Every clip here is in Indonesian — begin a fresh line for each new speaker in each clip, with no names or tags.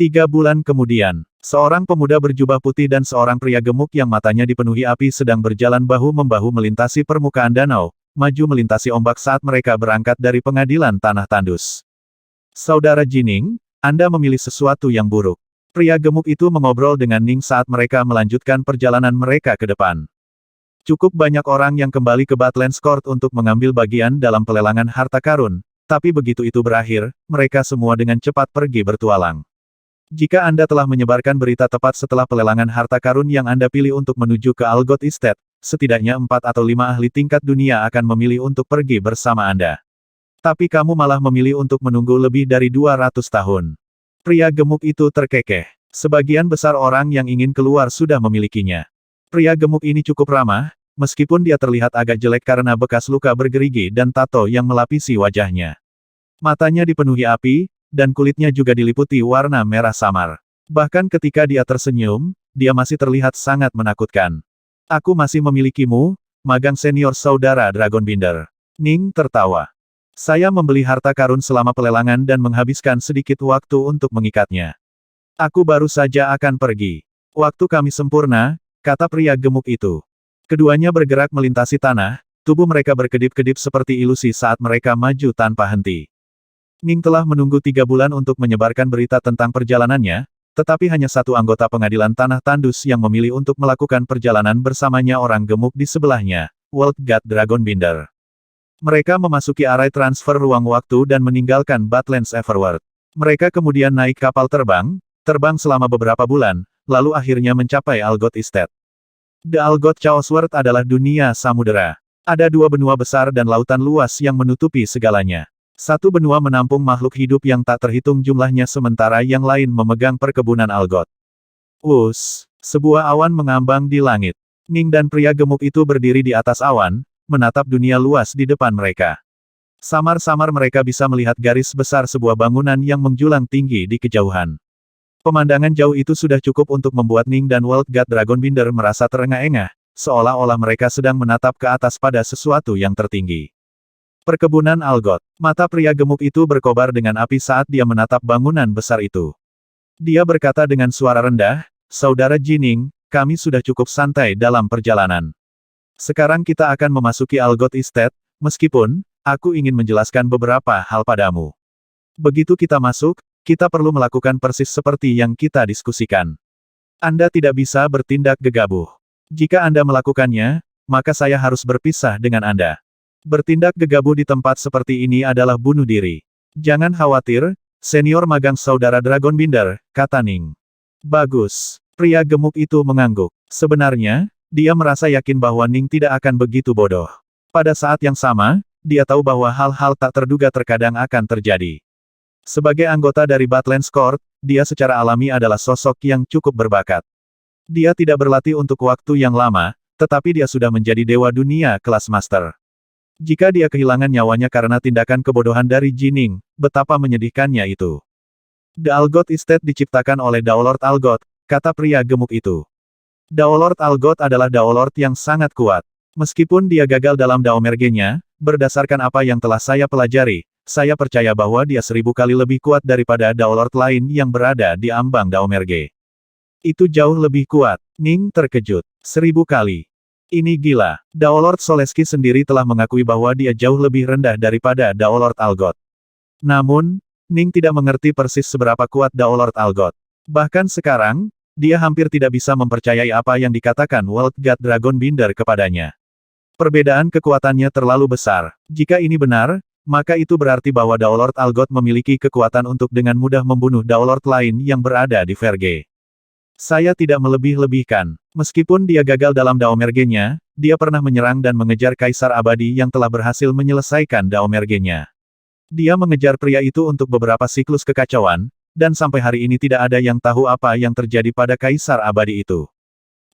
3 bulan kemudian, seorang pemuda berjubah putih dan seorang pria gemuk yang matanya dipenuhi api sedang berjalan bahu-membahu melintasi permukaan danau, maju melintasi ombak saat mereka berangkat dari pengadilan tanah tandus. Saudara Jining, Anda memilih sesuatu yang buruk. Pria gemuk itu mengobrol dengan Ning saat mereka melanjutkan perjalanan mereka ke depan. Cukup banyak orang yang kembali ke Badlands Court untuk mengambil bagian dalam pelelangan harta karun, tapi begitu itu berakhir, mereka semua dengan cepat pergi bertualang. Jika Anda telah menyebarkan berita tepat setelah pelelangan harta karun yang Anda pilih untuk menuju ke Algot Estate, setidaknya 4 atau 5 ahli tingkat dunia akan memilih untuk pergi bersama Anda. Tapi kamu malah memilih untuk menunggu lebih dari 200 tahun. Pria gemuk itu terkekeh. Sebagian besar orang yang ingin keluar sudah memilikinya. Pria gemuk ini cukup ramah, meskipun dia terlihat agak jelek karena bekas luka bergerigi dan tato yang melapisi wajahnya. Matanya dipenuhi api, dan kulitnya juga diliputi warna merah samar. Bahkan ketika dia tersenyum, dia masih terlihat sangat menakutkan. Aku masih memilikimu, magang senior saudara Dragonbinder. Ning tertawa. Saya membeli harta karun selama pelelangan dan menghabiskan sedikit waktu untuk mengikatnya. Aku baru saja akan pergi. Waktu kami sempurna, kata pria gemuk itu. Keduanya bergerak melintasi tanah, tubuh mereka berkedip-kedip seperti ilusi saat mereka maju tanpa henti. Ning telah menunggu 3 bulan untuk menyebarkan berita tentang perjalanannya, tetapi hanya satu anggota pengadilan tanah tandus yang memilih untuk melakukan perjalanan bersamanya orang gemuk di sebelahnya, World God Dragonbinder. Mereka memasuki area transfer ruang waktu dan meninggalkan Badlands Everworld. Mereka kemudian naik kapal terbang selama beberapa bulan, lalu akhirnya mencapai Algot Estate. The Algot Chaosworld adalah dunia samudera. Ada 2 benua besar dan lautan luas yang menutupi segalanya. Satu benua menampung makhluk hidup yang tak terhitung jumlahnya sementara yang lain memegang perkebunan Algot. Sebuah awan mengambang di langit. Ning dan pria gemuk itu berdiri di atas awan, menatap dunia luas di depan mereka. Samar-samar mereka bisa melihat garis besar sebuah bangunan yang menjulang tinggi di kejauhan. Pemandangan jauh itu sudah cukup untuk membuat Ning dan World God Dragonbinder merasa terengah-engah, seolah-olah mereka sedang menatap ke atas pada sesuatu yang tertinggi. Perkebunan Algot. Mata pria gemuk itu berkobar dengan api saat dia menatap bangunan besar itu. Dia berkata dengan suara rendah, Saudara Jining, kami sudah cukup santai dalam perjalanan. Sekarang kita akan memasuki Algot Estate, meskipun, aku ingin menjelaskan beberapa hal padamu. Begitu kita masuk, kita perlu melakukan persis seperti yang kita diskusikan. Anda tidak bisa bertindak gegabah. Jika Anda melakukannya, maka saya harus berpisah dengan Anda. Bertindak gegabah di tempat seperti ini adalah bunuh diri. Jangan khawatir, senior magang saudara Dragonbinder, kata Ning. Bagus. Pria gemuk itu mengangguk. Sebenarnya, dia merasa yakin bahwa Ning tidak akan begitu bodoh. Pada saat yang sama, dia tahu bahwa hal-hal tak terduga terkadang akan terjadi. Sebagai anggota dari Badlands Court, dia secara alami adalah sosok yang cukup berbakat. Dia tidak berlatih untuk waktu yang lama, tetapi dia sudah menjadi dewa dunia kelas master. Jika dia kehilangan nyawanya karena tindakan kebodohan dari Jining, betapa menyedihkannya itu. The Algot Estate diciptakan oleh Daolord Algot, kata pria gemuk itu. Daolord Algot adalah Daolord yang sangat kuat. Meskipun dia gagal dalam Daomerge-nya, berdasarkan apa yang telah saya pelajari, saya percaya bahwa dia 1000 kali lebih kuat daripada Daolord lain yang berada di ambang Daomerge. Itu jauh lebih kuat. Ning terkejut. 1000 kali. Ini gila. Daolord Soleski sendiri telah mengakui bahwa dia jauh lebih rendah daripada Daolord Algot. Namun, Ning tidak mengerti persis seberapa kuat Daolord Algot. Bahkan sekarang, dia hampir tidak bisa mempercayai apa yang dikatakan World God Dragonbinder kepadanya. Perbedaan kekuatannya terlalu besar. Jika ini benar, maka itu berarti bahwa Daolord Algot memiliki kekuatan untuk dengan mudah membunuh Daolord lain yang berada di Verge. Saya tidak melebih-lebihkan. Meskipun dia gagal dalam Daomerge-nya, dia pernah menyerang dan mengejar Kaisar Abadi yang telah berhasil menyelesaikan Daomerge-nya. Dia mengejar pria itu untuk beberapa siklus kekacauan, dan sampai hari ini tidak ada yang tahu apa yang terjadi pada Kaisar Abadi itu.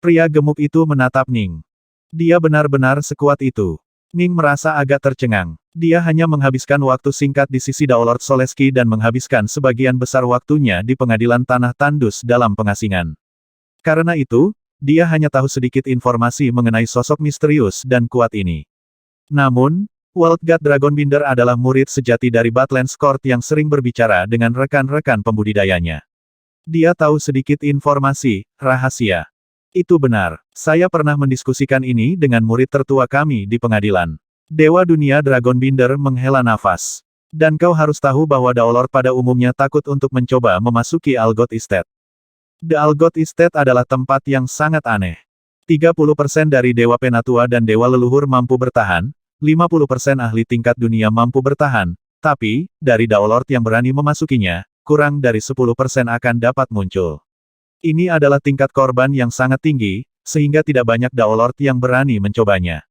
Pria gemuk itu menatap Ning. Dia benar-benar sekuat itu. Ning merasa agak tercengang. Dia hanya menghabiskan waktu singkat di sisi Daolord Soleski dan menghabiskan sebagian besar waktunya di pengadilan tanah tandus dalam pengasingan. Karena itu, dia hanya tahu sedikit informasi mengenai sosok misterius dan kuat ini. Namun, World God Dragonbinder adalah murid sejati dari Badlands Court yang sering berbicara dengan rekan-rekan pembudidayanya. Dia tahu sedikit informasi, rahasia. Itu benar. Saya pernah mendiskusikan ini dengan murid tertua kami di pengadilan. Dewa Dunia Dragonbinder menghela nafas. Dan kau harus tahu bahwa Daolord pada umumnya takut untuk mencoba memasuki Algot Estate. The Algot Estate adalah tempat yang sangat aneh. 30% dari Dewa Penatua dan Dewa Leluhur mampu bertahan, 50% ahli tingkat dunia mampu bertahan, tapi, dari Daolord yang berani memasukinya, kurang dari 10% akan dapat muncul. Ini adalah tingkat korban yang sangat tinggi, sehingga tidak banyak Daolord yang berani mencobanya.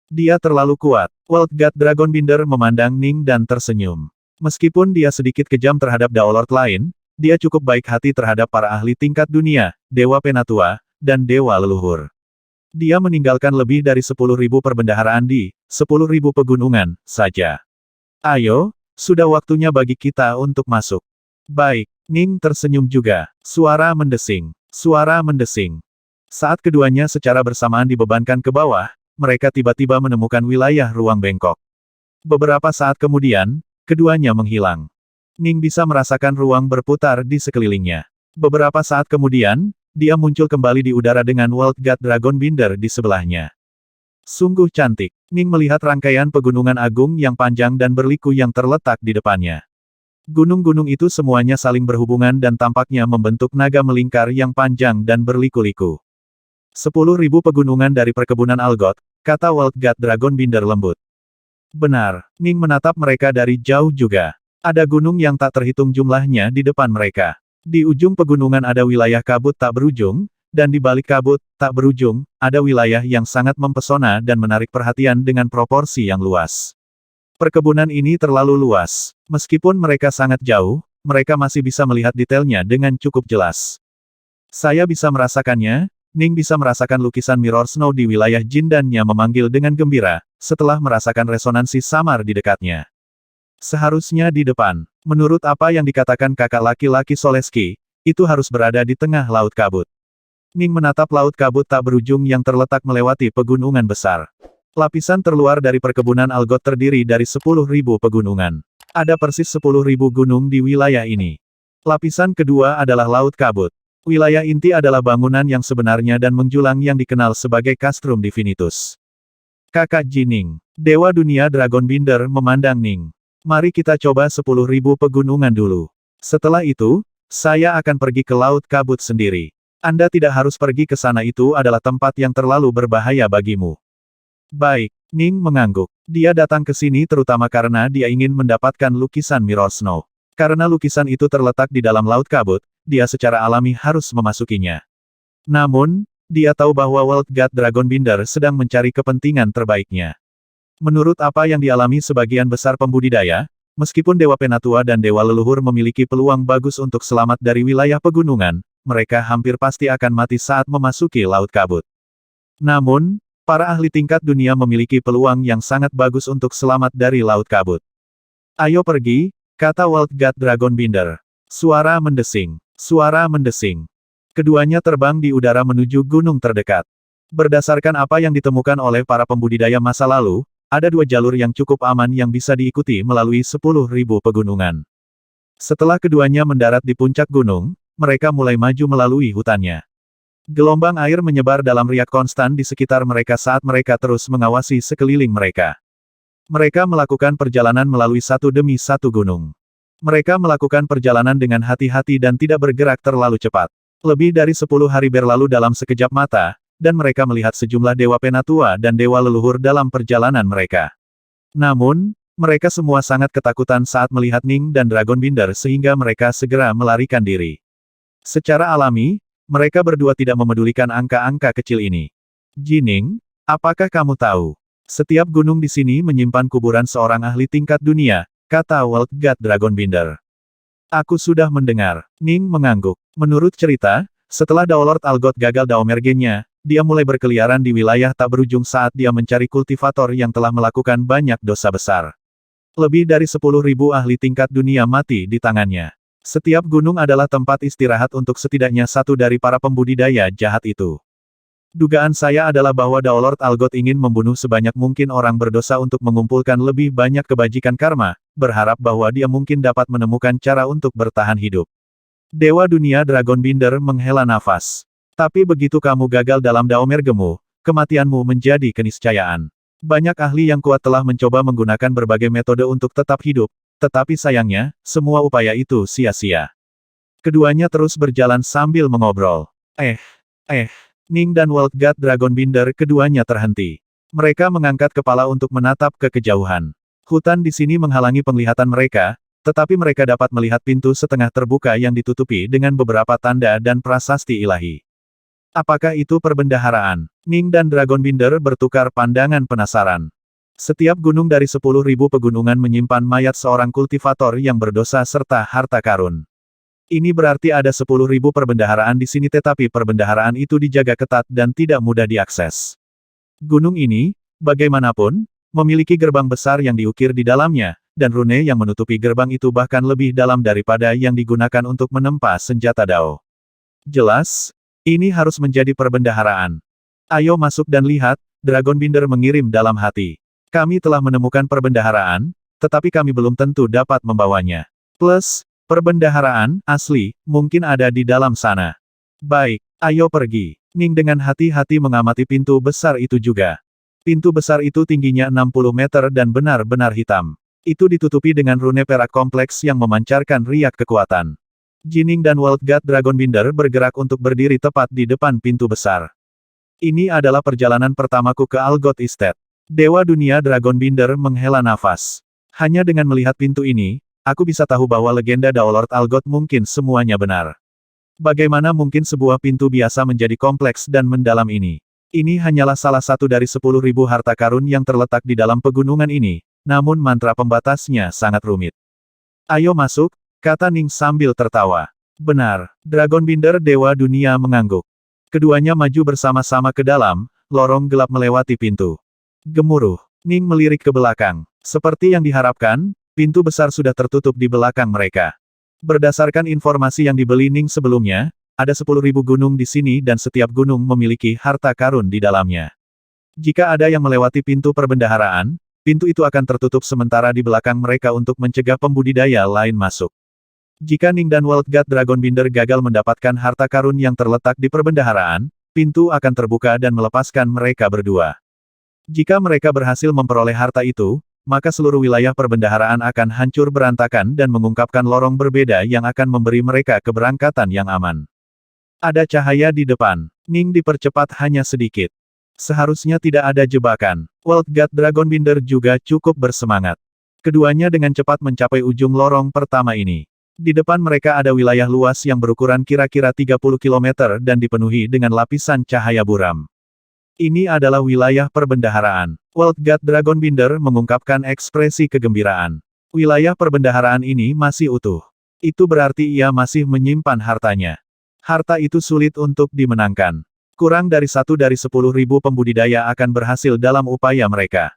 Dia terlalu kuat. World God Dragonbinder memandang Ning dan tersenyum. Meskipun dia sedikit kejam terhadap Daolord lain, dia cukup baik hati terhadap para ahli tingkat dunia, Dewa Penatua, dan Dewa Leluhur. Dia meninggalkan lebih dari 10.000 perbendaharaan di 10.000 pegunungan saja. Ayo, sudah waktunya bagi kita untuk masuk. Baik, Ning tersenyum juga. Suara mendesing. Suara mendesing. Saat keduanya secara bersamaan dibebankan ke bawah, mereka tiba-tiba menemukan wilayah ruang bengkok. Beberapa saat kemudian, keduanya menghilang. Ning bisa merasakan ruang berputar di sekelilingnya. Beberapa saat kemudian, dia muncul kembali di udara dengan World God Dragonbinder di sebelahnya. Sungguh cantik. Ning melihat rangkaian pegunungan agung yang panjang dan berliku yang terletak di depannya. Gunung-gunung itu semuanya saling berhubungan dan tampaknya membentuk naga melingkar yang panjang dan berliku-liku. 10.000 pegunungan dari perkebunan Algot, kata World God Dragonbinder lembut. Benar, Ning menatap mereka dari jauh juga. Ada gunung yang tak terhitung jumlahnya di depan mereka. Di ujung pegunungan ada wilayah kabut tak berujung, dan di balik kabut tak berujung, ada wilayah yang sangat mempesona dan menarik perhatian dengan proporsi yang luas. Perkebunan ini terlalu luas. Meskipun mereka sangat jauh, mereka masih bisa melihat detailnya dengan cukup jelas. Saya bisa merasakannya. Ning bisa merasakan lukisan Mirror Snow di wilayah Jin dannya memanggil dengan gembira, setelah merasakan resonansi samar di dekatnya. Seharusnya di depan. Menurut apa yang dikatakan kakak laki-laki Soleski, itu harus berada di tengah laut kabut. Ning menatap laut kabut tak berujung yang terletak melewati pegunungan besar. Lapisan terluar dari perkebunan Algot terdiri dari 10.000 pegunungan. Ada persis 10.000 gunung di wilayah ini. Lapisan kedua adalah laut kabut. Wilayah inti adalah bangunan yang sebenarnya dan menjulang yang dikenal sebagai Castrum Divinitus. Kakak Jining, Dewa Dunia Dragonbinder memandang Ning. Mari kita coba 10.000 pegunungan dulu. Setelah itu, saya akan pergi ke laut kabut sendiri. Anda tidak harus pergi ke sana, itu adalah tempat yang terlalu berbahaya bagimu. Baik, Ning mengangguk. Dia datang ke sini terutama karena dia ingin mendapatkan lukisan Mirror Snow. Karena lukisan itu terletak di dalam laut kabut, dia secara alami harus memasukinya. Namun, dia tahu bahwa World God Dragonbinder sedang mencari kepentingan terbaiknya. Menurut apa yang dialami sebagian besar pembudidaya, meskipun Dewa Penatua dan Dewa Leluhur memiliki peluang bagus untuk selamat dari wilayah pegunungan, mereka hampir pasti akan mati saat memasuki laut kabut. Namun, para ahli tingkat dunia memiliki peluang yang sangat bagus untuk selamat dari laut kabut. Ayo pergi, kata World God Dragonbinder. Suara mendesing. Suara mendesing. Keduanya terbang di udara menuju gunung terdekat. Berdasarkan apa yang ditemukan oleh para pembudidaya masa lalu, ada dua jalur yang cukup aman yang bisa diikuti melalui 10.000 pegunungan. Setelah keduanya mendarat di puncak gunung, mereka mulai maju melalui hutannya. Gelombang air menyebar dalam riak konstan di sekitar mereka saat mereka terus mengawasi sekeliling mereka. Mereka melakukan perjalanan melalui satu demi satu gunung. Mereka melakukan perjalanan dengan hati-hati dan tidak bergerak terlalu cepat. Lebih dari 10 hari berlalu dalam sekejap mata, dan mereka melihat sejumlah Dewa Penatua dan Dewa Leluhur dalam perjalanan mereka. Namun, mereka semua sangat ketakutan saat melihat Ning dan Dragonbinder sehingga mereka segera melarikan diri. Secara alami, mereka berdua tidak memedulikan angka-angka kecil ini. Jining, apakah kamu tahu? Setiap gunung di sini menyimpan kuburan seorang ahli tingkat dunia, kata World God Dragonbinder. Aku sudah mendengar. Ning mengangguk. Menurut cerita, setelah Daolord Algot gagal Daomergennya, dia mulai berkeliaran di wilayah tak berujung saat dia mencari kultivator yang telah melakukan banyak dosa besar. Lebih dari 10.000 ahli tingkat dunia mati di tangannya. Setiap gunung adalah tempat istirahat untuk setidaknya satu dari para pembudidaya jahat itu. Dugaan saya adalah bahwa Daolord Algot ingin membunuh sebanyak mungkin orang berdosa untuk mengumpulkan lebih banyak kebajikan karma, berharap bahwa dia mungkin dapat menemukan cara untuk bertahan hidup. Dewa Dunia Dragon Binder menghela nafas. Tapi begitu kamu gagal dalam Daomergemu, kematianmu menjadi keniscayaan. Banyak ahli yang kuat telah mencoba menggunakan berbagai metode untuk tetap hidup, tetapi sayangnya, semua upaya itu sia-sia. Keduanya terus berjalan sambil mengobrol. Ning dan World God Dragon Binder keduanya terhenti. Mereka mengangkat kepala untuk menatap ke kejauhan. Hutan di sini menghalangi penglihatan mereka, tetapi mereka dapat melihat pintu setengah terbuka yang ditutupi dengan beberapa tanda dan prasasti ilahi. Apakah itu perbendaharaan? Ning dan Dragon Binder bertukar pandangan penasaran. Setiap gunung dari 10.000 pegunungan menyimpan mayat seorang kultivator yang berdosa serta harta karun. Ini berarti ada 10.000 perbendaharaan di sini, tetapi perbendaharaan itu dijaga ketat dan tidak mudah diakses. Gunung ini, bagaimanapun, memiliki gerbang besar yang diukir di dalamnya, dan rune yang menutupi gerbang itu bahkan lebih dalam daripada yang digunakan untuk menempa senjata Dao. Jelas, ini harus menjadi perbendaharaan. Ayo masuk dan lihat, Dragon Binder mengirim dalam hati. Kami telah menemukan perbendaharaan, tetapi kami belum tentu dapat membawanya. Plus, perbendaharaan asli mungkin ada di dalam sana. Baik, ayo pergi. Ning dengan hati-hati mengamati pintu besar itu juga. Pintu besar itu tingginya 60 meter dan benar-benar hitam. Itu ditutupi dengan rune perak kompleks yang memancarkan riak kekuatan. Jining dan World God Dragon Binder bergerak untuk berdiri tepat di depan pintu besar. Ini adalah perjalanan pertamaku ke Algot Estate. Dewa Dunia Dragon Binder menghela nafas. Hanya dengan melihat pintu ini, aku bisa tahu bahwa legenda Daolord Algot mungkin semuanya benar. Bagaimana mungkin sebuah pintu biasa menjadi kompleks dan mendalam ini? Ini hanyalah salah satu dari 10.000 harta karun yang terletak di dalam pegunungan ini. Namun mantra pembatasnya sangat rumit. Ayo masuk, kata Ning sambil tertawa. Benar, Dragon Binder Dewa Dunia mengangguk. Keduanya maju bersama-sama ke dalam, lorong gelap melewati pintu. Gemuruh, Ning melirik ke belakang. Seperti yang diharapkan, pintu besar sudah tertutup di belakang mereka. Berdasarkan informasi yang dibeli Ning sebelumnya, ada 10.000 gunung di sini dan setiap gunung memiliki harta karun di dalamnya. Jika ada yang melewati pintu perbendaharaan, pintu itu akan tertutup sementara di belakang mereka untuk mencegah pembudidaya lain masuk. Jika Ning dan World God Dragon Binder gagal mendapatkan harta karun yang terletak di perbendaharaan, pintu akan terbuka dan melepaskan mereka berdua. Jika mereka berhasil memperoleh harta itu, maka seluruh wilayah perbendaharaan akan hancur berantakan dan mengungkapkan lorong berbeda yang akan memberi mereka keberangkatan yang aman. Ada cahaya di depan. Ning dipercepat hanya sedikit. Seharusnya tidak ada jebakan. World God Dragon Binder juga cukup bersemangat. Keduanya dengan cepat mencapai ujung lorong pertama ini. Di depan mereka ada wilayah luas yang berukuran kira-kira 30 km dan dipenuhi dengan lapisan cahaya buram. Ini adalah wilayah perbendaharaan. World God Dragon Binder mengungkapkan ekspresi kegembiraan. Wilayah perbendaharaan ini masih utuh. Itu berarti ia masih menyimpan hartanya. Harta itu sulit untuk dimenangkan. Kurang dari 1 dari 10.000 pembudidaya akan berhasil dalam upaya mereka.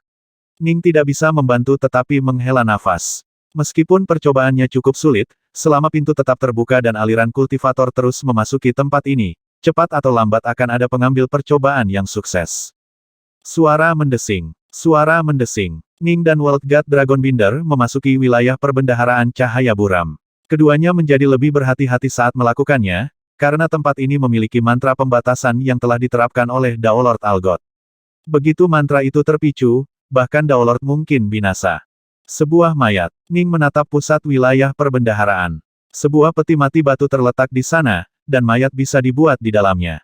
Ning tidak bisa membantu tetapi menghela nafas. Meskipun percobaannya cukup sulit, selama pintu tetap terbuka dan aliran kultivator terus memasuki tempat ini, cepat atau lambat akan ada pengambil percobaan yang sukses. Suara mendesing. Suara mendesing. Ning dan World God Dragon Binder memasuki wilayah perbendaharaan cahaya buram. Keduanya menjadi lebih berhati-hati saat melakukannya, karena tempat ini memiliki mantra pembatasan yang telah diterapkan oleh Daolord Algot. Begitu mantra itu terpicu, bahkan Daolord mungkin binasa. Sebuah mayat. Ning menatap pusat wilayah perbendaharaan. Sebuah peti mati batu terletak di sana, dan mayat bisa dibuat di dalamnya.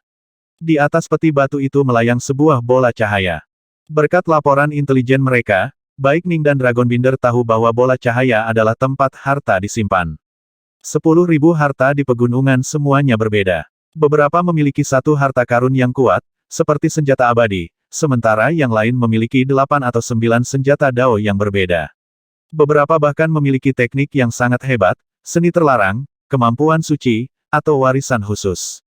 Di atas peti batu itu melayang sebuah bola cahaya. Berkat laporan intelijen mereka, baik Ning dan Dragon Binder tahu bahwa bola cahaya adalah tempat harta disimpan. 10.000 harta di pegunungan semuanya berbeda. Beberapa memiliki satu harta karun yang kuat, seperti senjata abadi, sementara yang lain memiliki 8 atau 9 senjata Dao yang berbeda. Beberapa bahkan memiliki teknik yang sangat hebat, seni terlarang, kemampuan suci, atau warisan khusus.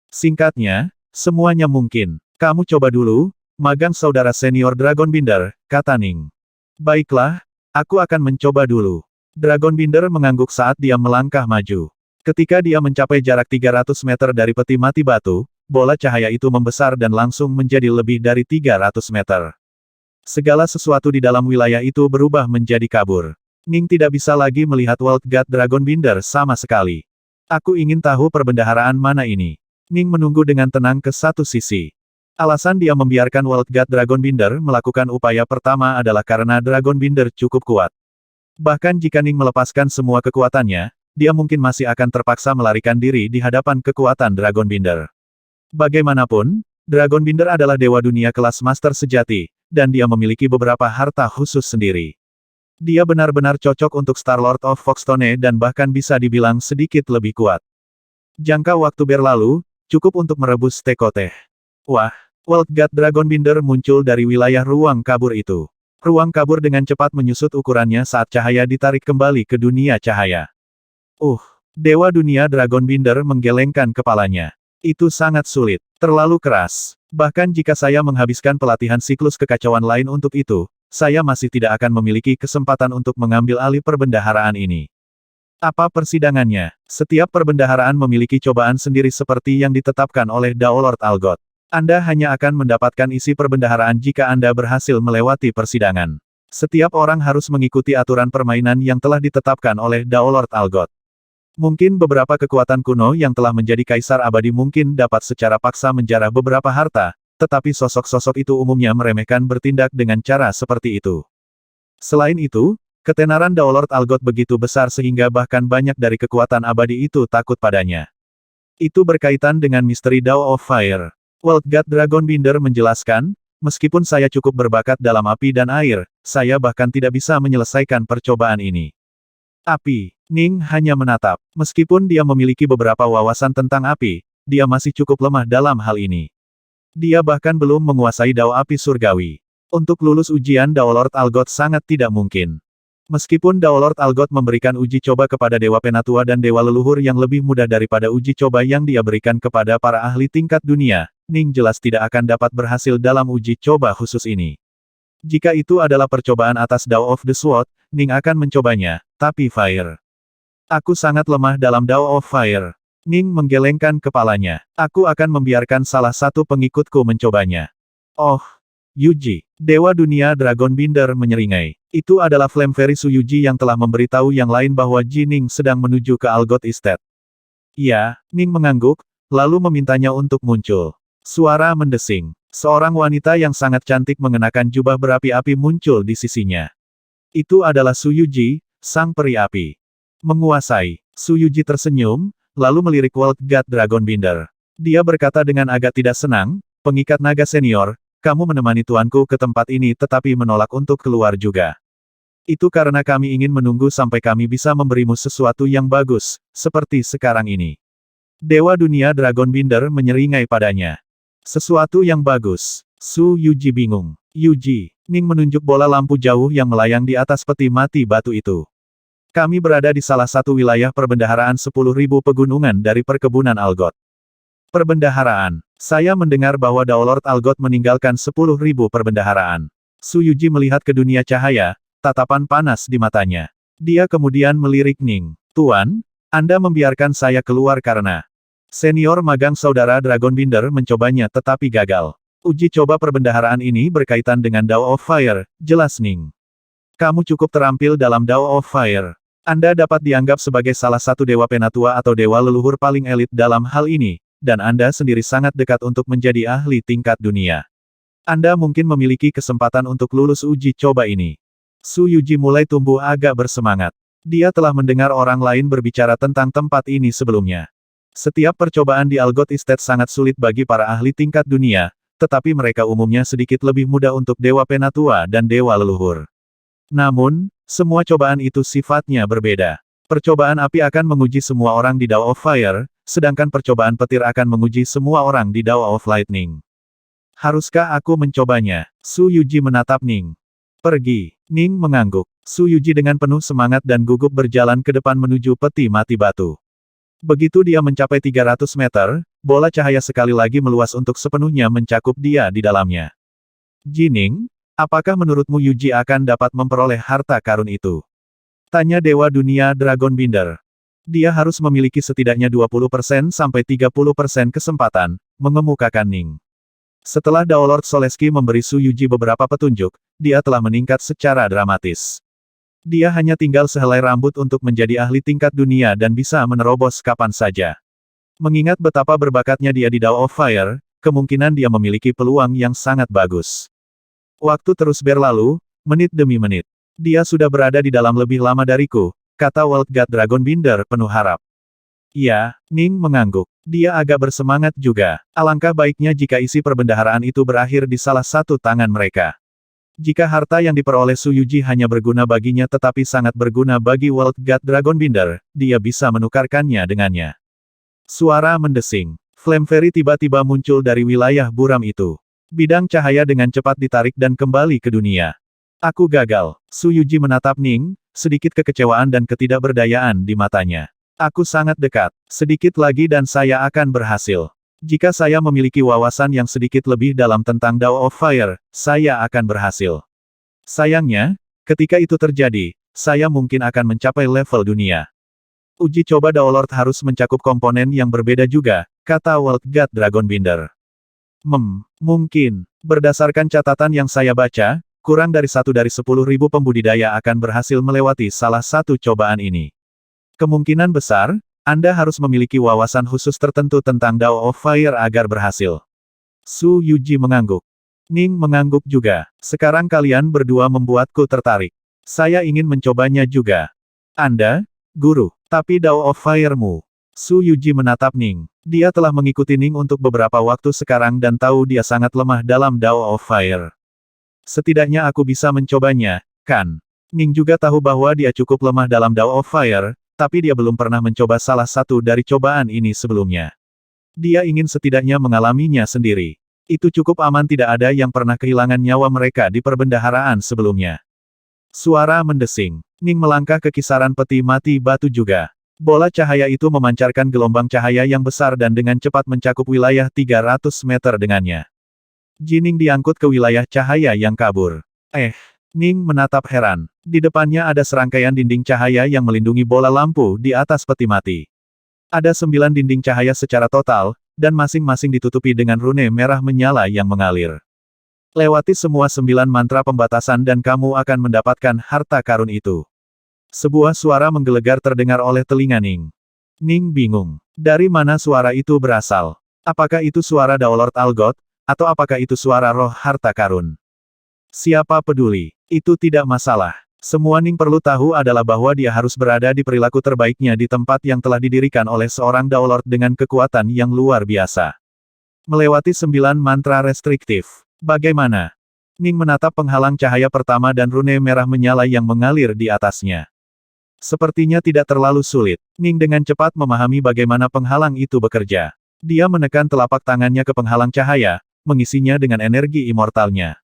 Singkatnya, semuanya mungkin. Kamu coba dulu, magang saudara senior Dragon Binder, kata Ning. Baiklah, aku akan mencoba dulu. Dragon Binder mengangguk saat dia melangkah maju. Ketika dia mencapai jarak 300 meter dari peti mati batu, bola cahaya itu membesar dan langsung menjadi lebih dari 300 meter. Segala sesuatu di dalam wilayah itu berubah menjadi kabur. Ning tidak bisa lagi melihat World God Dragon Binder sama sekali. Aku ingin tahu perbendaharaan mana ini. Ning menunggu dengan tenang ke satu sisi. Alasan dia membiarkan World God Dragonbinder melakukan upaya pertama adalah karena Dragonbinder cukup kuat. Bahkan jika Ning melepaskan semua kekuatannya, dia mungkin masih akan terpaksa melarikan diri di hadapan kekuatan Dragonbinder. Bagaimanapun, Dragonbinder adalah dewa dunia kelas master sejati, dan dia memiliki beberapa harta khusus sendiri. Dia benar-benar cocok untuk Star-Lord of Foxtone dan bahkan bisa dibilang sedikit lebih kuat. Jangka waktu berlalu, cukup untuk merebus teko teh. Wah, World God Dragonbinder muncul dari wilayah ruang kabur itu. Ruang kabur dengan cepat menyusut ukurannya saat cahaya ditarik kembali ke dunia cahaya. Dewa dunia Dragonbinder menggelengkan kepalanya. Itu sangat sulit, terlalu keras. Bahkan jika saya menghabiskan pelatihan siklus kekacauan lain untuk itu, saya masih tidak akan memiliki kesempatan untuk mengambil alih perbendaharaan ini. Apa persidangannya? Setiap perbendaharaan memiliki cobaan sendiri seperti yang ditetapkan oleh Dao Lord Algot. Anda hanya akan mendapatkan isi perbendaharaan jika Anda berhasil melewati persidangan. Setiap orang harus mengikuti aturan permainan yang telah ditetapkan oleh Dao Lord Algot. Mungkin beberapa kekuatan kuno yang telah menjadi kaisar abadi mungkin dapat secara paksa menjarah beberapa harta, tetapi sosok-sosok itu umumnya meremehkan bertindak dengan cara seperti itu. Selain itu, ketenaran Dao Lord Algot begitu besar sehingga bahkan banyak dari kekuatan abadi itu takut padanya. Itu berkaitan dengan misteri Dao of Fire. World God Dragonbinder menjelaskan, meskipun saya cukup berbakat dalam api dan air, saya bahkan tidak bisa menyelesaikan percobaan ini. Api. Ning hanya menatap. Meskipun dia memiliki beberapa wawasan tentang api, dia masih cukup lemah dalam hal ini. Dia bahkan belum menguasai Dao api surgawi. Untuk lulus ujian Dao Lord Algot sangat tidak mungkin. Meskipun Dao Lord Algot memberikan uji coba kepada Dewa Penatua dan Dewa Leluhur yang lebih mudah daripada uji coba yang dia berikan kepada para ahli tingkat dunia, Ning jelas tidak akan dapat berhasil dalam uji coba khusus ini. Jika itu adalah percobaan atas Dao of the Sword, Ning akan mencobanya, tapi Fire. Aku sangat lemah dalam Dao of Fire. Ning menggelengkan kepalanya. Aku akan membiarkan salah satu pengikutku mencobanya. Oh, Yuji. Dewa dunia Dragonbinder menyeringai. Itu adalah Flame Fairy Su Yuji yang telah memberitahu yang lain bahwa Ji Ning sedang menuju ke Algot Estate. Ya, Ning mengangguk, lalu memintanya untuk muncul. Suara mendesing. Seorang wanita yang sangat cantik mengenakan jubah berapi-api muncul di sisinya. Itu adalah Su Yuji, sang peri api. Menguasai. Su Yuji tersenyum, lalu melirik World God Dragonbinder. Dia berkata dengan agak tidak senang, pengikat naga senior, kamu menemani tuanku ke tempat ini tetapi menolak untuk keluar juga. Itu karena kami ingin menunggu sampai kami bisa memberimu sesuatu yang bagus, seperti sekarang ini. Dewa dunia Dragonbinder menyeringai padanya. Sesuatu yang bagus. Su Yuji bingung. Yuji. Ning menunjuk bola lampu jauh yang melayang di atas peti mati batu itu. Kami berada di salah satu wilayah perbendaharaan 10.000 pegunungan dari perkebunan Algot. Perbendaharaan. Saya mendengar bahwa Dao Lord Algot meninggalkan 10.000 perbendaharaan. Su Yuji melihat ke dunia cahaya, tatapan panas di matanya. Dia kemudian melirik Ning. Tuan, Anda membiarkan saya keluar karena senior magang saudara Dragonbinder mencobanya tetapi gagal. Uji coba perbendaharaan ini berkaitan dengan Dao of Fire, jelas Ning. Kamu cukup terampil dalam Dao of Fire. Anda dapat dianggap sebagai salah satu dewa penatua atau dewa leluhur paling elit dalam hal ini, dan Anda sendiri sangat dekat untuk menjadi ahli tingkat dunia. Anda mungkin memiliki kesempatan untuk lulus uji coba ini. Su Yuji mulai tumbuh agak bersemangat. Dia telah mendengar orang lain berbicara tentang tempat ini sebelumnya. Setiap percobaan di Algot Estate sangat sulit bagi para ahli tingkat dunia, tetapi mereka umumnya sedikit lebih mudah untuk dewa penatua dan dewa leluhur. Namun, semua cobaan itu sifatnya berbeda. Percobaan api akan menguji semua orang di Dao of Fire, sedangkan percobaan petir akan menguji semua orang di Dao of Lightning. Haruskah aku mencobanya? Su Yuji menatap Ning. Pergi. Ning mengangguk. Su Yuji dengan penuh semangat dan gugup berjalan ke depan menuju peti mati batu. Begitu dia mencapai 300 meter, bola cahaya sekali lagi meluas untuk sepenuhnya mencakup dia di dalamnya. Jining, apakah menurutmu Yuji akan dapat memperoleh harta karun itu? Tanya Dewa Dunia Dragonbinder. Dia harus memiliki setidaknya 20% sampai 30% kesempatan, mengemukakan Ning. Setelah Dao Lord Soleski memberi Su Yuji beberapa petunjuk, dia telah meningkat secara dramatis. Dia hanya tinggal sehelai rambut untuk menjadi ahli tingkat dunia dan bisa menerobos kapan saja. Mengingat betapa berbakatnya dia di Dao of Fire, kemungkinan dia memiliki peluang yang sangat bagus. Waktu terus berlalu, menit demi menit. Dia sudah berada di dalam lebih lama dariku, kata World God Dragonbinder penuh harap. Iya, Ning mengangguk. Dia agak bersemangat juga. Alangkah baiknya jika isi perbendaharaan itu berakhir di salah satu tangan mereka. Jika harta yang diperoleh Su Yuji hanya berguna baginya tetapi sangat berguna bagi World God Dragonbinder, dia bisa menukarkannya dengannya. Suara mendesing. Flame Fairy tiba-tiba muncul dari wilayah buram itu. Bidang cahaya dengan cepat ditarik dan kembali ke dunia. Aku gagal. Su Yuji menatap Ning, sedikit kekecewaan dan ketidakberdayaan di matanya. Aku sangat dekat. Sedikit lagi dan saya akan berhasil. Jika saya memiliki wawasan yang sedikit lebih dalam tentang Dao of Fire, saya akan berhasil. Sayangnya, ketika itu terjadi, saya mungkin akan mencapai level dunia. Uji coba Dao Lord harus mencakup komponen yang berbeda juga, kata World God Dragonbinder. Mungkin. Berdasarkan catatan yang saya baca, kurang dari 1 dari 10.000 pembudidaya akan berhasil melewati salah satu cobaan ini. Kemungkinan besar, Anda harus memiliki wawasan khusus tertentu tentang Dao of Fire agar berhasil. Su Yuji mengangguk. Ning mengangguk juga. Sekarang kalian berdua membuatku tertarik. Saya ingin mencobanya juga. Anda, guru, tapi Dao of Fire-mu. Su Yuji menatap Ning. Dia telah mengikuti Ning untuk beberapa waktu sekarang dan tahu dia sangat lemah dalam Dao of Fire. Setidaknya aku bisa mencobanya, kan? Ning juga tahu bahwa dia cukup lemah dalam Dao of Fire, tapi dia belum pernah mencoba salah satu dari cobaan ini sebelumnya. Dia ingin setidaknya mengalaminya sendiri. Itu cukup aman, tidak ada yang pernah kehilangan nyawa mereka di perbendaharaan sebelumnya. Suara mendesing. Ning melangkah ke kisaran peti mati batu juga. Bola cahaya itu memancarkan gelombang cahaya yang besar dan dengan cepat mencakup wilayah 300 meter dengannya. Jining diangkut ke wilayah cahaya yang kabur. Ning menatap heran. Di depannya ada serangkaian dinding cahaya yang melindungi bola lampu di atas peti mati. Ada 9 dinding cahaya secara total, dan masing-masing ditutupi dengan rune merah menyala yang mengalir. Lewati semua 9 mantra pembatasan dan kamu akan mendapatkan harta karun itu. Sebuah suara menggelegar terdengar oleh telinga Ning. Ning bingung. Dari mana suara itu berasal? Apakah itu suara Dao Lord Algot, atau apakah itu suara roh harta karun? Siapa peduli? Itu tidak masalah. Semua Ning perlu tahu adalah bahwa dia harus berada di perilaku terbaiknya di tempat yang telah didirikan oleh seorang Dao Lord dengan kekuatan yang luar biasa. Melewati 9 mantra restriktif. Bagaimana? Ning menatap penghalang cahaya pertama dan rune merah menyala yang mengalir di atasnya. Sepertinya tidak terlalu sulit. Ning dengan cepat memahami bagaimana penghalang itu bekerja. Dia menekan telapak tangannya ke penghalang cahaya, mengisinya dengan energi immortalnya.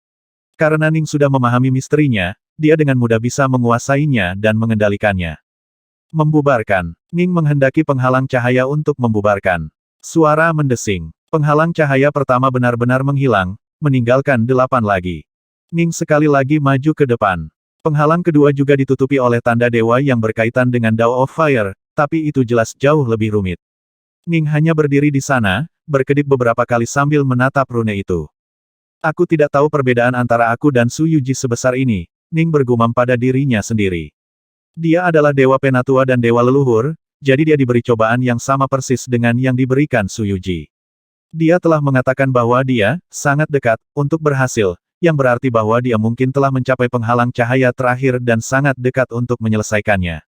Karena Ning sudah memahami misterinya, dia dengan mudah bisa menguasainya dan mengendalikannya. Membubarkan. Ning menghendaki penghalang cahaya untuk membubarkan. Suara mendesing. Penghalang cahaya pertama benar-benar menghilang, meninggalkan 8 lagi. Ning sekali lagi maju ke depan. Penghalang kedua juga ditutupi oleh tanda dewa yang berkaitan dengan Dao of Fire, tapi itu jelas jauh lebih rumit. Ning hanya berdiri di sana, berkedip beberapa kali sambil menatap rune itu. Aku tidak tahu perbedaan antara aku dan Su Yuji sebesar ini, Ning bergumam pada dirinya sendiri. Dia adalah dewa penatua dan dewa leluhur, jadi dia diberi cobaan yang sama persis dengan yang diberikan Su Yuji. Dia telah mengatakan bahwa dia sangat dekat untuk berhasil, yang berarti bahwa dia mungkin telah mencapai penghalang cahaya terakhir dan sangat dekat untuk menyelesaikannya.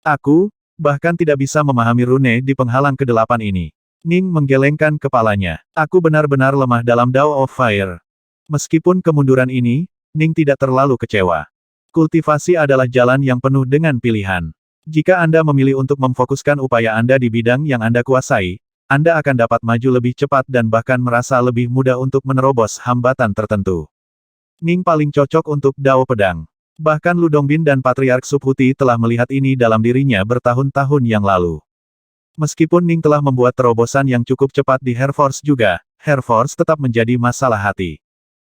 Aku, bahkan tidak bisa memahami rune di penghalang ke-8 ini. Ning menggelengkan kepalanya. Aku benar-benar lemah dalam Dao of Fire. Meskipun kemunduran ini, Ning tidak terlalu kecewa. Kultivasi adalah jalan yang penuh dengan pilihan. Jika Anda memilih untuk memfokuskan upaya Anda di bidang yang Anda kuasai, Anda akan dapat maju lebih cepat dan bahkan merasa lebih mudah untuk menerobos hambatan tertentu. Ning paling cocok untuk Dao Pedang. Bahkan Lu Dongbin dan Patriark Subhuti telah melihat ini dalam dirinya bertahun-tahun yang lalu. Meskipun Ning telah membuat terobosan yang cukup cepat di Air Force juga, Air Force tetap menjadi masalah hati.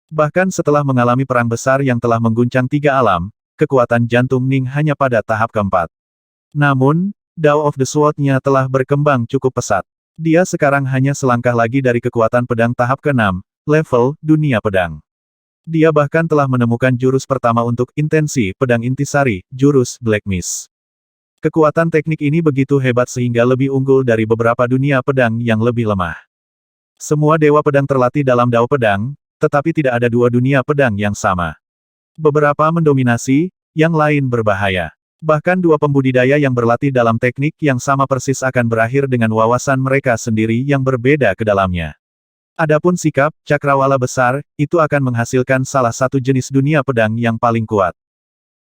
Bahkan setelah mengalami perang besar yang telah mengguncang 3 alam, kekuatan jantung Ning hanya pada tahap keempat. Namun, Dao of the Sword-nya telah berkembang cukup pesat. Dia sekarang hanya selangkah lagi dari kekuatan pedang tahap ke-6, level dunia pedang. Dia bahkan telah menemukan jurus pertama untuk intensi pedang intisari, jurus Black Mist. Kekuatan teknik ini begitu hebat sehingga lebih unggul dari beberapa dunia pedang yang lebih lemah. Semua dewa pedang terlatih dalam dao pedang, tetapi tidak ada dua dunia pedang yang sama. Beberapa mendominasi, yang lain berbahaya. Bahkan dua pembudidaya yang berlatih dalam teknik yang sama persis akan berakhir dengan wawasan mereka sendiri yang berbeda ke dalamnya. Adapun sikap, cakrawala besar, itu akan menghasilkan salah satu jenis dunia pedang yang paling kuat.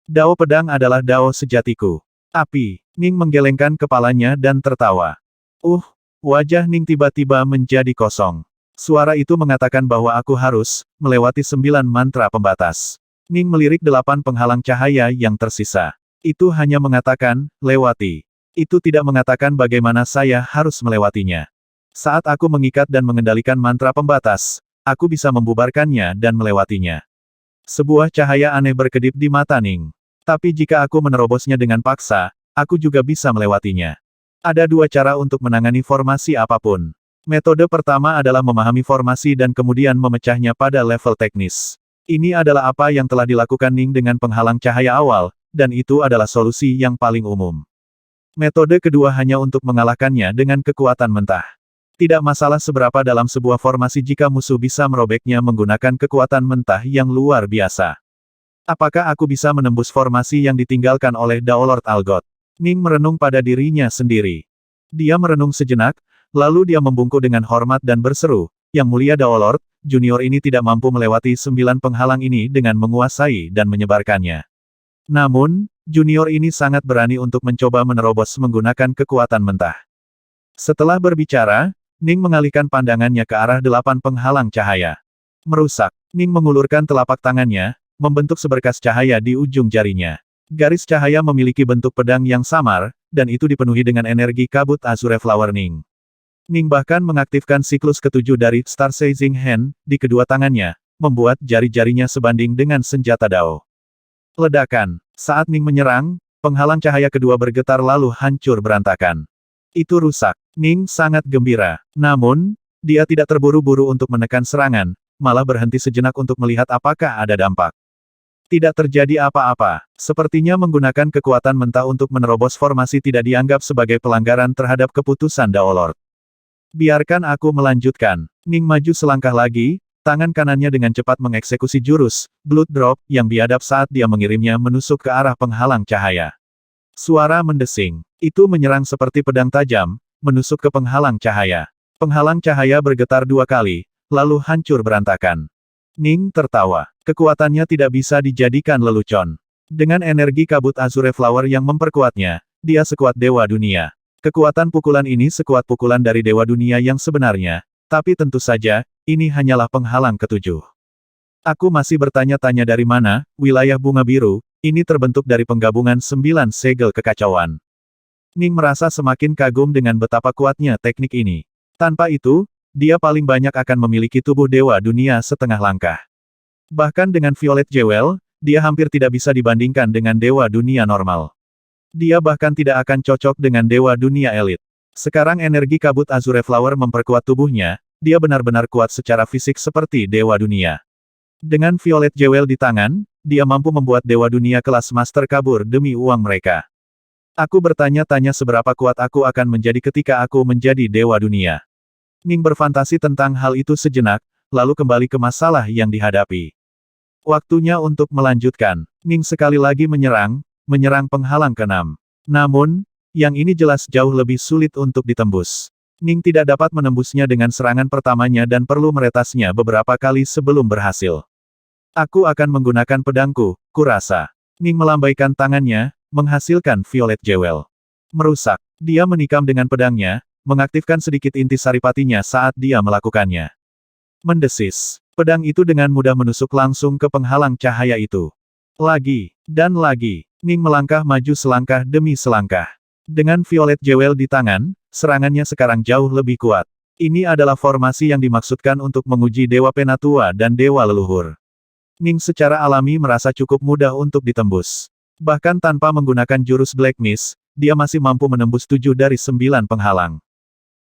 Dao pedang adalah dao sejatiku. Api. Ning menggelengkan kepalanya dan tertawa. Wajah Ning tiba-tiba menjadi kosong. Suara itu mengatakan bahwa aku harus melewati 9 mantra pembatas. Ning melirik 8 penghalang cahaya yang tersisa. Itu hanya mengatakan, lewati. Itu tidak mengatakan bagaimana saya harus melewatinya. Saat aku mengikat dan mengendalikan mantra pembatas, aku bisa membubarkannya dan melewatinya. Sebuah cahaya aneh berkedip di mata Ning. Tapi jika aku menerobosnya dengan paksa, aku juga bisa melewatinya. Ada dua cara untuk menangani formasi apapun. Metode pertama adalah memahami formasi dan kemudian memecahnya pada level teknis. Ini adalah apa yang telah dilakukan Ning dengan penghalang cahaya awal, dan itu adalah solusi yang paling umum. Metode kedua hanya untuk mengalahkannya dengan kekuatan mentah. Tidak masalah seberapa dalam sebuah formasi jika musuh bisa merobeknya menggunakan kekuatan mentah yang luar biasa. Apakah aku bisa menembus formasi yang ditinggalkan oleh Daolord Algot? Ning merenung pada dirinya sendiri. Dia merenung sejenak, lalu dia membungkuk dengan hormat dan berseru, "Yang mulia Daolord, junior ini tidak mampu melewati 9 penghalang ini dengan menguasai dan menyebarkannya. Namun, junior ini sangat berani untuk mencoba menerobos menggunakan kekuatan mentah." Setelah berbicara, Ning mengalihkan pandangannya ke arah 8 penghalang cahaya. Merusak. Ning mengulurkan telapak tangannya, membentuk seberkas cahaya di ujung jarinya. Garis cahaya memiliki bentuk pedang yang samar, dan itu dipenuhi dengan energi kabut Azure Flower Ning. Ning bahkan mengaktifkan siklus ketujuh dari Star Seizing Hand di kedua tangannya, membuat jari-jarinya sebanding dengan senjata Dao. Ledakan. Saat Ning menyerang, penghalang cahaya kedua bergetar lalu hancur berantakan. Itu rusak. Ning sangat gembira. Namun, dia tidak terburu-buru untuk menekan serangan, malah berhenti sejenak untuk melihat apakah ada dampak. Tidak terjadi apa-apa. Sepertinya menggunakan kekuatan mentah untuk menerobos formasi tidak dianggap sebagai pelanggaran terhadap keputusan Daolord. Biarkan aku melanjutkan. Ning maju selangkah lagi, tangan kanannya dengan cepat mengeksekusi jurus, Blood Drop, yang biadab saat dia mengirimnya menusuk ke arah penghalang cahaya. Suara mendesing. Itu menyerang seperti pedang tajam, menusuk ke penghalang cahaya. Penghalang cahaya bergetar 2 kali, lalu hancur berantakan. Ning tertawa. Kekuatannya tidak bisa dijadikan lelucon. Dengan energi kabut Azure Flower yang memperkuatnya, dia sekuat Dewa Dunia. Kekuatan pukulan ini sekuat pukulan dari Dewa Dunia yang sebenarnya, tapi tentu saja, ini hanyalah penghalang ketujuh. Aku masih bertanya-tanya dari mana, wilayah bunga biru, ini terbentuk dari penggabungan 9 segel kekacauan. Ning merasa semakin kagum dengan betapa kuatnya teknik ini. Tanpa itu, dia paling banyak akan memiliki tubuh Dewa Dunia setengah langkah. Bahkan dengan Violet Jewel, dia hampir tidak bisa dibandingkan dengan Dewa Dunia normal. Dia bahkan tidak akan cocok dengan Dewa Dunia elit. Sekarang energi kabut Azure Flower memperkuat tubuhnya, dia benar-benar kuat secara fisik seperti Dewa Dunia. Dengan Violet Jewel di tangan, dia mampu membuat Dewa Dunia kelas Master kabur demi uang mereka. Aku bertanya-tanya seberapa kuat aku akan menjadi ketika aku menjadi Dewa Dunia. Ning berfantasi tentang hal itu sejenak, lalu kembali ke masalah yang dihadapi. Waktunya untuk melanjutkan. Ning sekali lagi menyerang penghalang ke-6. Namun, yang ini jelas jauh lebih sulit untuk ditembus. Ning tidak dapat menembusnya dengan serangan pertamanya dan perlu meretasnya beberapa kali sebelum berhasil. Aku akan menggunakan pedangku, kurasa. Ning melambaikan tangannya, menghasilkan Violet Jewel. Merusak. Dia menikam dengan pedangnya, mengaktifkan sedikit inti saripatinya saat dia melakukannya. Mendesis. Pedang itu dengan mudah menusuk langsung ke penghalang cahaya itu. Lagi, dan lagi. Ning melangkah maju selangkah demi selangkah. Dengan Violet Jewel di tangan, serangannya sekarang jauh lebih kuat. Ini adalah formasi yang dimaksudkan untuk menguji Dewa Penatua dan Dewa Leluhur. Ning secara alami merasa cukup mudah untuk ditembus. Bahkan tanpa menggunakan jurus Black Mist, dia masih mampu menembus 7 dari 9 penghalang.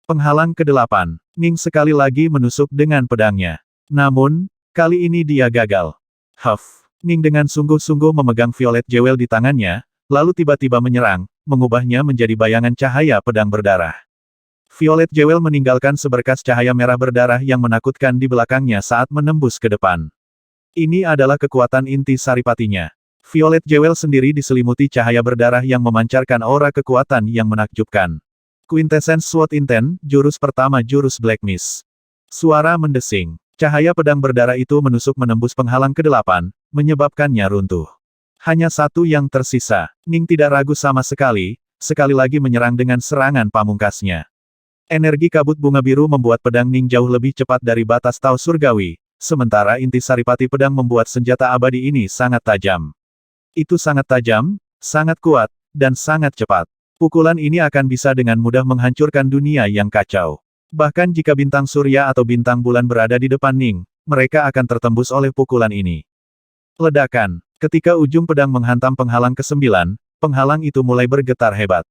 Penghalang ke-8, Ning sekali lagi menusuk dengan pedangnya. Namun, kali ini dia gagal. Huff. Ning dengan sungguh-sungguh memegang Violet Jewel di tangannya, lalu tiba-tiba menyerang, mengubahnya menjadi bayangan cahaya pedang berdarah. Violet Jewel meninggalkan seberkas cahaya merah berdarah yang menakutkan di belakangnya saat menembus ke depan. Ini adalah kekuatan inti saripatinya. Violet Jewel sendiri diselimuti cahaya berdarah yang memancarkan aura kekuatan yang menakjubkan. Quintessence Sword Intent, jurus pertama jurus Black Mist. Suara mendesing. Cahaya pedang berdarah itu menusuk menembus penghalang ke-8, menyebabkannya runtuh. Hanya satu yang tersisa. Ning tidak ragu sama sekali lagi menyerang dengan serangan pamungkasnya. Energi kabut bunga biru membuat pedang Ning jauh lebih cepat dari batas Tao Surgawi, sementara inti saripati pedang membuat senjata abadi ini sangat tajam. Itu sangat tajam, sangat kuat, dan sangat cepat. Pukulan ini akan bisa dengan mudah menghancurkan dunia yang kacau. Bahkan jika bintang surya atau bintang bulan berada di depan Ning, mereka akan tertembus oleh pukulan ini. Ledakan. Ketika ujung pedang menghantam penghalang ke-9, penghalang itu mulai bergetar hebat.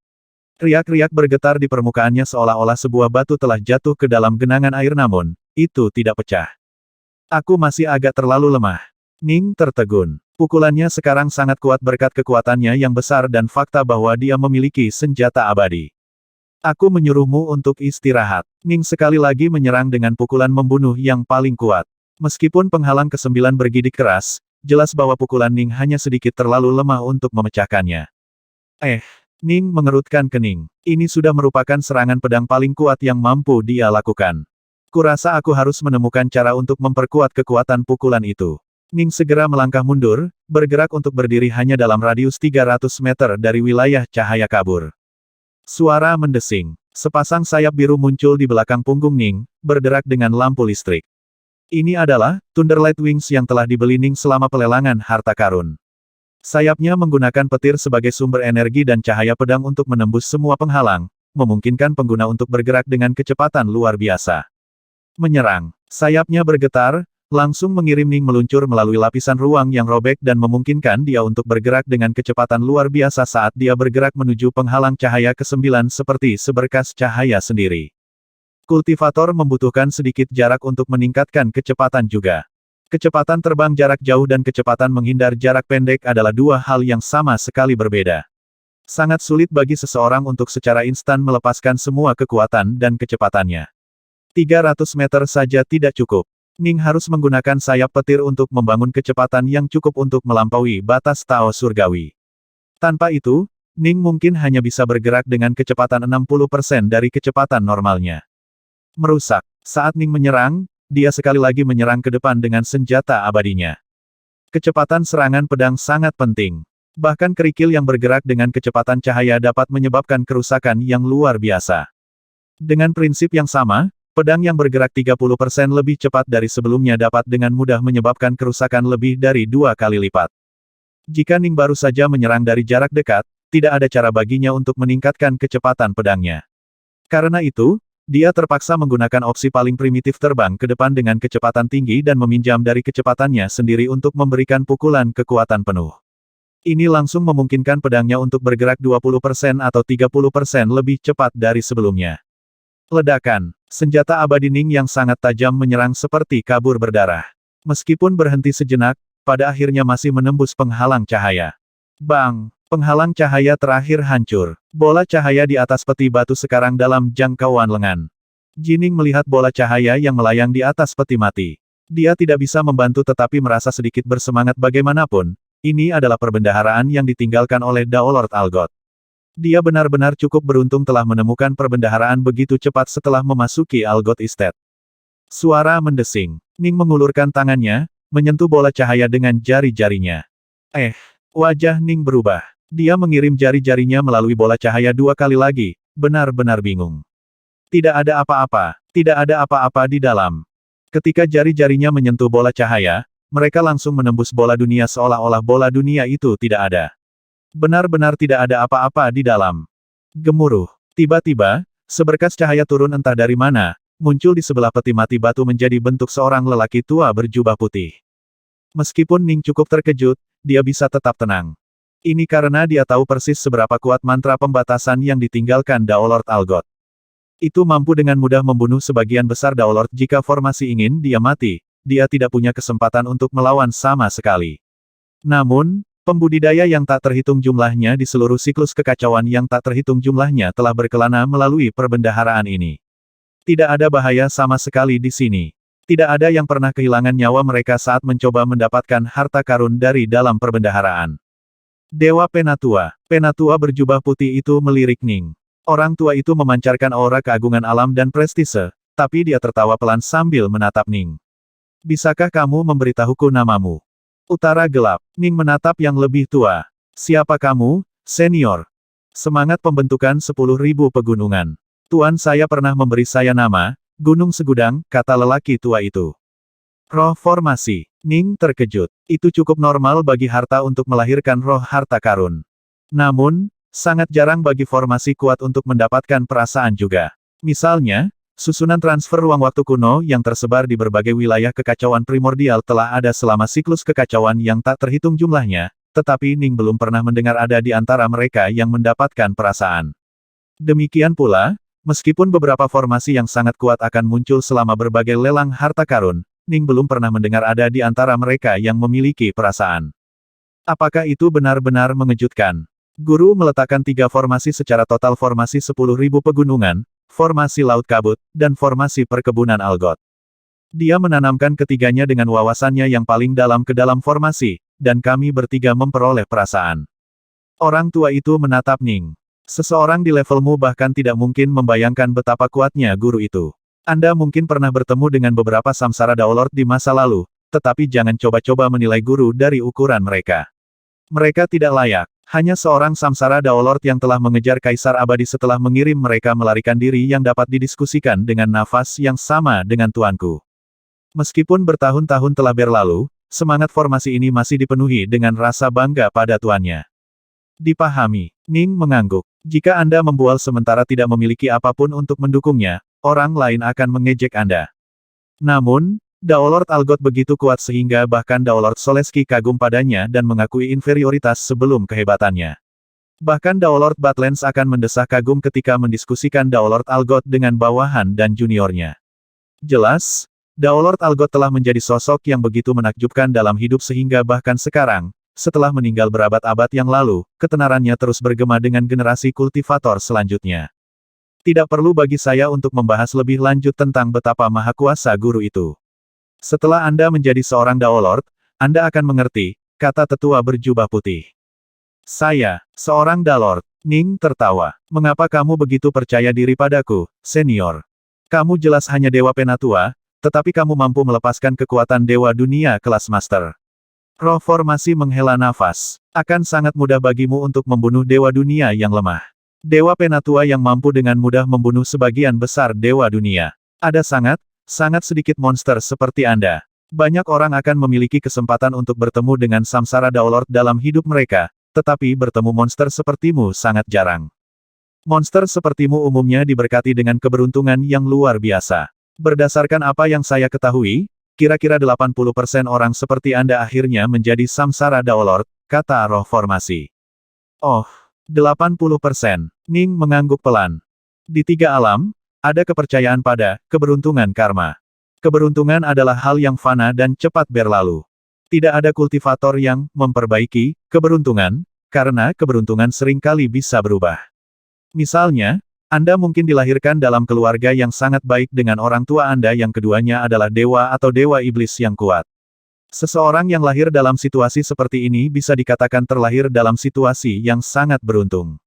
Riak-riak bergetar di permukaannya seolah-olah sebuah batu telah jatuh ke dalam genangan air namun, itu tidak pecah. Aku masih agak terlalu lemah. Ning tertegun. Pukulannya sekarang sangat kuat berkat kekuatannya yang besar dan fakta bahwa dia memiliki senjata abadi. Aku menyuruhmu untuk istirahat. Ning sekali lagi menyerang dengan pukulan membunuh yang paling kuat. Meskipun penghalang ke-9 bergidik keras, jelas bahwa pukulan Ning hanya sedikit terlalu lemah untuk memecahkannya. Ning mengerutkan kening. Ini sudah merupakan serangan pedang paling kuat yang mampu dia lakukan. Kurasa aku harus menemukan cara untuk memperkuat kekuatan pukulan itu. Ning segera melangkah mundur, bergerak untuk berdiri hanya dalam radius 300 meter dari wilayah cahaya kabur. Suara mendesing. Sepasang sayap biru muncul di belakang punggung Ning, berderak dengan lampu listrik. Ini adalah Thunderlight Wings yang telah dibeli Ning selama pelelangan harta karun. Sayapnya menggunakan petir sebagai sumber energi dan cahaya pedang untuk menembus semua penghalang, memungkinkan pengguna untuk bergerak dengan kecepatan luar biasa. Menyerang. Sayapnya bergetar, langsung mengirim Ning meluncur melalui lapisan ruang yang robek dan memungkinkan dia untuk bergerak dengan kecepatan luar biasa saat dia bergerak menuju penghalang cahaya ke-9 seperti seberkas cahaya sendiri. Kultivator membutuhkan sedikit jarak untuk meningkatkan kecepatan juga. Kecepatan terbang jarak jauh dan kecepatan menghindar jarak pendek adalah dua hal yang sama sekali berbeda. Sangat sulit bagi seseorang untuk secara instan melepaskan semua kekuatan dan kecepatannya. 300 meter saja tidak cukup. Ning harus menggunakan sayap petir untuk membangun kecepatan yang cukup untuk melampaui batas Tao Surgawi. Tanpa itu, Ning mungkin hanya bisa bergerak dengan kecepatan 60% dari kecepatan normalnya. Merusak. Saat Ning menyerang, dia sekali lagi menyerang ke depan dengan senjata abadinya. Kecepatan serangan pedang sangat penting. Bahkan kerikil yang bergerak dengan kecepatan cahaya dapat menyebabkan kerusakan yang luar biasa. Dengan prinsip yang sama, pedang yang bergerak 30% lebih cepat dari sebelumnya dapat dengan mudah menyebabkan kerusakan lebih dari 2 kali lipat. Jika Ning baru saja menyerang dari jarak dekat, tidak ada cara baginya untuk meningkatkan kecepatan pedangnya. Karena itu, dia terpaksa menggunakan opsi paling primitif terbang ke depan dengan kecepatan tinggi dan meminjam dari kecepatannya sendiri untuk memberikan pukulan kekuatan penuh. Ini langsung memungkinkan pedangnya untuk bergerak 20% atau 30% lebih cepat dari sebelumnya. Ledakan. Senjata abadi Ning yang sangat tajam menyerang seperti kabur berdarah. Meskipun berhenti sejenak, pada akhirnya masih menembus penghalang cahaya. Bang! Penghalang cahaya terakhir hancur. Bola cahaya di atas peti batu sekarang dalam jangkauan lengan. Jining melihat bola cahaya yang melayang di atas peti mati. Dia tidak bisa membantu tetapi merasa sedikit bersemangat bagaimanapun. Ini adalah perbendaharaan yang ditinggalkan oleh Daolord Algot. Dia benar-benar cukup beruntung telah menemukan perbendaharaan begitu cepat setelah memasuki Algot Estate. Suara mendesing. Ning mengulurkan tangannya, menyentuh bola cahaya dengan jari-jarinya. Wajah Ning berubah. Dia mengirim jari-jarinya melalui bola cahaya 2 kali lagi, benar-benar bingung. Tidak ada apa-apa, tidak ada apa-apa di dalam. Ketika jari-jarinya menyentuh bola cahaya, mereka langsung menembus bola dunia seolah-olah bola dunia itu tidak ada. Benar-benar tidak ada apa-apa di dalam. Gemuruh. Tiba-tiba, seberkas cahaya turun entah dari mana, muncul di sebelah peti mati batu menjadi bentuk seorang lelaki tua berjubah putih. Meskipun Ning cukup terkejut, dia bisa tetap tenang. Ini karena dia tahu persis seberapa kuat mantra pembatasan yang ditinggalkan Daolord Algot. Itu mampu dengan mudah membunuh sebagian besar Daolord jika formasi ingin dia mati, dia tidak punya kesempatan untuk melawan sama sekali. Namun, pembudidaya yang tak terhitung jumlahnya di seluruh siklus kekacauan yang tak terhitung jumlahnya telah berkelana melalui perbendaharaan ini. Tidak ada bahaya sama sekali di sini. Tidak ada yang pernah kehilangan nyawa mereka saat mencoba mendapatkan harta karun dari dalam perbendaharaan. Dewa Penatua berjubah putih itu melirik Ning. Orang tua itu memancarkan aura keagungan alam dan prestise, tapi dia tertawa pelan sambil menatap Ning. Bisakah kamu memberitahuku namamu? Utara gelap. Ning menatap yang lebih tua. Siapa kamu, senior? Semangat pembentukan 10.000 pegunungan. Tuan saya pernah memberi saya nama, Gunung Segudang, kata lelaki tua itu. Roh formasi. Ning terkejut. Itu cukup normal bagi harta untuk melahirkan roh harta karun. Namun, sangat jarang bagi formasi kuat untuk mendapatkan perasaan juga. Misalnya, susunan transfer ruang waktu kuno yang tersebar di berbagai wilayah kekacauan primordial telah ada selama siklus kekacauan yang tak terhitung jumlahnya, tetapi Ning belum pernah mendengar ada di antara mereka yang mendapatkan perasaan. Demikian pula, meskipun beberapa formasi yang sangat kuat akan muncul selama berbagai lelang harta karun, Ning belum pernah mendengar ada di antara mereka yang memiliki perasaan. Apakah itu benar-benar mengejutkan? Guru meletakkan 3 formasi secara total formasi 10.000 pegunungan, formasi Laut Kabut, dan formasi Perkebunan Algot. Dia menanamkan ketiganya dengan wawasannya yang paling dalam ke dalam formasi, dan kami bertiga memperoleh perasaan. Orang tua itu menatap Ning. Seseorang di levelmu bahkan tidak mungkin membayangkan betapa kuatnya guru itu. Anda mungkin pernah bertemu dengan beberapa Samsara Daolord di masa lalu, tetapi jangan coba-coba menilai guru dari ukuran mereka. Mereka tidak layak. Hanya seorang Samsara Daolord yang telah mengejar Kaisar Abadi setelah mengirim mereka melarikan diri yang dapat didiskusikan dengan nafas yang sama dengan tuanku. Meskipun bertahun-tahun telah berlalu, semangat formasi ini masih dipenuhi dengan rasa bangga pada tuannya. Dipahami. Ning mengangguk. Jika Anda membual sementara tidak memiliki apapun untuk mendukungnya, orang lain akan mengejek Anda. Namun, Daolord Algot begitu kuat sehingga bahkan Daolord Soleski kagum padanya dan mengakui inferioritas sebelum kehebatannya. Bahkan Daolord Badlands akan mendesak kagum ketika mendiskusikan Daolord Algot dengan bawahan dan juniornya. Jelas, Daolord Algot telah menjadi sosok yang begitu menakjubkan dalam hidup sehingga bahkan sekarang, setelah meninggal berabad-abad yang lalu, ketenarannya terus bergema dengan generasi kultivator selanjutnya. Tidak perlu bagi saya untuk membahas lebih lanjut tentang betapa maha kuasa guru itu. Setelah Anda menjadi seorang Daolord, Anda akan mengerti, kata tetua berjubah putih. Saya, seorang Daolord. Ning tertawa. Mengapa kamu begitu percaya diri padaku, senior? Kamu jelas hanya Dewa Penatua, tetapi kamu mampu melepaskan kekuatan Dewa Dunia kelas Master. Roh formasi menghela nafas. Akan sangat mudah bagimu untuk membunuh Dewa Dunia yang lemah. Dewa Penatua yang mampu dengan mudah membunuh sebagian besar Dewa Dunia. Ada sangat sedikit monster seperti Anda. Banyak orang akan memiliki kesempatan untuk bertemu dengan Samsara Daolord dalam hidup mereka, tetapi bertemu monster sepertimu sangat jarang. Monster sepertimu umumnya diberkati dengan keberuntungan yang luar biasa. Berdasarkan apa yang saya ketahui, kira-kira 80% orang seperti Anda akhirnya menjadi Samsara Daolord, kata roh formasi. Oh, 80%. Ning mengangguk pelan. Di 3 alam, ada kepercayaan pada keberuntungan karma. Keberuntungan adalah hal yang fana dan cepat berlalu. Tidak ada kultivator yang memperbaiki keberuntungan, karena keberuntungan seringkali bisa berubah. Misalnya, Anda mungkin dilahirkan dalam keluarga yang sangat baik dengan orang tua Anda yang keduanya adalah dewa atau dewa iblis yang kuat. Seseorang yang lahir dalam situasi seperti ini bisa dikatakan terlahir dalam situasi yang sangat beruntung.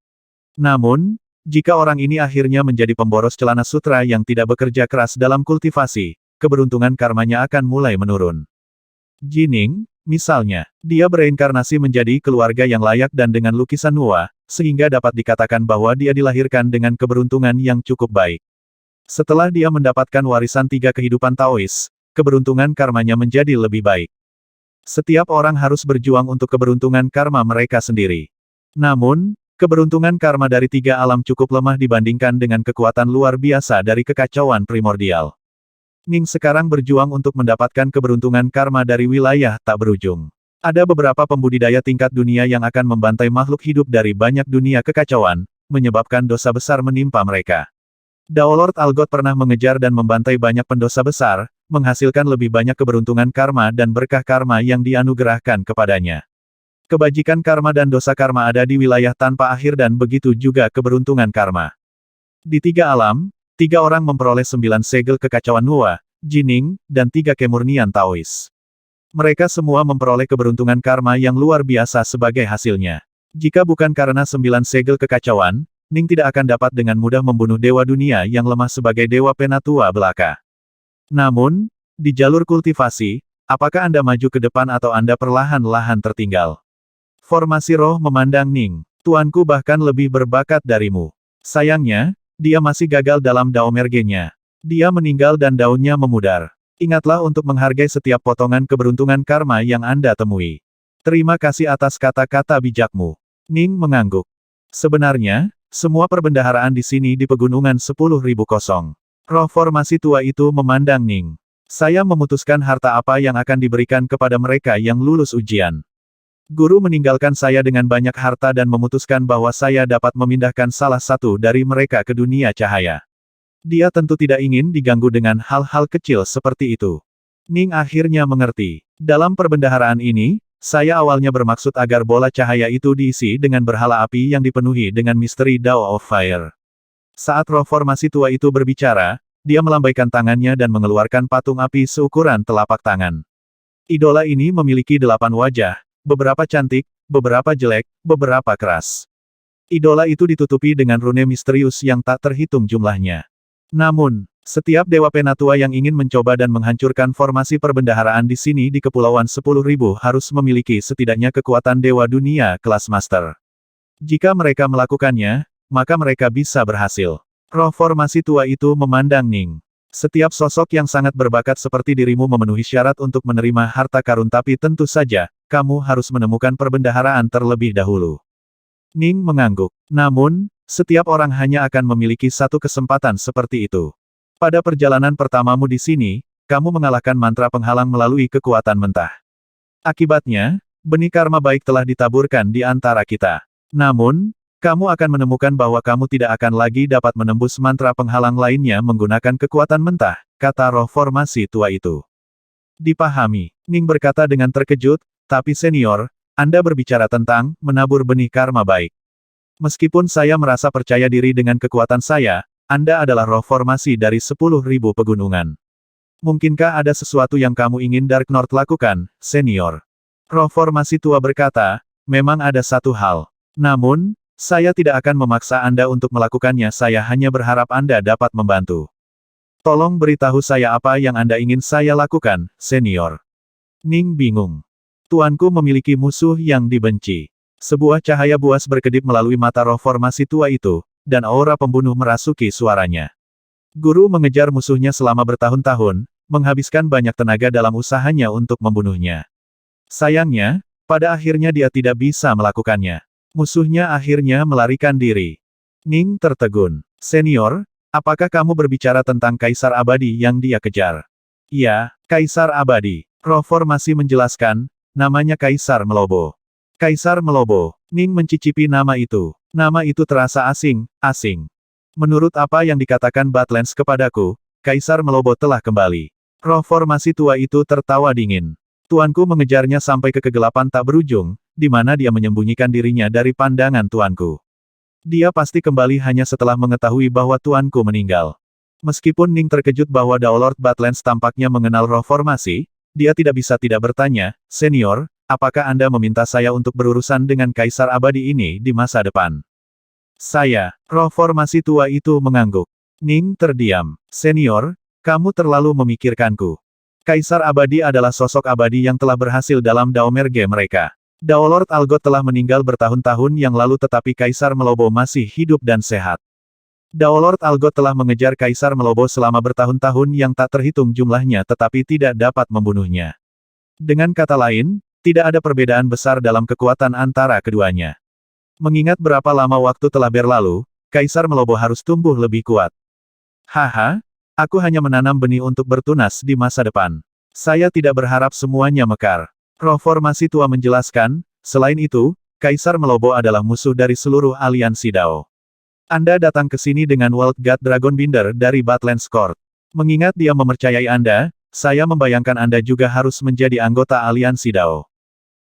Namun, jika orang ini akhirnya menjadi pemboros celana sutra yang tidak bekerja keras dalam kultivasi, keberuntungan karmanya akan mulai menurun. Jining, misalnya, dia bereinkarnasi menjadi keluarga yang layak dan dengan lukisan Nuwa, sehingga dapat dikatakan bahwa dia dilahirkan dengan keberuntungan yang cukup baik. Setelah dia mendapatkan warisan 3 kehidupan Taois, keberuntungan karmanya menjadi lebih baik. Setiap orang harus berjuang untuk keberuntungan karma mereka sendiri. Namun, keberuntungan karma dari 3 alam cukup lemah dibandingkan dengan kekuatan luar biasa dari kekacauan primordial. Ning sekarang berjuang untuk mendapatkan keberuntungan karma dari wilayah tak berujung. Ada beberapa pembudidaya tingkat dunia yang akan membantai makhluk hidup dari banyak dunia kekacauan, menyebabkan dosa besar menimpa mereka. Daolord Algot pernah mengejar dan membantai banyak pendosa besar, menghasilkan lebih banyak keberuntungan karma dan berkah karma yang dianugerahkan kepadanya. Kebajikan karma dan dosa karma ada di wilayah tanpa akhir dan begitu juga keberuntungan karma. Di 3 alam, 3 orang memperoleh 9 segel kekacauan Nuwa, Jining, dan 3 kemurnian Taois. Mereka semua memperoleh keberuntungan karma yang luar biasa sebagai hasilnya. Jika bukan karena 9 segel kekacauan, Ning tidak akan dapat dengan mudah membunuh dewa dunia yang lemah sebagai dewa penatua belaka. Namun, di jalur kultivasi, apakah Anda maju ke depan atau Anda perlahan-lahan tertinggal? Formasi roh memandang Ning. Tuanku bahkan lebih berbakat darimu. Sayangnya, dia masih gagal dalam daomergenya. Dia meninggal dan daunnya memudar. Ingatlah untuk menghargai setiap potongan keberuntungan karma yang Anda temui. Terima kasih atas kata-kata bijakmu. Ning mengangguk. Sebenarnya, semua perbendaharaan di sini di pegunungan 10.000 kosong. Roh formasi tua itu memandang Ning. Saya memutuskan harta apa yang akan diberikan kepada mereka yang lulus ujian. Guru meninggalkan saya dengan banyak harta dan memutuskan bahwa saya dapat memindahkan salah satu dari mereka ke dunia cahaya. Dia tentu tidak ingin diganggu dengan hal-hal kecil seperti itu. Ning akhirnya mengerti. Dalam perbendaharaan ini, saya awalnya bermaksud agar bola cahaya itu diisi dengan berhala api yang dipenuhi dengan misteri Dao of Fire. Saat roh formasi tua itu berbicara, dia melambaikan tangannya dan mengeluarkan patung api seukuran telapak tangan. Idola ini memiliki 8 wajah. Beberapa cantik, beberapa jelek, beberapa keras. Idola itu ditutupi dengan rune misterius yang tak terhitung jumlahnya. Namun, setiap dewa penatua yang ingin mencoba dan menghancurkan formasi perbendaharaan di sini di Kepulauan 10.000 harus memiliki setidaknya kekuatan dewa dunia kelas master. Jika mereka melakukannya, maka mereka bisa berhasil. Roh formasi tua itu memandang Ning. Setiap sosok yang sangat berbakat seperti dirimu memenuhi syarat untuk menerima harta karun, tapi tentu saja, kamu harus menemukan perbendaharaan terlebih dahulu. Ning mengangguk. Namun, setiap orang hanya akan memiliki satu kesempatan seperti itu. Pada perjalanan pertamamu di sini, kamu mengalahkan mantra penghalang melalui kekuatan mentah. Akibatnya, benih karma baik telah ditaburkan di antara kita. Namun, kamu akan menemukan bahwa kamu tidak akan lagi dapat menembus mantra penghalang lainnya menggunakan kekuatan mentah, kata roh formasi tua itu. Dipahami. Ning berkata dengan terkejut, tapi senior, Anda berbicara tentang menabur benih karma baik. Meskipun saya merasa percaya diri dengan kekuatan saya, Anda adalah roh formasi dari 10.000 pegunungan. Mungkinkah ada sesuatu yang kamu ingin Dark North lakukan, senior? Roh formasi tua berkata, memang ada satu hal. Namun, saya tidak akan memaksa Anda untuk melakukannya, saya hanya berharap Anda dapat membantu. Tolong beritahu saya apa yang Anda ingin saya lakukan, senior. Ning bingung. Tuanku memiliki musuh yang dibenci. Sebuah cahaya buas berkedip melalui mata roh formasi tua itu, dan aura pembunuh merasuki suaranya. Guru mengejar musuhnya selama bertahun-tahun, menghabiskan banyak tenaga dalam usahanya untuk membunuhnya. Sayangnya, pada akhirnya dia tidak bisa melakukannya. Musuhnya akhirnya melarikan diri. Ning tertegun. Senior, apakah kamu berbicara tentang Kaisar Abadi yang dia kejar? Iya, Kaisar Abadi. Roh formasi menjelaskan, namanya Kaisar Melobo. Kaisar Melobo. Ning mencicipi nama itu. Nama itu terasa asing. Menurut apa yang dikatakan Badlands kepadaku, Kaisar Melobo telah kembali. Roh formasi tua itu tertawa dingin. Tuanku mengejarnya sampai ke kegelapan tak berujung, di mana dia menyembunyikan dirinya dari pandangan tuanku. Dia pasti kembali hanya setelah mengetahui bahwa tuanku meninggal. Meskipun Ning terkejut bahwa Daolord Badlands tampaknya mengenal roh formasi, dia tidak bisa tidak bertanya, senior, apakah Anda meminta saya untuk berurusan dengan Kaisar Abadi ini di masa depan? Saya, roh formasi tua itu mengangguk. Ning terdiam. Senior, kamu terlalu memikirkanku. Kaisar Abadi adalah sosok abadi yang telah berhasil dalam Daomerge mereka. Daolord Algot telah meninggal bertahun-tahun yang lalu tetapi Kaisar Melobo masih hidup dan sehat. Daolord Algot telah mengejar Kaisar Melobo selama bertahun-tahun yang tak terhitung jumlahnya tetapi tidak dapat membunuhnya. Dengan kata lain, tidak ada perbedaan besar dalam kekuatan antara keduanya. Mengingat berapa lama waktu telah berlalu, Kaisar Melobo harus tumbuh lebih kuat. Haha. Aku hanya menanam benih untuk bertunas di masa depan. Saya tidak berharap semuanya mekar. Roh formasi tua menjelaskan, selain itu, Kaisar Melobo adalah musuh dari seluruh aliansi Dao. Anda datang ke sini dengan World God Dragonbinder dari Badlands Court. Mengingat dia mempercayai Anda, saya membayangkan Anda juga harus menjadi anggota aliansi Dao.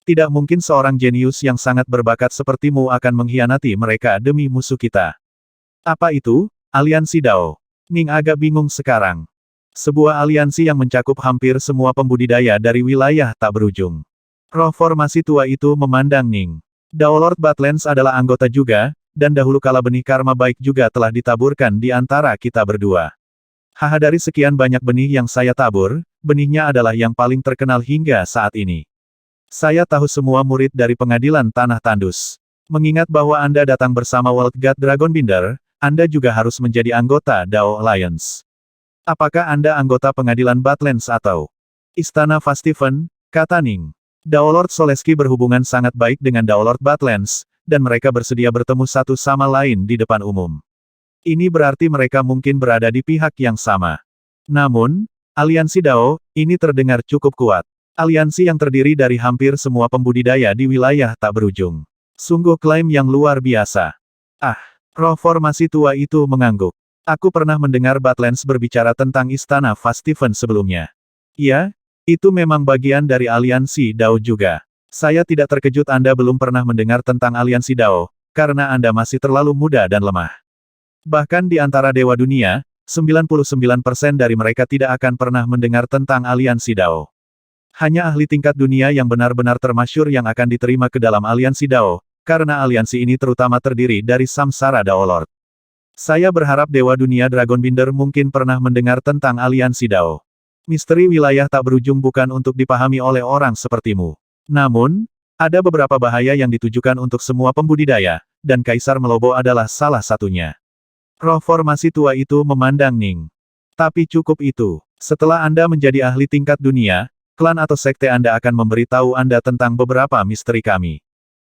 Tidak mungkin seorang jenius yang sangat berbakat sepertimu akan mengkhianati mereka demi musuh kita. Apa itu, aliansi Dao? Ning agak bingung sekarang. Sebuah aliansi yang mencakup hampir semua pembudidaya dari wilayah tak berujung. Roh formasi tua itu memandang Ning. Dao Lord Badlands adalah anggota juga, dan dahulu kala benih karma baik juga telah ditaburkan di antara kita berdua. Haha, dari sekian banyak benih yang saya tabur, benihnya adalah yang paling terkenal hingga saat ini. Saya tahu semua murid dari pengadilan Tanah Tandus. Mengingat bahwa Anda datang bersama World God Dragonbinder, Anda juga harus menjadi anggota Dao Alliance. Apakah Anda anggota pengadilan Badlands atau Istana Fastiven? Kata Ning. Dao Lord Soleski berhubungan sangat baik dengan Dao Lord Badlands, dan mereka bersedia bertemu satu sama lain di depan umum. Ini berarti mereka mungkin berada di pihak yang sama. Namun, aliansi Dao, ini terdengar cukup kuat. Aliansi yang terdiri dari hampir semua pembudidaya di wilayah tak berujung. Sungguh klaim yang luar biasa. Ah, roh formasi tua itu mengangguk. Aku pernah mendengar Badlands berbicara tentang Istana Fastiven sebelumnya. Ya, itu memang bagian dari aliansi Dao juga. Saya tidak terkejut Anda belum pernah mendengar tentang aliansi Dao, karena Anda masih terlalu muda dan lemah. Bahkan di antara dewa dunia, 99% dari mereka tidak akan pernah mendengar tentang aliansi Dao. Hanya ahli tingkat dunia yang benar-benar termasyhur yang akan diterima ke dalam aliansi Dao, karena aliansi ini terutama terdiri dari Samsara Dao Lord. Saya berharap Dewa Dunia Dragonbinder mungkin pernah mendengar tentang aliansi Dao. Misteri wilayah tak berujung bukan untuk dipahami oleh orang sepertimu. Namun, ada beberapa bahaya yang ditujukan untuk semua pembudidaya, dan Kaisar Melobo adalah salah satunya. Roh formasi tua itu memandang Ning. Tapi cukup itu. Setelah Anda menjadi ahli tingkat dunia, klan atau sekte Anda akan memberitahu Anda tentang beberapa misteri kami.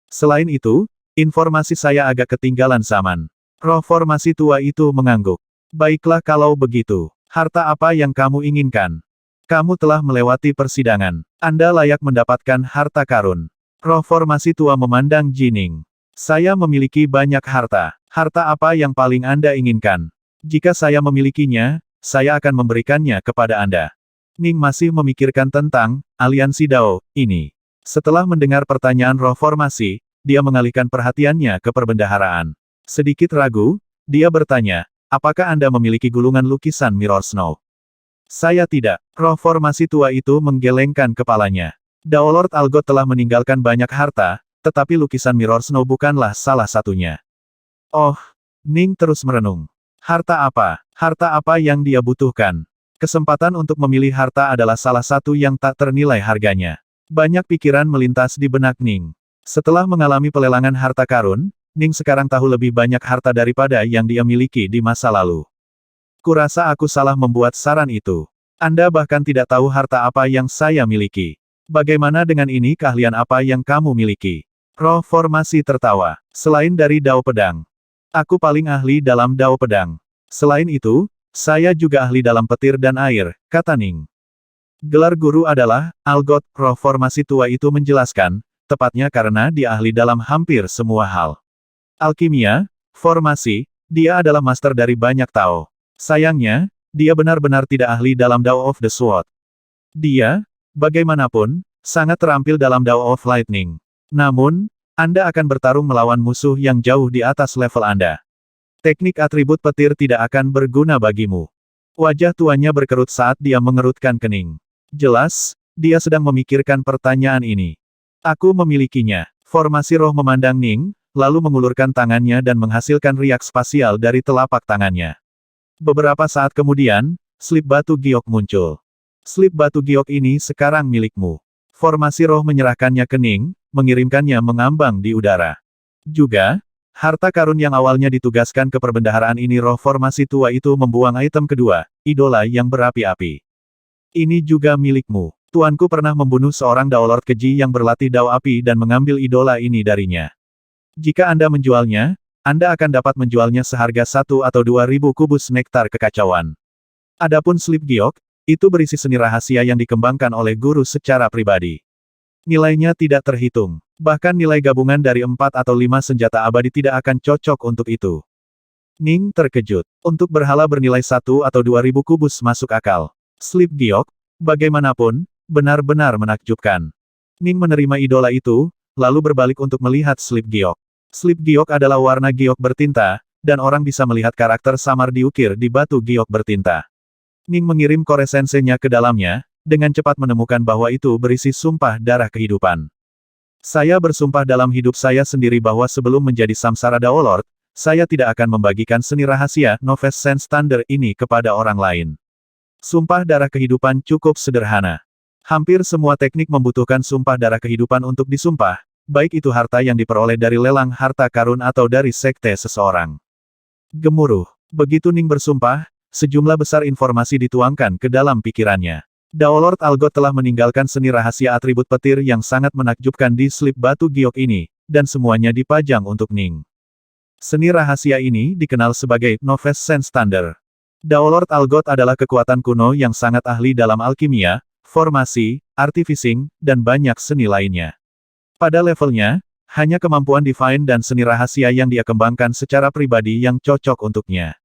Selain itu, informasi saya agak ketinggalan zaman. Roh formasi tua itu mengangguk. Baiklah kalau begitu. Harta apa yang kamu inginkan? Kamu telah melewati persidangan. Anda layak mendapatkan harta karun. Roh formasi tua memandang Jining. Saya memiliki banyak harta. Harta apa yang paling Anda inginkan? Jika saya memilikinya, saya akan memberikannya kepada Anda. Ning masih memikirkan tentang aliansi Dao ini. Setelah mendengar pertanyaan roh formasi, dia mengalihkan perhatiannya ke perbendaharaan. Sedikit ragu, dia bertanya, apakah Anda memiliki gulungan lukisan Mirror Snow? Saya tidak. Roh formasi tua itu menggelengkan kepalanya. Dao Lord Algot telah meninggalkan banyak harta, tetapi lukisan Mirror Snow bukanlah salah satunya. Oh, Ning terus merenung. Harta apa? Harta apa yang dia butuhkan? Kesempatan untuk memilih harta adalah salah satu yang tak ternilai harganya. Banyak pikiran melintas di benak Ning. Setelah mengalami pelelangan harta karun, Ning sekarang tahu lebih banyak harta daripada yang dia miliki di masa lalu. Kurasa aku salah membuat saran itu. Anda bahkan tidak tahu harta apa yang saya miliki. Bagaimana dengan ini, keahlian apa yang kamu miliki? Roh formasi tertawa. Selain dari Dao Pedang. Aku paling ahli dalam Dao Pedang. Selain itu, saya juga ahli dalam petir dan air, kata Ning. Gelar guru adalah Algot, roh formasi tua itu menjelaskan, tepatnya karena dia ahli dalam hampir semua hal. Alkimia, formasi, dia adalah master dari banyak Tao. Sayangnya, dia benar-benar tidak ahli dalam Dao of the Sword. Dia, bagaimanapun, sangat terampil dalam Dao of Lightning. Namun, Anda akan bertarung melawan musuh yang jauh di atas level Anda. Teknik atribut petir tidak akan berguna bagimu. Wajah tuanya berkerut saat dia mengerutkan kening. Jelas, dia sedang memikirkan pertanyaan ini. Aku memilikinya. Formasi roh memandang Ning, lalu mengulurkan tangannya dan menghasilkan riak spasial dari telapak tangannya. Beberapa saat kemudian, slip batu giok muncul. Slip batu giok ini sekarang milikmu. Formasi roh menyerahkannya ke Ning, mengirimkannya mengambang di udara. Juga, harta karun yang awalnya ditugaskan ke perbendaharaan ini roh formasi tua itu membuang item kedua, idola yang berapi-api. Ini juga milikmu. Tuanku pernah membunuh seorang Dao Lord keji yang berlatih Dao Api dan mengambil idola ini darinya. Jika Anda menjualnya, Anda akan dapat menjualnya seharga 1 atau 2.000 kubus nektar kekacauan. Adapun slip giok, itu berisi seni rahasia yang dikembangkan oleh guru secara pribadi. Nilainya tidak terhitung. Bahkan nilai gabungan dari 4 atau 5 senjata abadi tidak akan cocok untuk itu. Ning terkejut. Untuk berhala bernilai 1 atau 2.000 kubus masuk akal. Slip giok, Bagaimanapun, benar-benar menakjubkan. Ning menerima idola itu, lalu berbalik untuk melihat slip giok. Slip giok adalah warna giok bertinta, dan orang bisa melihat karakter samar diukir di batu giok bertinta. Ning mengirim koresensenya ke dalamnya, dengan cepat menemukan bahwa itu berisi sumpah darah kehidupan. Saya bersumpah dalam hidup saya sendiri bahwa sebelum menjadi Samsara Dao Lord, saya tidak akan membagikan seni rahasia Noves Sense Thunder ini kepada orang lain. Sumpah darah kehidupan cukup sederhana. Hampir semua teknik membutuhkan sumpah darah kehidupan untuk disumpah, baik itu harta yang diperoleh dari lelang harta karun atau dari sekte seseorang. Gemuruh. Begitu Ning bersumpah, sejumlah besar informasi dituangkan ke dalam pikirannya. Dao Lord Algot telah meninggalkan seni rahasia atribut petir yang sangat menakjubkan di slip batu giok ini, dan semuanya dipajang untuk Ning. Seni rahasia ini dikenal sebagai Noves Sense Thunder. Dao Lord Algot adalah kekuatan kuno yang sangat ahli dalam alkimia, formasi, artificing, dan banyak seni lainnya. Pada levelnya, hanya kemampuan divine dan seni rahasia yang dia kembangkan secara pribadi yang cocok untuknya.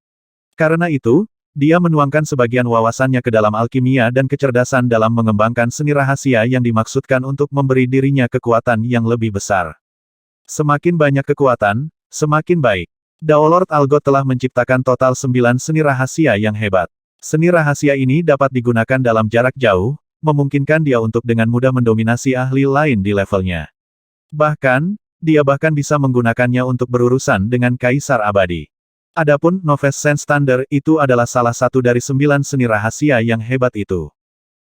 Karena itu, dia menuangkan sebagian wawasannya ke dalam alkimia dan kecerdasan dalam mengembangkan seni rahasia yang dimaksudkan untuk memberi dirinya kekuatan yang lebih besar. Semakin banyak kekuatan, semakin baik. Dao Lord Algot telah menciptakan total 9 seni rahasia yang hebat. Seni rahasia ini dapat digunakan dalam jarak jauh, memungkinkan dia untuk dengan mudah mendominasi ahli lain di levelnya. Bahkan, dia bahkan bisa menggunakannya untuk berurusan dengan Kaisar Abadi. Adapun Noves Sense Thunder itu adalah salah satu dari 9 seni rahasia yang hebat itu.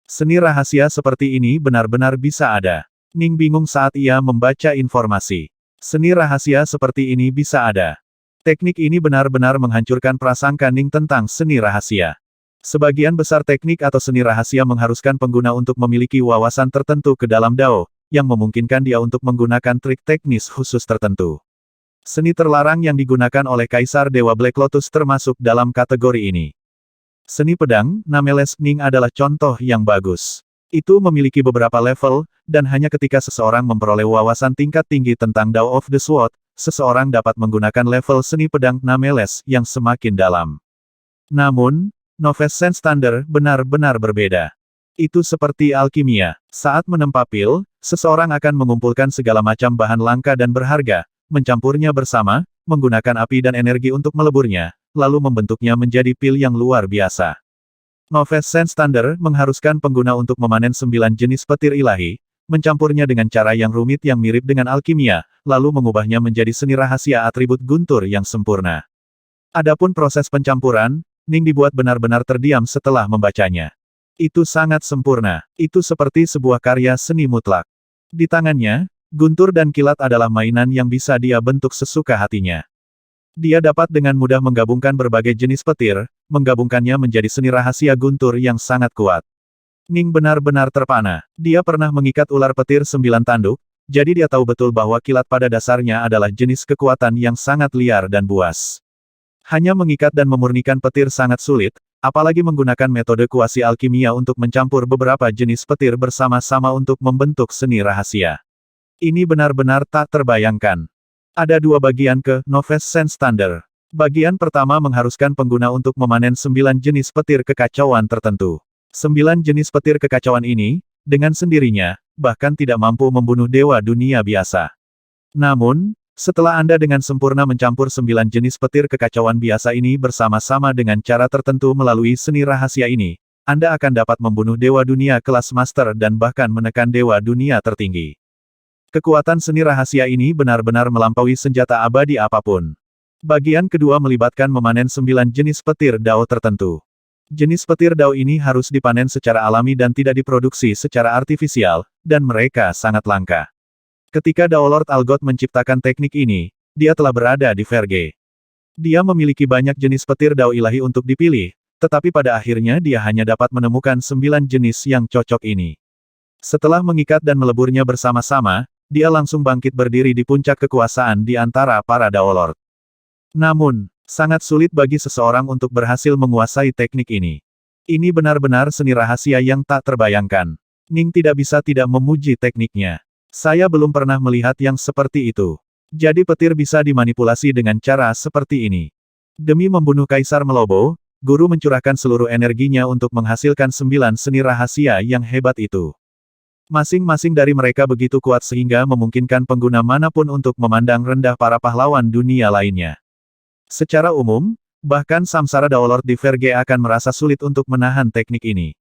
Seni rahasia seperti ini benar-benar bisa ada. Ning bingung saat ia membaca informasi. Seni rahasia seperti ini bisa ada. Teknik ini benar-benar menghancurkan prasangka Ning tentang seni rahasia. Sebagian besar teknik atau seni rahasia mengharuskan pengguna untuk memiliki wawasan tertentu ke dalam Dao, yang memungkinkan dia untuk menggunakan trik teknis khusus tertentu. Seni terlarang yang digunakan oleh Kaisar Dewa Black Lotus termasuk dalam kategori ini. Seni pedang, Nameles Ning adalah contoh yang bagus. Itu memiliki beberapa level, dan hanya ketika seseorang memperoleh wawasan tingkat tinggi tentang Dao of the Sword, seseorang dapat menggunakan level seni pedang Nameles yang semakin dalam. Namun, Noves Sense Thunder benar-benar berbeda. Itu seperti alkimia. Saat menempa pil, seseorang akan mengumpulkan segala macam bahan langka dan berharga, mencampurnya bersama, menggunakan api dan energi untuk meleburnya, lalu membentuknya menjadi pil yang luar biasa. Noves Sense Thunder mengharuskan pengguna untuk memanen 9 jenis petir ilahi, mencampurnya dengan cara yang rumit yang mirip dengan alkimia, lalu mengubahnya menjadi seni rahasia atribut guntur yang sempurna. Adapun proses pencampuran, Ning dibuat benar-benar terdiam setelah membacanya. Itu sangat sempurna. Itu seperti sebuah karya seni mutlak. Di tangannya, guntur dan kilat adalah mainan yang bisa dia bentuk sesuka hatinya. Dia dapat dengan mudah menggabungkan berbagai jenis petir, menggabungkannya menjadi seni rahasia guntur yang sangat kuat. Ning benar-benar terpana. Dia pernah mengikat ular petir 9 tanduk, jadi dia tahu betul bahwa kilat pada dasarnya adalah jenis kekuatan yang sangat liar dan buas. Hanya mengikat dan memurnikan petir sangat sulit, apalagi menggunakan metode kuasi alkimia untuk mencampur beberapa jenis petir bersama-sama untuk membentuk seni rahasia. Ini benar-benar tak terbayangkan. Ada 2 bagian ke Noves Sense Thunder. Bagian pertama mengharuskan pengguna untuk memanen 9 jenis petir kekacauan tertentu. 9 jenis petir kekacauan ini, dengan sendirinya, bahkan tidak mampu membunuh dewa dunia biasa. Namun, setelah Anda dengan sempurna mencampur 9 jenis petir kekacauan biasa ini bersama-sama dengan cara tertentu melalui seni rahasia ini, Anda akan dapat membunuh dewa dunia kelas master dan bahkan menekan dewa dunia tertinggi. Kekuatan seni rahasia ini benar-benar melampaui senjata abadi apapun. Bagian kedua melibatkan memanen 9 jenis petir Dao tertentu. Jenis petir Dao ini harus dipanen secara alami dan tidak diproduksi secara artifisial, dan mereka sangat langka. Ketika Dao Lord Algot menciptakan teknik ini, dia telah berada di Verge. Dia memiliki banyak jenis petir Dao ilahi untuk dipilih, tetapi pada akhirnya dia hanya dapat menemukan 9 jenis yang cocok ini. Setelah mengikat dan meleburnya bersama-sama, dia langsung bangkit berdiri di puncak kekuasaan di antara para Dao Lord. Namun, sangat sulit bagi seseorang untuk berhasil menguasai teknik ini. Ini benar-benar seni rahasia yang tak terbayangkan. Ning tidak bisa tidak memuji tekniknya. Saya belum pernah melihat yang seperti itu. Jadi petir bisa dimanipulasi dengan cara seperti ini. Demi membunuh Kaisar Melobo, guru mencurahkan seluruh energinya untuk menghasilkan 9 seni rahasia yang hebat itu. Masing-masing dari mereka begitu kuat sehingga memungkinkan pengguna manapun untuk memandang rendah para pahlawan dunia lainnya. Secara umum, bahkan Samsara Daolord di Verge akan merasa sulit untuk menahan teknik ini.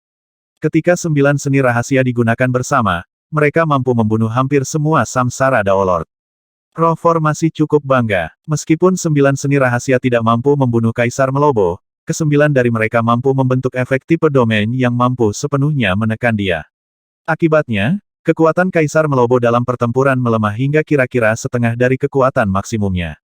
Ketika 9 seni rahasia digunakan bersama, mereka mampu membunuh hampir semua Samsara Daolord. Roh formasi cukup bangga. Meskipun 9 seni rahasia tidak mampu membunuh Kaisar Melobo, ke-9 dari mereka mampu membentuk efek tipe domain yang mampu sepenuhnya menekan dia. Akibatnya, kekuatan Kaisar Melobo dalam pertempuran melemah hingga kira-kira setengah dari kekuatan maksimumnya.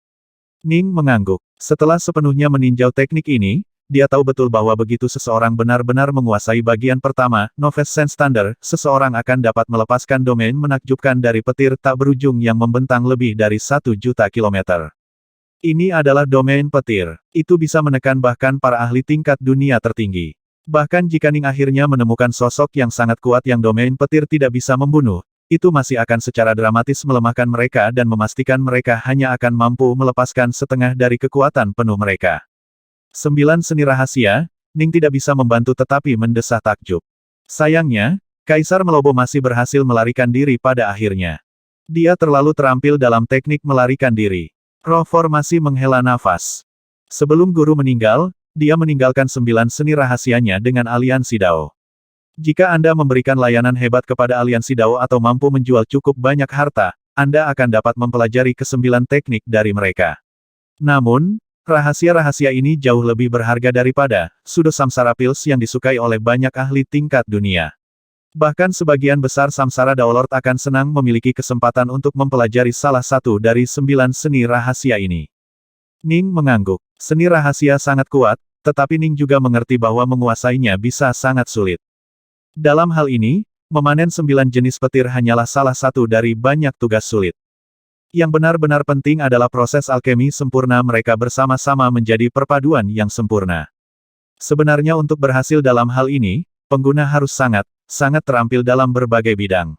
Ning mengangguk. Setelah sepenuhnya meninjau teknik ini, dia tahu betul bahwa begitu seseorang benar-benar menguasai bagian pertama, Novice Sense Thunder, seseorang akan dapat melepaskan domain menakjubkan dari petir tak berujung yang membentang lebih dari 1.000.000 kilometer. Ini adalah domain petir. Itu bisa menekan bahkan para ahli tingkat dunia tertinggi. Bahkan jika Ning akhirnya menemukan sosok yang sangat kuat yang domain petir tidak bisa membunuh, itu masih akan secara dramatis melemahkan mereka dan memastikan mereka hanya akan mampu melepaskan setengah dari kekuatan penuh mereka. 9 seni rahasia, Ning tidak bisa membantu tetapi mendesah takjub. Sayangnya, Kaisar Melobo masih berhasil melarikan diri pada akhirnya. Dia terlalu terampil dalam teknik melarikan diri. Roh formasi menghela nafas. Sebelum guru meninggal, dia meninggalkan 9 seni rahasianya dengan aliansi Dao. Jika Anda memberikan layanan hebat kepada aliansi Dao atau mampu menjual cukup banyak harta, Anda akan dapat mempelajari ke-9 teknik dari mereka. Namun, rahasia-rahasia ini jauh lebih berharga daripada Pseudo Samsara Pills yang disukai oleh banyak ahli tingkat dunia. Bahkan sebagian besar Samsara Daolord akan senang memiliki kesempatan untuk mempelajari salah satu dari 9 seni rahasia ini. Ning mengangguk. Seni rahasia sangat kuat, tetapi Ning juga mengerti bahwa menguasainya bisa sangat sulit. Dalam hal ini, memanen 9 jenis petir hanyalah salah satu dari banyak tugas sulit. Yang benar-benar penting adalah proses alkemi sempurna mereka bersama-sama menjadi perpaduan yang sempurna. Sebenarnya untuk berhasil dalam hal ini, pengguna harus sangat terampil dalam berbagai bidang.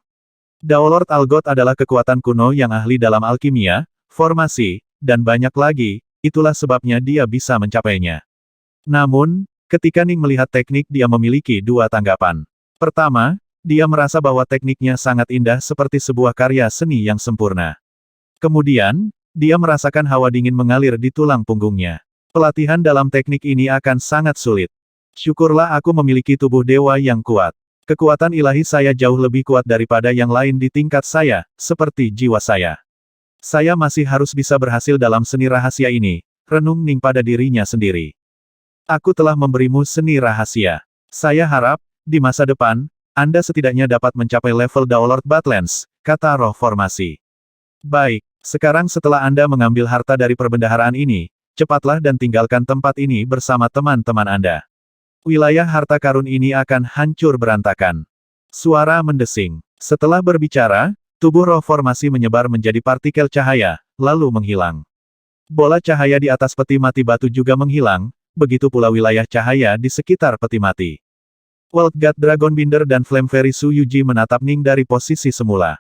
Daolord Algot adalah kekuatan kuno yang ahli dalam alkimia, formasi, dan banyak lagi. Itulah sebabnya dia bisa mencapainya. Namun, ketika Ning melihat teknik dia memiliki dua tanggapan. Pertama, dia merasa bahwa tekniknya sangat indah seperti sebuah karya seni yang sempurna. Kemudian, dia merasakan hawa dingin mengalir di tulang punggungnya. Pelatihan dalam teknik ini akan sangat sulit. Syukurlah aku memiliki tubuh dewa yang kuat. Kekuatan ilahi saya jauh lebih kuat daripada yang lain di tingkat saya, seperti jiwa saya. Saya masih harus bisa berhasil dalam seni rahasia ini, renung Ning pada dirinya sendiri. Aku telah memberimu seni rahasia. Saya harap, di masa depan, Anda setidaknya dapat mencapai level Daolord Badlands, kata roh formasi. Baik, sekarang setelah Anda mengambil harta dari perbendaharaan ini, cepatlah dan tinggalkan tempat ini bersama teman-teman Anda. Wilayah harta karun ini akan hancur berantakan. Suara mendesing. Setelah berbicara, tubuh roh formasi menyebar menjadi partikel cahaya, lalu menghilang. Bola cahaya di atas peti mati batu juga menghilang, begitu pula wilayah cahaya di sekitar peti mati. World God Dragonbinder dan Flame Fairy Su Yuji menatap Ning dari posisi semula.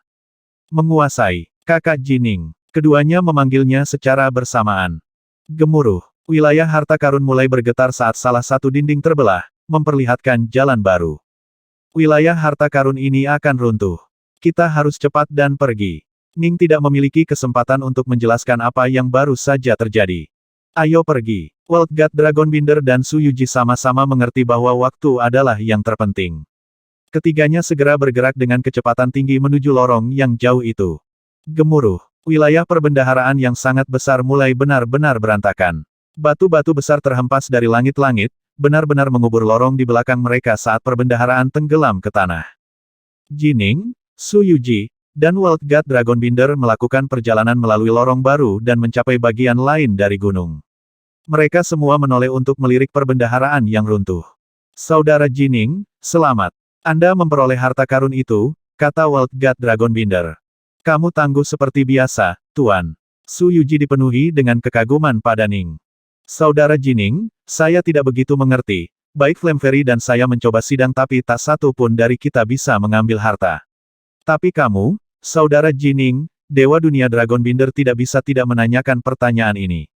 Menguasai. Kakak Jining. Keduanya memanggilnya secara bersamaan. Gemuruh. Wilayah harta karun mulai bergetar saat salah satu dinding terbelah, memperlihatkan jalan baru. Wilayah harta karun ini akan runtuh. Kita harus cepat dan pergi. Ning tidak memiliki kesempatan untuk menjelaskan apa yang baru saja terjadi. Ayo pergi. World God Dragonbinder dan Su Yuji sama-sama mengerti bahwa waktu adalah yang terpenting. Ketiganya segera bergerak dengan kecepatan tinggi menuju lorong yang jauh itu. Gemuruh. Wilayah perbendaharaan yang sangat besar mulai benar-benar berantakan. Batu-batu besar terhempas dari langit-langit, benar-benar mengubur lorong di belakang mereka saat perbendaharaan tenggelam ke tanah. Jining, Su Yuji, dan World God Dragonbinder melakukan perjalanan melalui lorong baru dan mencapai bagian lain dari gunung. Mereka semua menoleh untuk melirik perbendaharaan yang runtuh. Saudara Jining, selamat. Anda memperoleh harta karun itu, kata World God Dragonbinder. Kamu tangguh seperti biasa, Tuan. Su Yuji dipenuhi dengan kekaguman pada Ning. Saudara Jining, saya tidak begitu mengerti. Baik Flame Fairy dan saya mencoba sidang tapi tak satu pun dari kita bisa mengambil harta. Tapi kamu, Saudara Jining, Dewa Dunia Dragonbinder tidak bisa tidak menanyakan pertanyaan ini.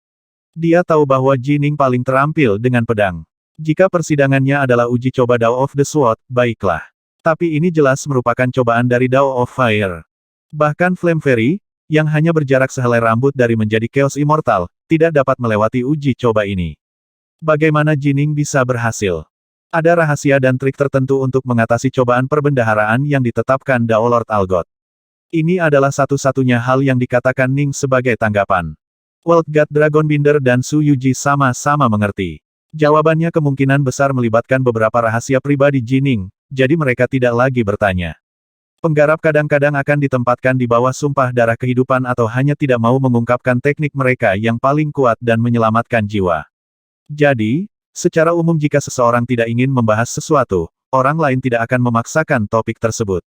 Dia tahu bahwa Jining paling terampil dengan pedang. Jika persidangannya adalah uji coba Dao of the Sword, baiklah. Tapi ini jelas merupakan cobaan dari Dao of Fire. Bahkan Flame Fairy, yang hanya berjarak sehelai rambut dari menjadi Chaos Immortal, tidak dapat melewati uji coba ini. Bagaimana Jining bisa berhasil? Ada rahasia dan trik tertentu untuk mengatasi cobaan perbendaharaan yang ditetapkan Dao Lord Algot. Ini adalah satu-satunya hal yang dikatakan Ning sebagai tanggapan. World God Dragonbinder dan Su Yuji sama-sama mengerti. Jawabannya kemungkinan besar melibatkan beberapa rahasia pribadi Jining, jadi mereka tidak lagi bertanya. Penggarap kadang-kadang akan ditempatkan di bawah sumpah darah kehidupan atau hanya tidak mau mengungkapkan teknik mereka yang paling kuat dan menyelamatkan jiwa. Jadi, secara umum jika seseorang tidak ingin membahas sesuatu, orang lain tidak akan memaksakan topik tersebut.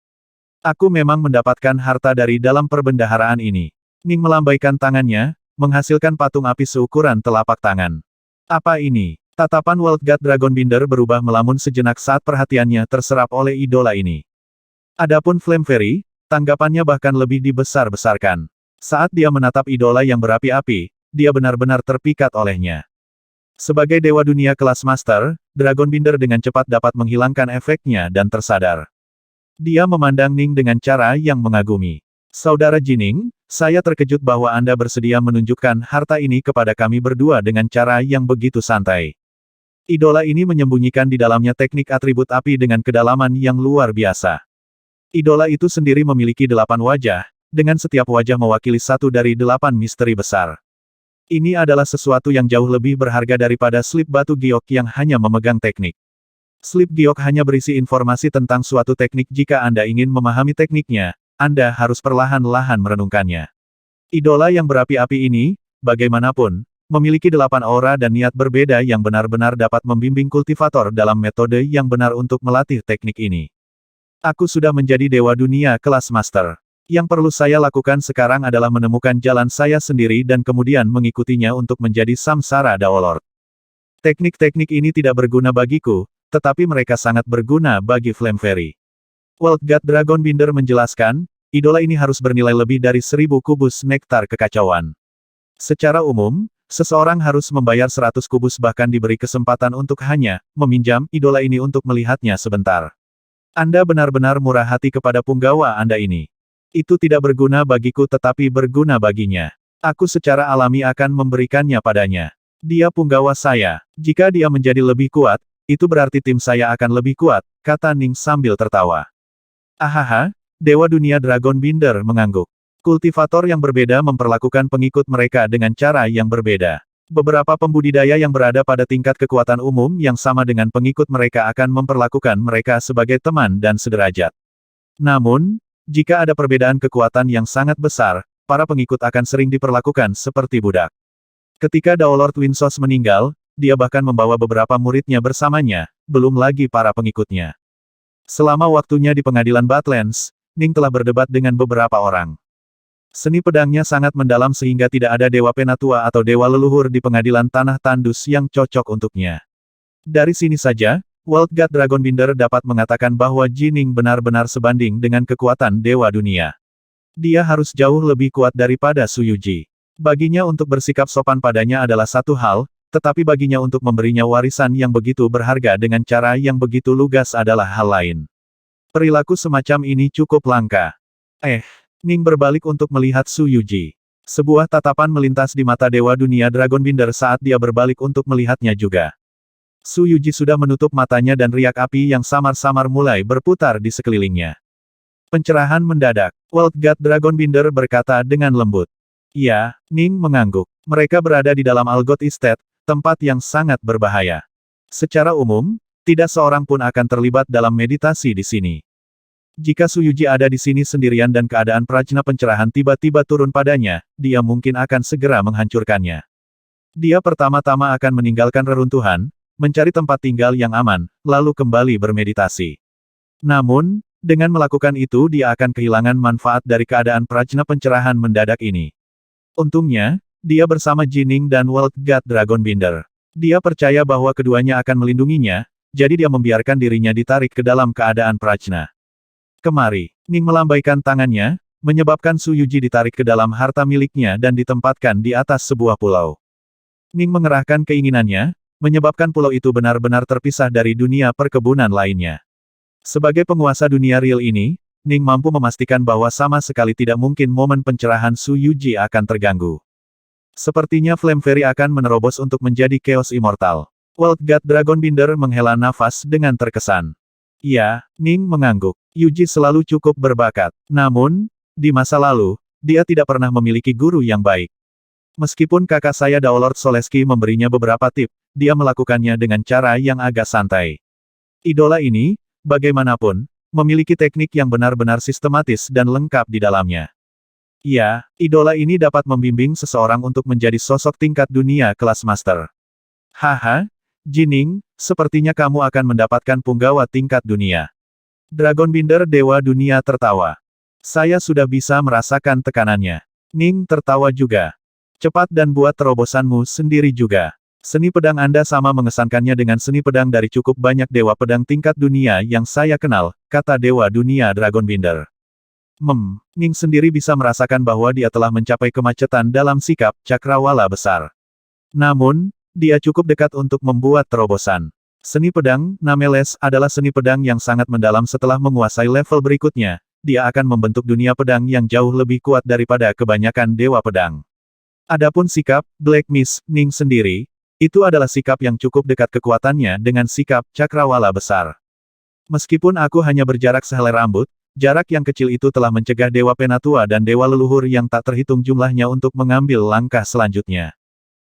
Aku memang mendapatkan harta dari dalam perbendaharaan ini. Ning melambaikan tangannya, menghasilkan patung api seukuran telapak tangan. Apa ini? Tatapan World God Dragonbinder berubah melamun sejenak saat perhatiannya terserap oleh idola ini. Adapun Flame Fairy, tanggapannya bahkan lebih dibesar-besarkan. Saat dia menatap idola yang berapi-api, dia benar-benar terpikat olehnya. Sebagai Dewa Dunia kelas Master, Dragonbinder dengan cepat dapat menghilangkan efeknya dan tersadar. Dia memandang Ning dengan cara yang mengagumi. Saudara Jining, saya terkejut bahwa Anda bersedia menunjukkan harta ini kepada kami berdua dengan cara yang begitu santai. Idola ini menyembunyikan di dalamnya teknik atribut api dengan kedalaman yang luar biasa. Idola itu sendiri memiliki 8 wajah, dengan setiap wajah mewakili satu dari 8 misteri besar. Ini adalah sesuatu yang jauh lebih berharga daripada slip batu giok yang hanya memegang teknik. Slip giok hanya berisi informasi tentang suatu teknik. Jika Anda ingin memahami tekniknya, Anda harus perlahan-lahan merenungkannya. Idola yang berapi-api ini, bagaimanapun, memiliki 8 aura dan niat berbeda yang benar-benar dapat membimbing kultivator dalam metode yang benar untuk melatih teknik ini. Aku sudah menjadi Dewa Dunia kelas Master. Yang perlu saya lakukan sekarang adalah menemukan jalan saya sendiri dan kemudian mengikutinya untuk menjadi Samsara Dao Lord. Teknik-teknik ini tidak berguna bagiku, tetapi mereka sangat berguna bagi Flame Fairy. World God Dragonbinder menjelaskan, idola ini harus bernilai lebih dari 1000 kubus nektar kekacauan. Secara umum, seseorang harus membayar 100 kubus bahkan diberi kesempatan untuk hanya meminjam idola ini untuk melihatnya sebentar. Anda benar-benar murah hati kepada punggawa Anda ini. Itu tidak berguna bagiku tetapi berguna baginya. Aku secara alami akan memberikannya padanya. Dia punggawa saya. Jika dia menjadi lebih kuat, itu berarti tim saya akan lebih kuat, kata Ning sambil tertawa. Ahaha, Dewa Dunia Dragonbinder mengangguk. Kultivator yang berbeda memperlakukan pengikut mereka dengan cara yang berbeda. Beberapa pembudidaya yang berada pada tingkat kekuatan umum yang sama dengan pengikut mereka akan memperlakukan mereka sebagai teman dan sederajat. Namun, jika ada perbedaan kekuatan yang sangat besar, para pengikut akan sering diperlakukan seperti budak. Ketika Dao Lord Winsos meninggal, dia bahkan membawa beberapa muridnya bersamanya, belum lagi para pengikutnya. Selama waktunya di pengadilan Badlands, Ning telah berdebat dengan beberapa orang. Seni pedangnya sangat mendalam sehingga tidak ada dewa penatua atau dewa leluhur di pengadilan tanah tandus yang cocok untuknya. Dari sini saja, World God Dragonbinder dapat mengatakan bahwa Jining benar-benar sebanding dengan kekuatan Dewa Dunia. Dia harus jauh lebih kuat daripada Su Yuji. Baginya untuk bersikap sopan padanya adalah satu hal, tetapi baginya untuk memberinya warisan yang begitu berharga dengan cara yang begitu lugas adalah hal lain. Perilaku semacam ini cukup langka. Ning berbalik untuk melihat Su Yuji. Sebuah tatapan melintas di mata Dewa Dunia Dragonbinder saat dia berbalik untuk melihatnya juga. Su Yuji sudah menutup matanya dan riak api yang samar-samar mulai berputar di sekelilingnya. Pencerahan mendadak. World God Dragonbinder berkata dengan lembut. Ya, Ning mengangguk. Mereka berada di dalam Algot Estate, tempat yang sangat berbahaya. Secara umum, tidak seorang pun akan terlibat dalam meditasi di sini. Jika Su Yuji ada di sini sendirian dan keadaan prajna pencerahan tiba-tiba turun padanya, dia mungkin akan segera menghancurkannya. Dia pertama-tama akan meninggalkan reruntuhan, mencari tempat tinggal yang aman, lalu kembali bermeditasi. Namun, dengan melakukan itu dia akan kehilangan manfaat dari keadaan prajna pencerahan mendadak ini. Untungnya, dia bersama Jining dan World God Dragonbinder. Dia percaya bahwa keduanya akan melindunginya, jadi dia membiarkan dirinya ditarik ke dalam keadaan prajna. Kemari, Ning melambaikan tangannya, menyebabkan Su Yuji ditarik ke dalam harta miliknya dan ditempatkan di atas sebuah pulau. Ning mengerahkan keinginannya, menyebabkan pulau itu benar-benar terpisah dari dunia perkebunan lainnya. Sebagai penguasa dunia real ini, Ning mampu memastikan bahwa sama sekali tidak mungkin momen pencerahan Su Yuji akan terganggu. Sepertinya Flame Fairy akan menerobos untuk menjadi Chaos Immortal. World God Dragonbinder menghela nafas dengan terkesan. Ya, Ning mengangguk. Yuji selalu cukup berbakat. Namun, di masa lalu, dia tidak pernah memiliki guru yang baik. Meskipun kakak saya Daolord Soleski memberinya beberapa tip, dia melakukannya dengan cara yang agak santai. Idola ini, bagaimanapun, memiliki teknik yang benar-benar sistematis dan lengkap di dalamnya. Ya, idola ini dapat membimbing seseorang untuk menjadi sosok tingkat dunia kelas master. Haha, Jining, sepertinya kamu akan mendapatkan punggawa tingkat dunia. Dragonbinder Dewa Dunia tertawa. Saya sudah bisa merasakan tekanannya. Ning tertawa juga. Cepat dan buat terobosanmu sendiri juga. Seni pedang Anda sama mengesankannya dengan seni pedang dari cukup banyak dewa pedang tingkat dunia yang saya kenal, kata Dewa Dunia Dragonbinder. Ning sendiri bisa merasakan bahwa dia telah mencapai kemacetan dalam sikap cakrawala besar. Namun, dia cukup dekat untuk membuat terobosan. Seni pedang, Nameles, adalah seni pedang yang sangat mendalam setelah menguasai level berikutnya, dia akan membentuk dunia pedang yang jauh lebih kuat daripada kebanyakan dewa pedang. Adapun sikap, Black Mist, Ning sendiri, itu adalah sikap yang cukup dekat kekuatannya dengan sikap cakrawala besar. Meskipun aku hanya berjarak sehelai rambut, jarak yang kecil itu telah mencegah Dewa Penatua dan Dewa Leluhur yang tak terhitung jumlahnya untuk mengambil langkah selanjutnya.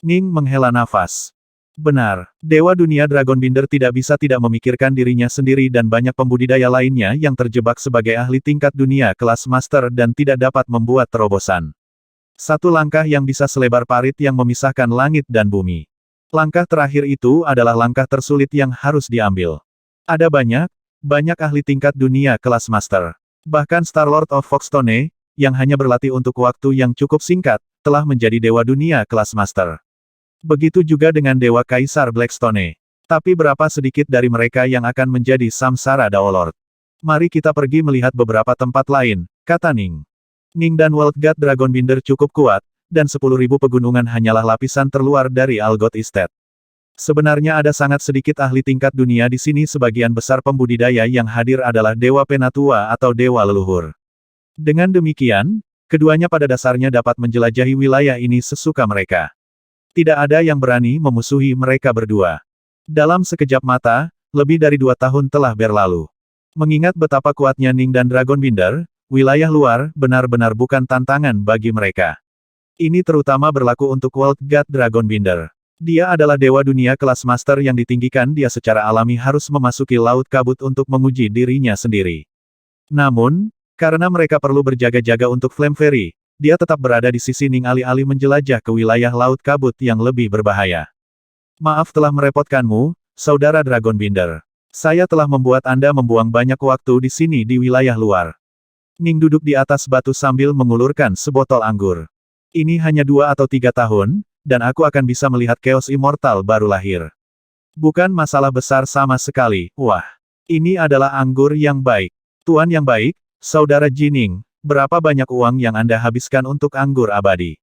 Ning menghela nafas. Benar, Dewa Dunia Dragonbinder tidak bisa tidak memikirkan dirinya sendiri dan banyak pembudidaya lainnya yang terjebak sebagai ahli tingkat dunia kelas master dan tidak dapat membuat terobosan. Satu langkah yang bisa selebar parit yang memisahkan langit dan bumi. Langkah terakhir itu adalah langkah tersulit yang harus diambil. Ada banyak ahli tingkat dunia kelas master. Bahkan Star-Lord of Foxstone, yang hanya berlatih untuk waktu yang cukup singkat, telah menjadi Dewa Dunia kelas master. Begitu juga dengan Dewa Kaisar Blackstone. Tapi berapa sedikit dari mereka yang akan menjadi Samsara Daolord. Mari kita pergi melihat beberapa tempat lain, kata Ning. Ning dan World God Dragonbinder cukup kuat, dan 10.000 pegunungan hanyalah lapisan terluar dari Algot Estate. Sebenarnya ada sangat sedikit ahli tingkat dunia di sini, sebagian besar pembudidaya yang hadir adalah Dewa Penatua atau Dewa Leluhur. Dengan demikian, keduanya pada dasarnya dapat menjelajahi wilayah ini sesuka mereka. Tidak ada yang berani memusuhi mereka berdua. Dalam sekejap mata, lebih dari 2 tahun telah berlalu. Mengingat betapa kuatnya Ning dan Dragonbinder, wilayah luar benar-benar bukan tantangan bagi mereka. Ini terutama berlaku untuk World God Dragonbinder. Dia adalah Dewa Dunia kelas master yang ditinggikan, dia secara alami harus memasuki Laut Kabut untuk menguji dirinya sendiri. Namun, karena mereka perlu berjaga-jaga untuk Flame Fairy, dia tetap berada di sisi Ning alih-alih menjelajah ke wilayah Laut Kabut yang lebih berbahaya. Maaf telah merepotkanmu, Saudara Dragonbinder. Saya telah membuat Anda membuang banyak waktu di sini di wilayah luar. Ning duduk di atas batu sambil mengulurkan sebotol anggur. Ini hanya 2 atau 3 tahun, dan aku akan bisa melihat Chaos Immortal baru lahir. Bukan masalah besar sama sekali, wah. Ini adalah anggur yang baik. Tuan yang baik, Saudara Jining. Berapa banyak uang yang Anda habiskan untuk anggur abadi?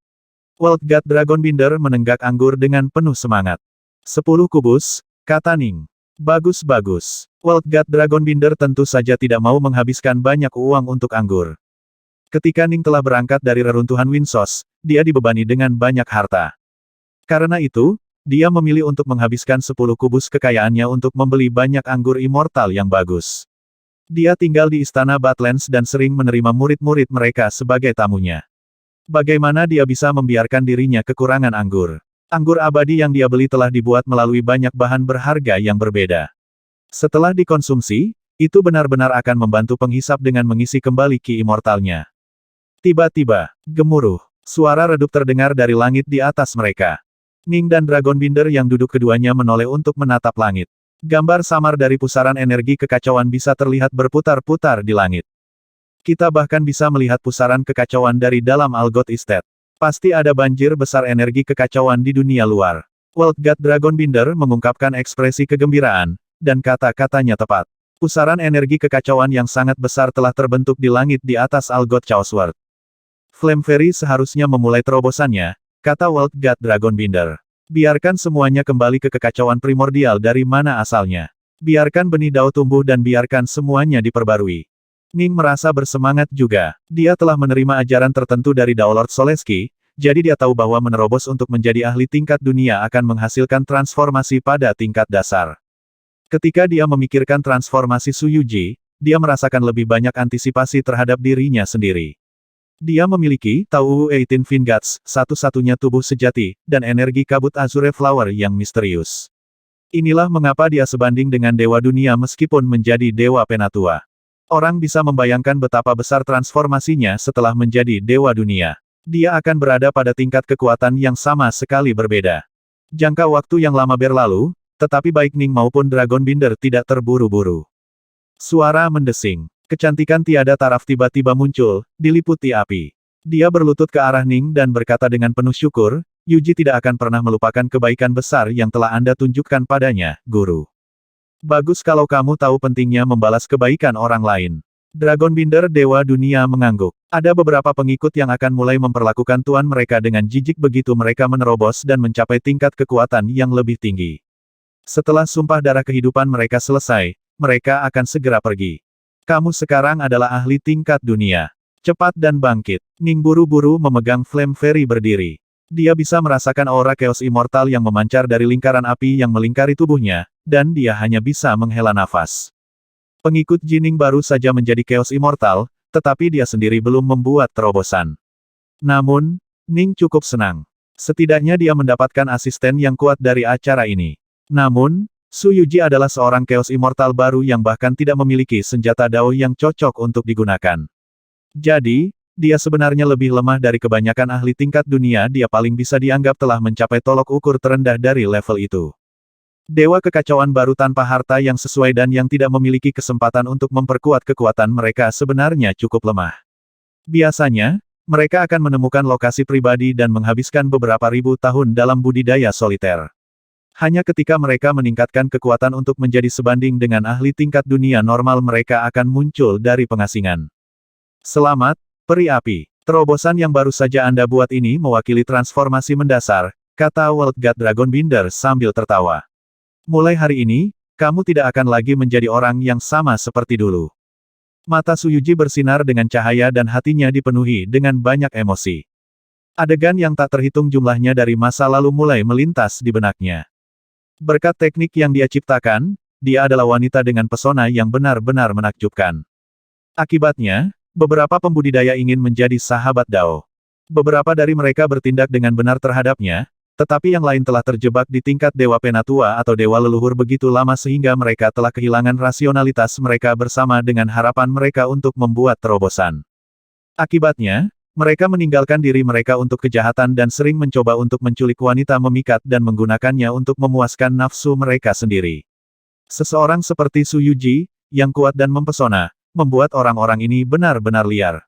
World God Dragonbinder menenggak anggur dengan penuh semangat. 10 kubus, kata Ning. Bagus-bagus. World God Dragonbinder tentu saja tidak mau menghabiskan banyak uang untuk anggur. Ketika Ning telah berangkat dari reruntuhan Winsos, dia dibebani dengan banyak harta. Karena itu, dia memilih untuk menghabiskan 10 kubus kekayaannya untuk membeli banyak anggur immortal yang bagus. Dia tinggal di Istana Badlands dan sering menerima murid-murid mereka sebagai tamunya. Bagaimana dia bisa membiarkan dirinya kekurangan anggur? Anggur abadi yang dia beli telah dibuat melalui banyak bahan berharga yang berbeda. Setelah dikonsumsi, itu benar-benar akan membantu penghisap dengan mengisi kembali ki immortalnya. Tiba-tiba, gemuruh, suara redup terdengar dari langit di atas mereka. Ning dan Dragonbinder yang duduk keduanya menoleh untuk menatap langit. Gambar samar dari pusaran energi kekacauan bisa terlihat berputar-putar di langit. Kita bahkan bisa melihat pusaran kekacauan dari dalam Algot Estate. Pasti ada banjir besar energi kekacauan di dunia luar. World God Dragonbinder mengungkapkan ekspresi kegembiraan, dan kata-katanya tepat. Pusaran energi kekacauan yang sangat besar telah terbentuk di langit di atas Algot Chaosworld. Flame Fairy seharusnya memulai terobosannya, kata World God Dragonbinder. Biarkan semuanya kembali ke kekacauan primordial dari mana asalnya. Biarkan benih Dao tumbuh dan biarkan semuanya diperbarui. Ning merasa bersemangat juga. Dia telah menerima ajaran tertentu dari Dao Lord Soleski, jadi dia tahu bahwa menerobos untuk menjadi ahli tingkat dunia akan menghasilkan transformasi pada tingkat dasar. Ketika dia memikirkan transformasi Su Yuji, dia merasakan lebih banyak antisipasi terhadap dirinya sendiri. Dia memiliki Tao 18 Vinguts, satu-satunya tubuh sejati, dan energi kabut Azure Flower yang misterius. Inilah mengapa dia sebanding dengan Dewa Dunia meskipun menjadi Dewa Penatua. Orang bisa membayangkan betapa besar transformasinya setelah menjadi Dewa Dunia. Dia akan berada pada tingkat kekuatan yang sama sekali berbeda. Jangka waktu yang lama berlalu, tetapi baik Ning maupun Dragonbinder tidak terburu-buru. Suara mendesing. Kecantikan tiada taraf tiba-tiba muncul, diliputi api. Dia berlutut ke arah Ning dan berkata dengan penuh syukur, Yuji tidak akan pernah melupakan kebaikan besar yang telah Anda tunjukkan padanya, Guru. Bagus kalau kamu tahu pentingnya membalas kebaikan orang lain. Dragonbinder Dewa Dunia mengangguk. Ada beberapa pengikut yang akan mulai memperlakukan tuan mereka dengan jijik begitu mereka menerobos dan mencapai tingkat kekuatan yang lebih tinggi. Setelah sumpah darah kehidupan mereka selesai, mereka akan segera pergi. Kamu sekarang adalah ahli tingkat dunia. Cepat dan bangkit. Ning buru-buru memegang Flame Fairy berdiri. Dia bisa merasakan aura Chaos Immortal yang memancar dari lingkaran api yang melingkari tubuhnya, dan dia hanya bisa menghela nafas. Pengikut Jining baru saja menjadi Chaos Immortal, tetapi dia sendiri belum membuat terobosan. Namun, Ning cukup senang. Setidaknya dia mendapatkan asisten yang kuat dari acara ini. Namun, Su Yuji adalah seorang Chaos Immortal baru yang bahkan tidak memiliki senjata Dao yang cocok untuk digunakan. Jadi, dia sebenarnya lebih lemah dari kebanyakan ahli tingkat dunia. Dia paling bisa dianggap telah mencapai tolok ukur terendah dari level itu. Dewa kekacauan baru tanpa harta yang sesuai dan yang tidak memiliki kesempatan untuk memperkuat kekuatan mereka sebenarnya cukup lemah. Biasanya, mereka akan menemukan lokasi pribadi dan menghabiskan beberapa ribu tahun dalam budidaya soliter. Hanya ketika mereka meningkatkan kekuatan untuk menjadi sebanding dengan ahli tingkat dunia normal mereka akan muncul dari pengasingan. Selamat, peri api. Terobosan yang baru saja Anda buat ini mewakili transformasi mendasar, kata World God Dragonbinder sambil tertawa. Mulai hari ini, kamu tidak akan lagi menjadi orang yang sama seperti dulu. Mata Su Yuji bersinar dengan cahaya dan hatinya dipenuhi dengan banyak emosi. Adegan yang tak terhitung jumlahnya dari masa lalu mulai melintas di benaknya. Berkat teknik yang dia ciptakan, dia adalah wanita dengan pesona yang benar-benar menakjubkan. Akibatnya, beberapa pembudidaya ingin menjadi sahabat Dao. Beberapa dari mereka bertindak dengan benar terhadapnya, tetapi yang lain telah terjebak di tingkat Dewa Penatua atau Dewa Leluhur begitu lama sehingga mereka telah kehilangan rasionalitas mereka bersama dengan harapan mereka untuk membuat terobosan. Akibatnya, mereka meninggalkan diri mereka untuk kejahatan dan sering mencoba untuk menculik wanita memikat dan menggunakannya untuk memuaskan nafsu mereka sendiri. Seseorang seperti Su Yuji, yang kuat dan mempesona, membuat orang-orang ini benar-benar liar.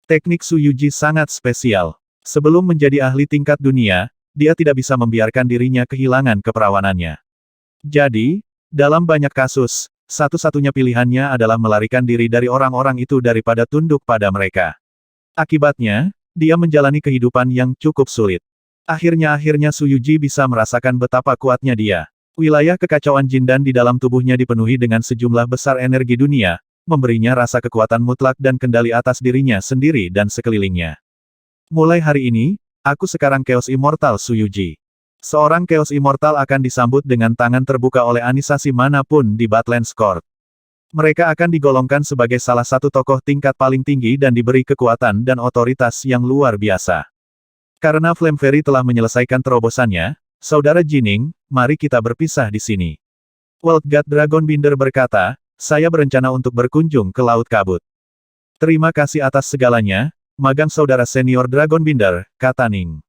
Teknik Su Yuji sangat spesial. Sebelum menjadi ahli tingkat dunia, dia tidak bisa membiarkan dirinya kehilangan keperawanannya. Jadi, dalam banyak kasus, satu-satunya pilihannya adalah melarikan diri dari orang-orang itu daripada tunduk pada mereka. Akibatnya, dia menjalani kehidupan yang cukup sulit. Akhirnya Su Yuji bisa merasakan betapa kuatnya dia. Wilayah kekacauan Jindan di dalam tubuhnya dipenuhi dengan sejumlah besar energi dunia, memberinya rasa kekuatan mutlak dan kendali atas dirinya sendiri dan sekelilingnya. Mulai hari ini, aku sekarang Chaos Immortal Su Yuji. Seorang Chaos Immortal akan disambut dengan tangan terbuka oleh anisasi manapun di Badlands Court. Mereka akan digolongkan sebagai salah satu tokoh tingkat paling tinggi dan diberi kekuatan dan otoritas yang luar biasa. Karena Flame Fairy telah menyelesaikan terobosannya, Saudara Jining, mari kita berpisah di sini. World God Dragonbinder berkata, saya berencana untuk berkunjung ke Laut Kabut. Terima kasih atas segalanya, magang Saudara Senior Dragonbinder, kata Ning.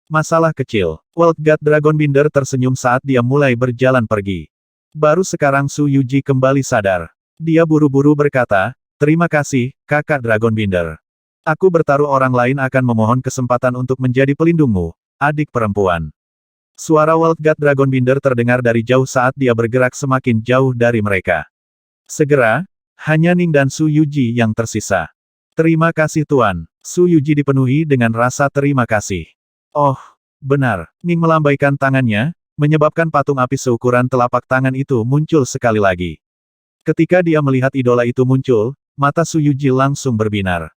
Masalah kecil. World God Dragonbinder tersenyum saat dia mulai berjalan pergi. Baru sekarang Su Yuji kembali sadar. Dia buru-buru berkata, terima kasih, kakak Dragonbinder. Aku bertaruh orang lain akan memohon kesempatan untuk menjadi pelindungmu, adik perempuan. Suara World God Dragonbinder terdengar dari jauh saat dia bergerak semakin jauh dari mereka. Segera, hanya Ning dan Su Yuji yang tersisa. Terima kasih Tuan. Su Yuji dipenuhi dengan rasa terima kasih. Oh, Benar, Ning melambaikan tangannya, menyebabkan patung api seukuran telapak tangan itu muncul sekali lagi. Ketika dia melihat idola itu muncul, mata Su Yuji langsung berbinar.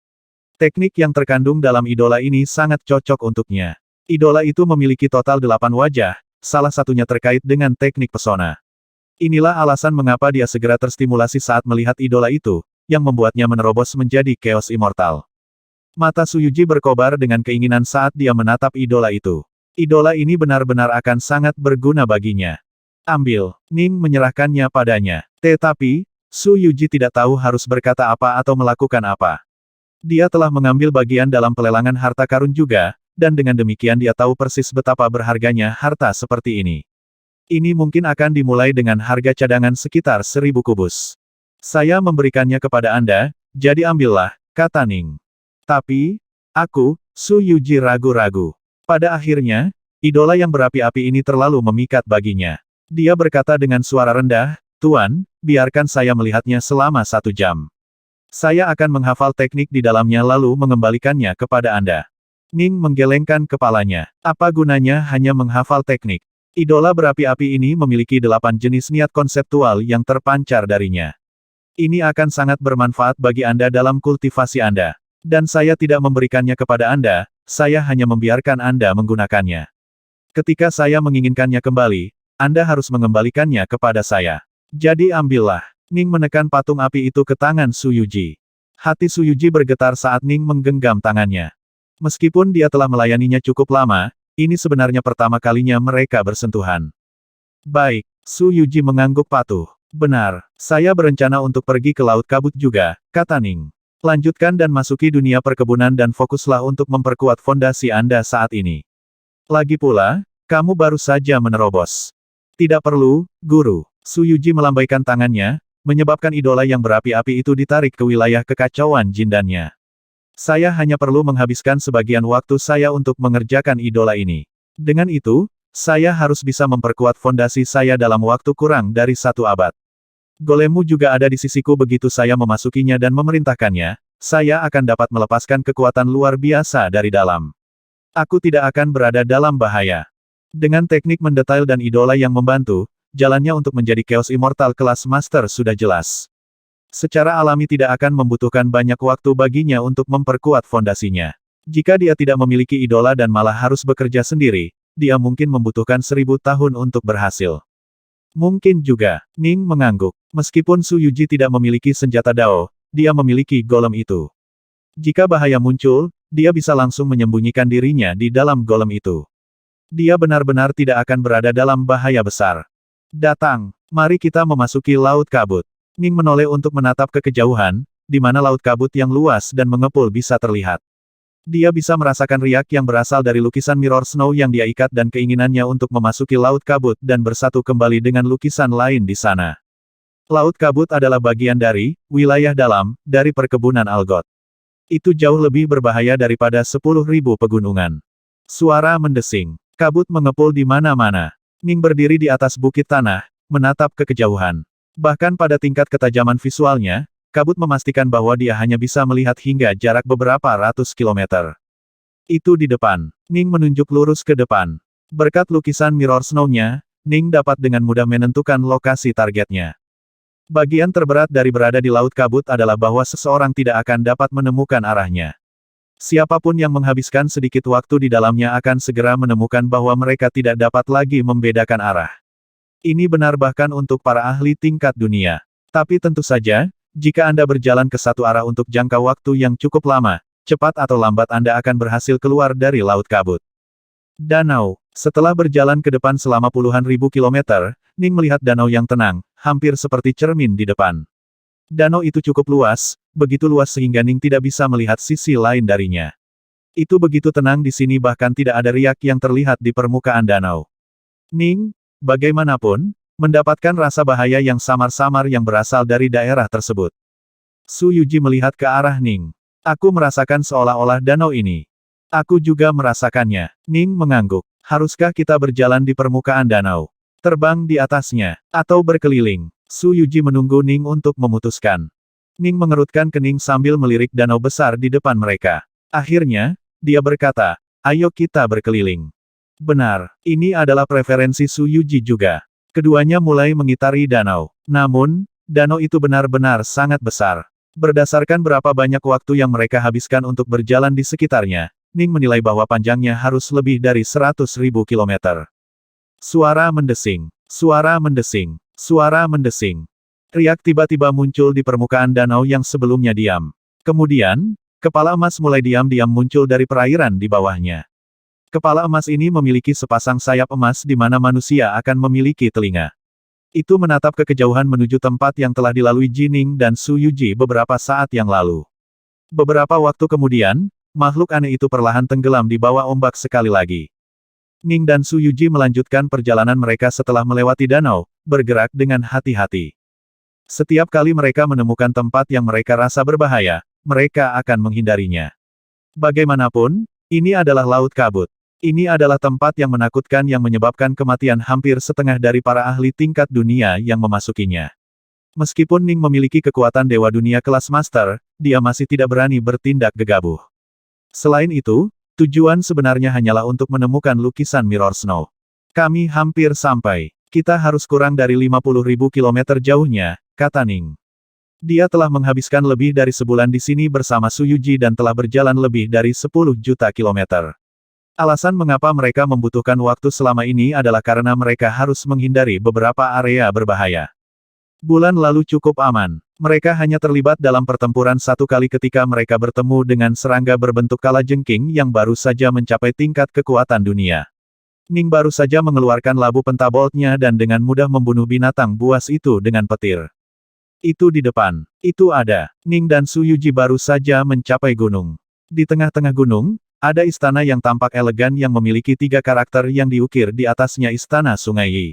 Teknik yang terkandung dalam idola ini sangat cocok untuknya. Idola itu memiliki total 8 wajah, salah satunya terkait dengan teknik pesona. Inilah alasan mengapa dia segera terstimulasi saat melihat idola itu, yang membuatnya menerobos menjadi Chaos Immortal. Mata Su Yuji berkobar dengan keinginan saat dia menatap idola itu. Idola ini benar-benar akan sangat berguna baginya. Ambil, Ning menyerahkannya padanya. Tetapi, Su Yuji tidak tahu harus berkata apa atau melakukan apa. Dia telah mengambil bagian dalam pelelangan harta karun juga, dan dengan demikian dia tahu persis betapa berharganya harta seperti ini. Ini mungkin akan dimulai dengan harga cadangan sekitar 1000 kubus. Saya memberikannya kepada Anda, jadi ambillah, kata Ning. Tapi, aku, Su Yuji ragu-ragu. Pada akhirnya, idola yang berapi-api ini terlalu memikat baginya. Dia berkata dengan suara rendah, Tuan, biarkan saya melihatnya selama 1 jam. Saya akan menghafal teknik di dalamnya lalu mengembalikannya kepada Anda. Ning menggelengkan kepalanya. Apa gunanya hanya menghafal teknik? Idola berapi-api ini memiliki 8 jenis niat konseptual yang terpancar darinya. Ini akan sangat bermanfaat bagi Anda dalam kultivasi Anda. Dan saya tidak memberikannya kepada Anda, saya hanya membiarkan Anda menggunakannya. Ketika saya menginginkannya kembali, Anda harus mengembalikannya kepada saya. Jadi ambillah. Ning menekan patung api itu ke tangan Su Yuji. Hati Su Yuji bergetar saat Ning menggenggam tangannya. Meskipun dia telah melayaninya cukup lama, ini sebenarnya pertama kalinya mereka bersentuhan. Baik, Su Yuji mengangguk patuh. Benar, saya berencana untuk pergi ke Laut Kabut juga, kata Ning. Lanjutkan dan masuki dunia perkebunan dan fokuslah untuk memperkuat fondasi Anda saat ini. Lagi pula, kamu baru saja menerobos. Tidak perlu, Guru. Su Yuji melambaikan tangannya, menyebabkan idola yang berapi-api itu ditarik ke wilayah kekacauan jindannya. Saya hanya perlu menghabiskan sebagian waktu saya untuk mengerjakan idola ini. Dengan itu, saya harus bisa memperkuat fondasi saya dalam waktu kurang dari 1 abad. Golemmu juga ada di sisiku begitu saya memasukinya dan memerintahkannya, saya akan dapat melepaskan kekuatan luar biasa dari dalam. Aku tidak akan berada dalam bahaya. Dengan teknik mendetail dan idola yang membantu, jalannya untuk menjadi Chaos Immortal kelas Master sudah jelas. Secara alami tidak akan membutuhkan banyak waktu baginya untuk memperkuat fondasinya. Jika dia tidak memiliki idola dan malah harus bekerja sendiri, dia mungkin membutuhkan 1000 tahun untuk berhasil. Mungkin juga, Ning mengangguk. Meskipun Su Yuji tidak memiliki senjata Dao, dia memiliki golem itu. Jika bahaya muncul, dia bisa langsung menyembunyikan dirinya di dalam golem itu. Dia benar-benar tidak akan berada dalam bahaya besar. Datang, mari kita memasuki Laut Kabut. Ning menoleh untuk menatap ke kejauhan, di mana Laut Kabut yang luas dan mengepul bisa terlihat. Dia bisa merasakan riak yang berasal dari lukisan Mirror Snow yang dia ikat dan keinginannya untuk memasuki Laut Kabut dan bersatu kembali dengan lukisan lain di sana. Laut Kabut adalah bagian dari wilayah dalam dari perkebunan Algot. Itu jauh lebih berbahaya daripada 10.000 pegunungan. Suara mendesing. Kabut mengepul di mana-mana. Ning berdiri di atas bukit tanah, menatap ke kejauhan. Bahkan pada tingkat ketajaman visualnya, Kabut memastikan bahwa dia hanya bisa melihat hingga jarak beberapa ratus kilometer. Itu di depan. Ning menunjuk lurus ke depan. Berkat lukisan Mirror Snow-nya, Ning dapat dengan mudah menentukan lokasi targetnya. Bagian terberat dari berada di Laut Kabut adalah bahwa seseorang tidak akan dapat menemukan arahnya. Siapapun yang menghabiskan sedikit waktu di dalamnya akan segera menemukan bahwa mereka tidak dapat lagi membedakan arah. Ini benar bahkan untuk para ahli tingkat dunia. Tapi tentu saja, jika Anda berjalan ke satu arah untuk jangka waktu yang cukup lama, cepat atau lambat Anda akan berhasil keluar dari Laut Kabut. Danau. Setelah berjalan ke depan selama puluhan ribu kilometer, Ning melihat danau yang tenang, hampir seperti cermin di depan. Danau itu cukup luas, begitu luas sehingga Ning tidak bisa melihat sisi lain darinya. Itu begitu tenang di sini bahkan tidak ada riak yang terlihat di permukaan danau. Ning, bagaimanapun, mendapatkan rasa bahaya yang samar-samar yang berasal dari daerah tersebut. Su Yuji melihat ke arah Ning. Aku merasakan seolah-olah danau ini. Aku juga merasakannya. Ning mengangguk. Haruskah kita berjalan di permukaan danau? Terbang di atasnya? Atau berkeliling? Su Yuji menunggu Ning untuk memutuskan. Ning mengerutkan kening sambil melirik danau besar di depan mereka. Akhirnya, dia berkata, ayo kita berkeliling. Benar, ini adalah preferensi Su Yuji juga. Keduanya mulai mengitari danau. Namun, danau itu benar-benar sangat besar. Berdasarkan berapa banyak waktu yang mereka habiskan untuk berjalan di sekitarnya, Ning menilai bahwa panjangnya harus lebih dari 100.000 kilometer. Suara mendesing, suara mendesing, suara mendesing. Riak tiba-tiba muncul di permukaan danau yang sebelumnya diam. Kemudian, kepala emas mulai diam-diam muncul dari perairan di bawahnya. Kepala emas ini memiliki sepasang sayap emas di mana manusia akan memiliki telinga. Itu menatap ke kejauhan menuju tempat yang telah dilalui Jining dan Su Yuji beberapa saat yang lalu. Beberapa waktu kemudian, makhluk aneh itu perlahan tenggelam di bawah ombak sekali lagi. Ning dan Su Yuji melanjutkan perjalanan mereka setelah melewati danau, bergerak dengan hati-hati. Setiap kali mereka menemukan tempat yang mereka rasa berbahaya, mereka akan menghindarinya. Bagaimanapun, ini adalah Laut Kabut. Ini adalah tempat yang menakutkan yang menyebabkan kematian hampir setengah dari para ahli tingkat dunia yang memasukinya. Meskipun Ning memiliki kekuatan Dewa Dunia kelas Master, dia masih tidak berani bertindak gegabah. Selain itu, tujuan sebenarnya hanyalah untuk menemukan lukisan Mirror Snow. Kami hampir sampai. Kita harus kurang dari 50.000 kilometer jauhnya, kata Ning. Dia telah menghabiskan lebih dari sebulan di sini bersama Su Yuji dan telah berjalan lebih dari 10 juta kilometer. Alasan mengapa mereka membutuhkan waktu selama ini adalah karena mereka harus menghindari beberapa area berbahaya. Bulan lalu cukup aman. Mereka hanya terlibat dalam pertempuran satu kali ketika mereka bertemu dengan serangga berbentuk kalajengking yang baru saja mencapai tingkat kekuatan dunia. Ning baru saja mengeluarkan labu pentaboltnya dan dengan mudah membunuh binatang buas itu dengan petir. Itu di depan. Itu ada. Ning dan Su Yuji baru saja mencapai gunung. Di tengah-tengah gunung, ada istana yang tampak elegan yang memiliki 3 karakter yang diukir di atasnya Istana Sungai Yi.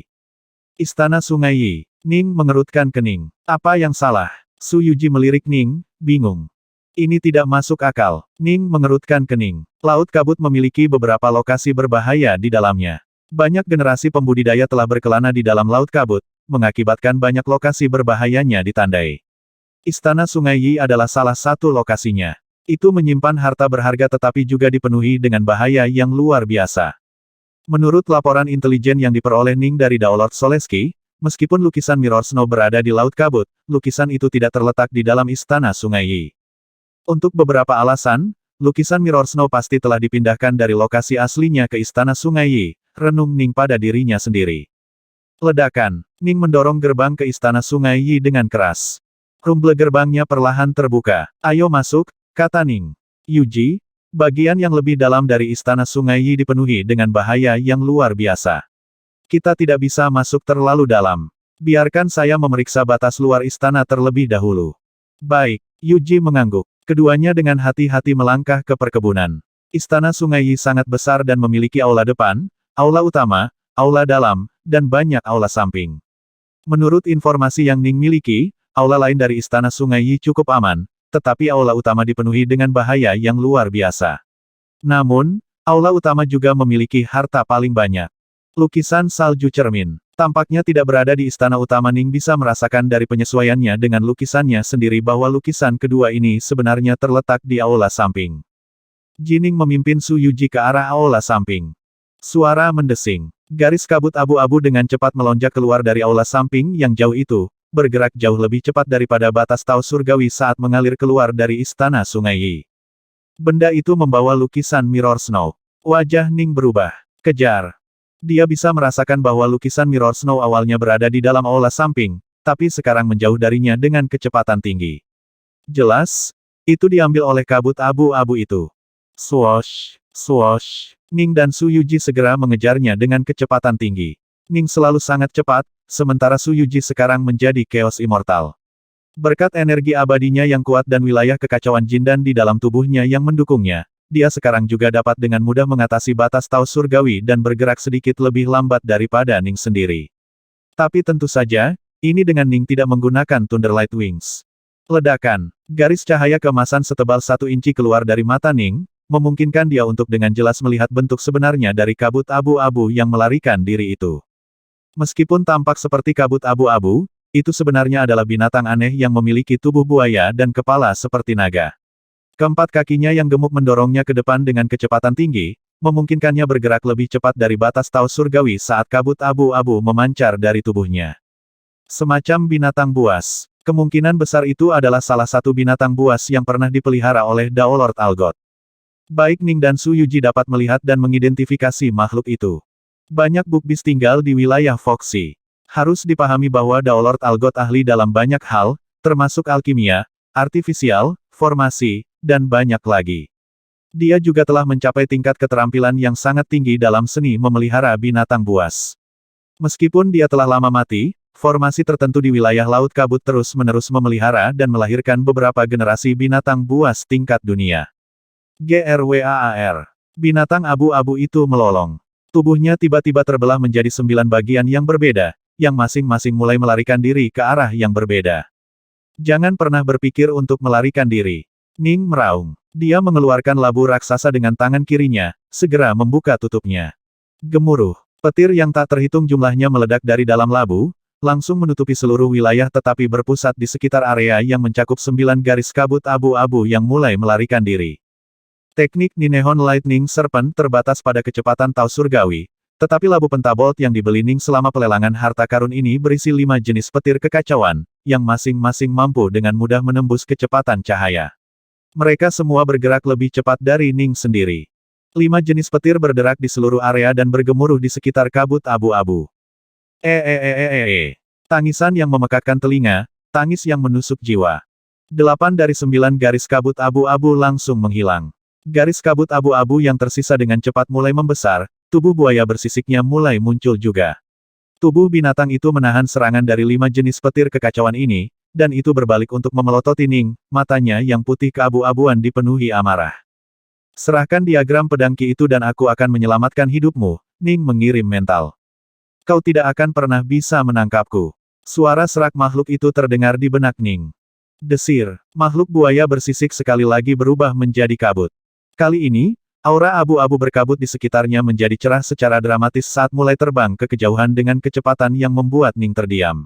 Istana Sungai Yi. Ning mengerutkan kening. Apa yang salah? Su Yuji melirik Ning, bingung. Ini tidak masuk akal. Ning mengerutkan kening. Laut Kabut memiliki beberapa lokasi berbahaya di dalamnya. Banyak generasi pembudidaya telah berkelana di dalam Laut Kabut, mengakibatkan banyak lokasi berbahayanya ditandai. Istana Sungai Yi adalah salah satu lokasinya. Itu menyimpan harta berharga tetapi juga dipenuhi dengan bahaya yang luar biasa. Menurut laporan intelijen yang diperoleh Ning dari Daolord Soleski, meskipun lukisan Mirror Snow berada di Laut Kabut, lukisan itu tidak terletak di dalam Istana Sungai Yi. Untuk beberapa alasan, lukisan Mirror Snow pasti telah dipindahkan dari lokasi aslinya ke Istana Sungai Yi, renung Ning pada dirinya sendiri. Ledakan. Ning mendorong gerbang ke Istana Sungai Yi dengan keras. Rumble gerbangnya perlahan terbuka. Ayo masuk, kata Ning. Yuji, bagian yang lebih dalam dari Istana Sungai Yi dipenuhi dengan bahaya yang luar biasa. Kita tidak bisa masuk terlalu dalam. Biarkan saya memeriksa batas luar istana terlebih dahulu. Baik, Yuji mengangguk. Keduanya dengan hati-hati melangkah ke perkebunan. Istana Sungai Yi sangat besar dan memiliki aula depan, aula utama, aula dalam, dan banyak aula samping. Menurut informasi yang Ning miliki, aula lain dari Istana Sungai Yi cukup aman, tetapi aula utama dipenuhi dengan bahaya yang luar biasa. Namun, aula utama juga memiliki harta paling banyak. Lukisan salju cermin. Tampaknya tidak berada di istana utama. Ning bisa merasakan dari penyesuaiannya dengan lukisannya sendiri bahwa lukisan kedua ini sebenarnya terletak di aula samping. Jining memimpin Su Yuji ke arah aula samping. Suara mendesing. Garis kabut abu-abu dengan cepat melonjak keluar dari aula samping yang jauh itu, bergerak jauh lebih cepat daripada batas Tao Surgawi saat mengalir keluar dari Istana Sungai Yi. Benda itu membawa lukisan Mirror Snow. Wajah Ning berubah. Kejar. Dia bisa merasakan bahwa lukisan Mirror Snow awalnya berada di dalam aula samping, tapi sekarang menjauh darinya dengan kecepatan tinggi. Jelas, itu diambil oleh kabut abu-abu itu. Swoosh, swoosh. Ning dan Su Yuji segera mengejarnya dengan kecepatan tinggi. Ning selalu sangat cepat, sementara Su Yuji sekarang menjadi Chaos Immortal. Berkat energi abadinya yang kuat dan wilayah kekacauan Jindan di dalam tubuhnya yang mendukungnya, dia sekarang juga dapat dengan mudah mengatasi batas Tao Surgawi dan bergerak sedikit lebih lambat daripada Ning sendiri. Tapi tentu saja, ini dengan Ning tidak menggunakan Thunderlight Wings. Ledakan. Garis cahaya keemasan setebal 1 inci keluar dari mata Ning, memungkinkan dia untuk dengan jelas melihat bentuk sebenarnya dari kabut abu-abu yang melarikan diri itu. Meskipun tampak seperti kabut abu-abu, itu sebenarnya adalah binatang aneh yang memiliki tubuh buaya dan kepala seperti naga. Keempat kakinya yang gemuk mendorongnya ke depan dengan kecepatan tinggi, memungkinkannya bergerak lebih cepat dari batas Tao surgawi saat kabut abu-abu memancar dari tubuhnya. Semacam binatang buas. Kemungkinan besar itu adalah salah satu binatang buas yang pernah dipelihara oleh Dao Lord Algot. Baik Ning dan Su Yuji dapat melihat dan mengidentifikasi makhluk itu. Banyak bukbis tinggal di wilayah Foxy. Harus dipahami bahwa Dao Lord Algot ahli dalam banyak hal, termasuk alkimia, artifisial, formasi, dan banyak lagi. Dia juga telah mencapai tingkat keterampilan yang sangat tinggi dalam seni memelihara binatang buas. Meskipun dia telah lama mati, formasi tertentu di wilayah Laut Kabut terus-menerus memelihara dan melahirkan beberapa generasi binatang buas tingkat dunia. GRWAAR. Binatang abu-abu itu melolong. Tubuhnya tiba-tiba terbelah menjadi 9 bagian yang berbeda, yang masing-masing mulai melarikan diri ke arah yang berbeda. Jangan pernah berpikir untuk melarikan diri. Ning meraung. Dia mengeluarkan labu raksasa dengan tangan kirinya, segera membuka tutupnya. Gemuruh. Petir yang tak terhitung jumlahnya meledak dari dalam labu, langsung menutupi seluruh wilayah tetapi berpusat di sekitar area yang mencakup 9 garis kabut abu-abu yang mulai melarikan diri. Teknik Ninehon Lightning Serpent terbatas pada kecepatan Tao surgawi, tetapi labu pentabolt yang dibeli Ning selama pelelangan harta karun ini berisi 5 jenis petir kekacauan, yang masing-masing mampu dengan mudah menembus kecepatan cahaya. Mereka semua bergerak lebih cepat dari Ning sendiri. 5 jenis petir berderak di seluruh area dan bergemuruh di sekitar kabut abu-abu. Tangisan yang memekakkan telinga, tangis yang menusuk jiwa. 8 dari 9 garis kabut abu-abu langsung menghilang. Garis kabut abu-abu yang tersisa dengan cepat mulai membesar, tubuh buaya bersisiknya mulai muncul juga. Tubuh binatang itu menahan serangan dari 5 jenis petir kekacauan ini, dan itu berbalik untuk memelototi Ning, matanya yang putih keabu-abuan dipenuhi amarah. Serahkan diagram pedang Ki itu dan aku akan menyelamatkan hidupmu, Ning mengirim mental. Kau tidak akan pernah bisa menangkapku. Suara serak makhluk itu terdengar di benak Ning. Desir, makhluk buaya bersisik sekali lagi berubah menjadi kabut. Kali ini, aura abu-abu berkabut di sekitarnya menjadi cerah secara dramatis saat mulai terbang ke kejauhan dengan kecepatan yang membuat Ning terdiam.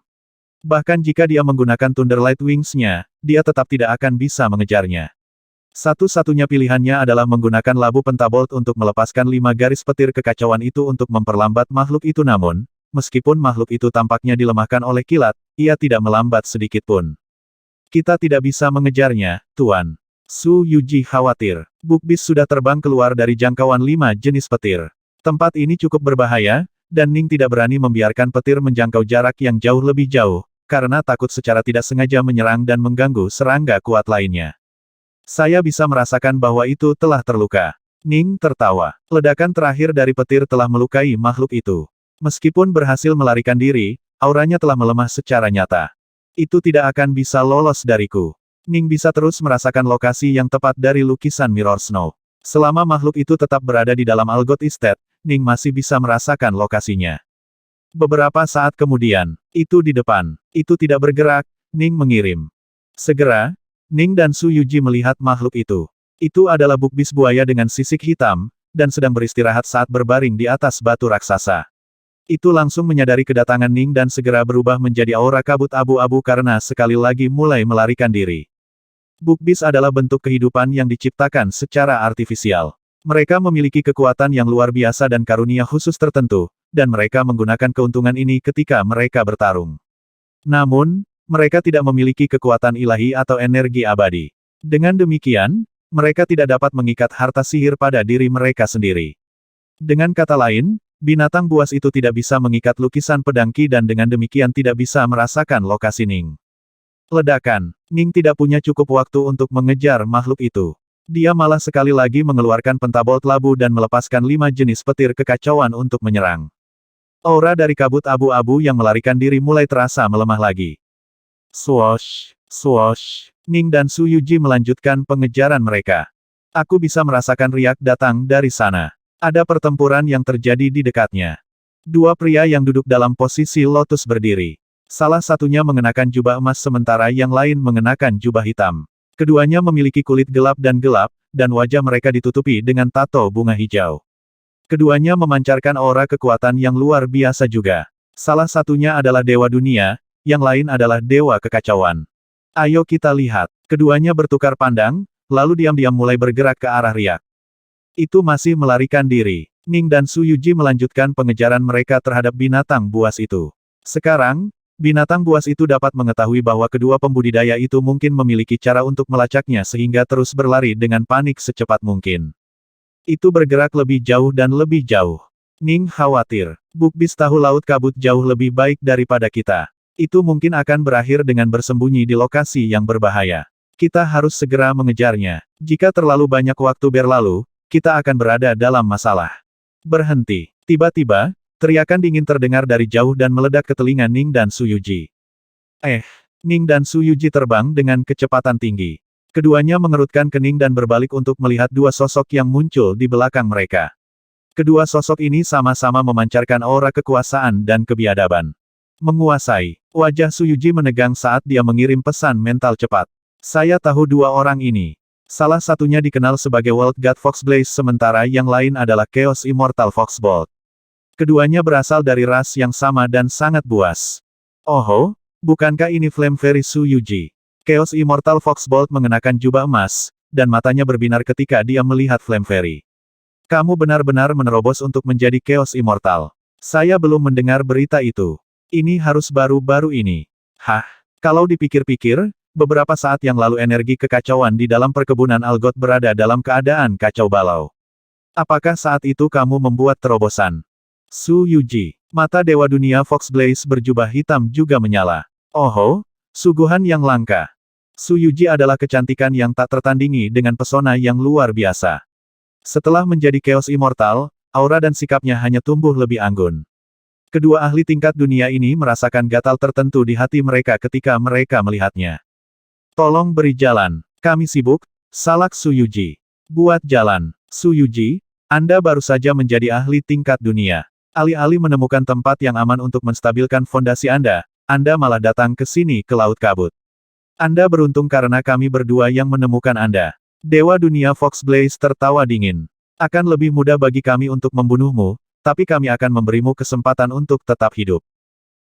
Bahkan jika dia menggunakan Thunderlight Wings-nya, dia tetap tidak akan bisa mengejarnya. Satu-satunya pilihannya adalah menggunakan labu pentabolt untuk melepaskan 5 garis petir kekacauan itu untuk memperlambat makhluk itu namun, meskipun makhluk itu tampaknya dilemahkan oleh kilat, ia tidak melambat sedikit pun. Kita tidak bisa mengejarnya, Tuan. Su Yuji khawatir. Bukbis sudah terbang keluar dari jangkauan 5 jenis petir. Tempat ini cukup berbahaya, dan Ning tidak berani membiarkan petir menjangkau jarak yang jauh lebih jauh, karena takut secara tidak sengaja menyerang dan mengganggu serangga kuat lainnya. Saya bisa merasakan bahwa itu telah terluka. Ning tertawa. Ledakan terakhir dari petir telah melukai makhluk itu. Meskipun berhasil melarikan diri, auranya telah melemah secara nyata. Itu tidak akan bisa lolos dariku. Ning bisa terus merasakan lokasi yang tepat dari lukisan Mirror Snow. Selama makhluk itu tetap berada di dalam Algot Estate, Ning masih bisa merasakan lokasinya. Beberapa saat kemudian, itu di depan. Itu tidak bergerak, Ning mengirim. Segera, Ning dan Su Yuji melihat makhluk itu. Itu adalah bukbis buaya dengan sisik hitam, dan sedang beristirahat saat berbaring di atas batu raksasa. Itu langsung menyadari kedatangan Ning dan segera berubah menjadi aura kabut abu-abu karena sekali lagi mulai melarikan diri. Bukbis adalah bentuk kehidupan yang diciptakan secara artifisial. Mereka memiliki kekuatan yang luar biasa dan karunia khusus tertentu, dan mereka menggunakan keuntungan ini ketika mereka bertarung. Namun, mereka tidak memiliki kekuatan ilahi atau energi abadi. Dengan demikian, mereka tidak dapat mengikat harta sihir pada diri mereka sendiri. Dengan kata lain, binatang buas itu tidak bisa mengikat lukisan pedang Ki dan dengan demikian tidak bisa merasakan lokasi Ning. Ledakan. Ning tidak punya cukup waktu untuk mengejar makhluk itu. Dia malah sekali lagi mengeluarkan pentabolt labu dan melepaskan 5 jenis petir kekacauan untuk menyerang. Aura dari kabut abu-abu yang melarikan diri mulai terasa melemah lagi. Swoosh, swoosh. Ning dan Su Yuji melanjutkan pengejaran mereka. Aku bisa merasakan riak datang dari sana. Ada pertempuran yang terjadi di dekatnya. 2 pria yang duduk dalam posisi lotus berdiri. Salah satunya mengenakan jubah emas sementara yang lain mengenakan jubah hitam. Keduanya memiliki kulit gelap, dan wajah mereka ditutupi dengan tato bunga hijau. Keduanya memancarkan aura kekuatan yang luar biasa juga. Salah satunya adalah Dewa Dunia, yang lain adalah Dewa Kekacauan. Ayo kita lihat. Keduanya bertukar pandang, lalu diam-diam mulai bergerak ke arah riak. Itu masih melarikan diri. Ning dan Su Yuji melanjutkan pengejaran mereka terhadap binatang buas itu. Sekarang, binatang buas itu dapat mengetahui bahwa kedua pembudidaya itu mungkin memiliki cara untuk melacaknya sehingga terus berlari dengan panik secepat mungkin. Itu bergerak lebih jauh dan lebih jauh. Ning khawatir. Bukbis tahu laut kabut jauh lebih baik daripada kita. Itu mungkin akan berakhir dengan bersembunyi di lokasi yang berbahaya. Kita harus segera mengejarnya. Jika terlalu banyak waktu berlalu, kita akan berada dalam masalah. Berhenti. Tiba-tiba, teriakan dingin terdengar dari jauh dan meledak ke telinga Ning dan Su Yuji. Ning dan Su Yuji terbang dengan kecepatan tinggi. Keduanya mengerutkan kening dan berbalik untuk melihat dua sosok yang muncul di belakang mereka. Kedua sosok ini sama-sama memancarkan aura kekuasaan dan kebiadaban. Menguasai. Wajah Su Yuji menegang saat dia mengirim pesan mental cepat. Saya tahu dua orang ini. Salah satunya dikenal sebagai World God Foxblaze sementara yang lain adalah Chaos Immortal Foxbolt. Keduanya berasal dari ras yang sama dan sangat buas. Oh, bukankah ini Flame Fairy Su Yuji? Chaos Immortal Foxbolt mengenakan jubah emas, dan matanya berbinar ketika dia melihat Flame Fairy. Kamu benar-benar menerobos untuk menjadi Chaos Immortal. Saya belum mendengar berita itu. Ini harus baru-baru ini. Hah? Kalau dipikir-pikir, beberapa saat yang lalu energi kekacauan di dalam perkebunan Algot berada dalam keadaan kacau balau. Apakah saat itu kamu membuat terobosan? Su Yuji. Mata Dewa Dunia Foxblaze berjubah hitam juga menyala. Oh, suguhan yang langka. Su Yuji adalah kecantikan yang tak tertandingi dengan pesona yang luar biasa. Setelah menjadi Chaos Immortal, aura dan sikapnya hanya tumbuh lebih anggun. Kedua ahli tingkat dunia ini merasakan gatal tertentu di hati mereka ketika mereka melihatnya. Tolong beri jalan. Kami sibuk, salak Su Yuji. Buat jalan. Su Yuji, Anda baru saja menjadi ahli tingkat dunia. Alih-alih menemukan tempat yang aman untuk menstabilkan fondasi Anda malah datang ke sini ke Laut Kabut. Anda beruntung karena kami berdua yang menemukan Anda. Dewa Dunia Foxblaze tertawa dingin. Akan lebih mudah bagi kami untuk membunuhmu, tapi kami akan memberimu kesempatan untuk tetap hidup.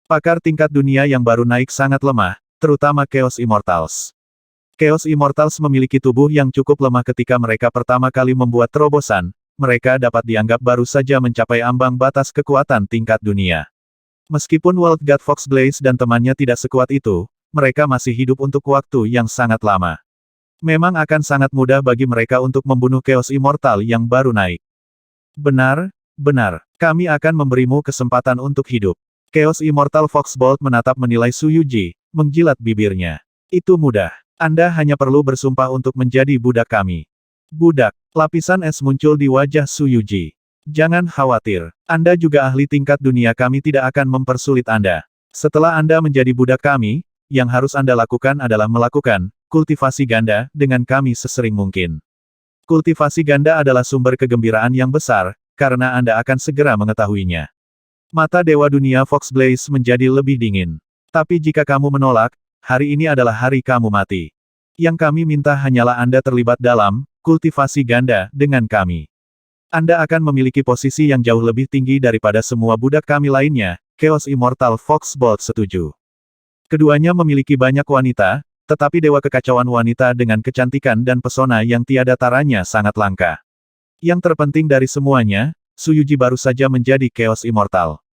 Pakar tingkat dunia yang baru naik sangat lemah, terutama Chaos Immortals. Chaos Immortals memiliki tubuh yang cukup lemah ketika mereka pertama kali membuat terobosan, mereka dapat dianggap baru saja mencapai ambang batas kekuatan tingkat dunia. Meskipun World God Foxblaze dan temannya tidak sekuat itu, mereka masih hidup untuk waktu yang sangat lama. Memang akan sangat mudah bagi mereka untuk membunuh Chaos Immortal yang baru naik. Benar, kami akan memberimu kesempatan untuk hidup. Chaos Immortal Foxbolt menatap menilai Su Yuji, menjilat bibirnya. Itu mudah. Anda hanya perlu bersumpah untuk menjadi budak kami. Budak. Lapisan es muncul di wajah Su Yuji. Jangan khawatir. Anda juga ahli tingkat dunia, kami tidak akan mempersulit Anda. Setelah Anda menjadi budak kami, yang harus Anda lakukan adalah melakukan kultivasi ganda dengan kami sesering mungkin. Kultivasi ganda adalah sumber kegembiraan yang besar, karena Anda akan segera mengetahuinya. Mata Dewa Dunia Foxblaze menjadi lebih dingin. Tapi jika kamu menolak, hari ini adalah hari kamu mati. Yang kami minta hanyalah Anda terlibat dalam kultivasi ganda dengan kami. Anda akan memiliki posisi yang jauh lebih tinggi daripada semua budak kami lainnya. Chaos Immortal Foxbolt setuju. Keduanya memiliki banyak wanita, tetapi dewa kekacauan wanita dengan kecantikan dan pesona yang tiada taranya sangat langka. Yang terpenting dari semuanya, Su Yuji baru saja menjadi Chaos Immortal.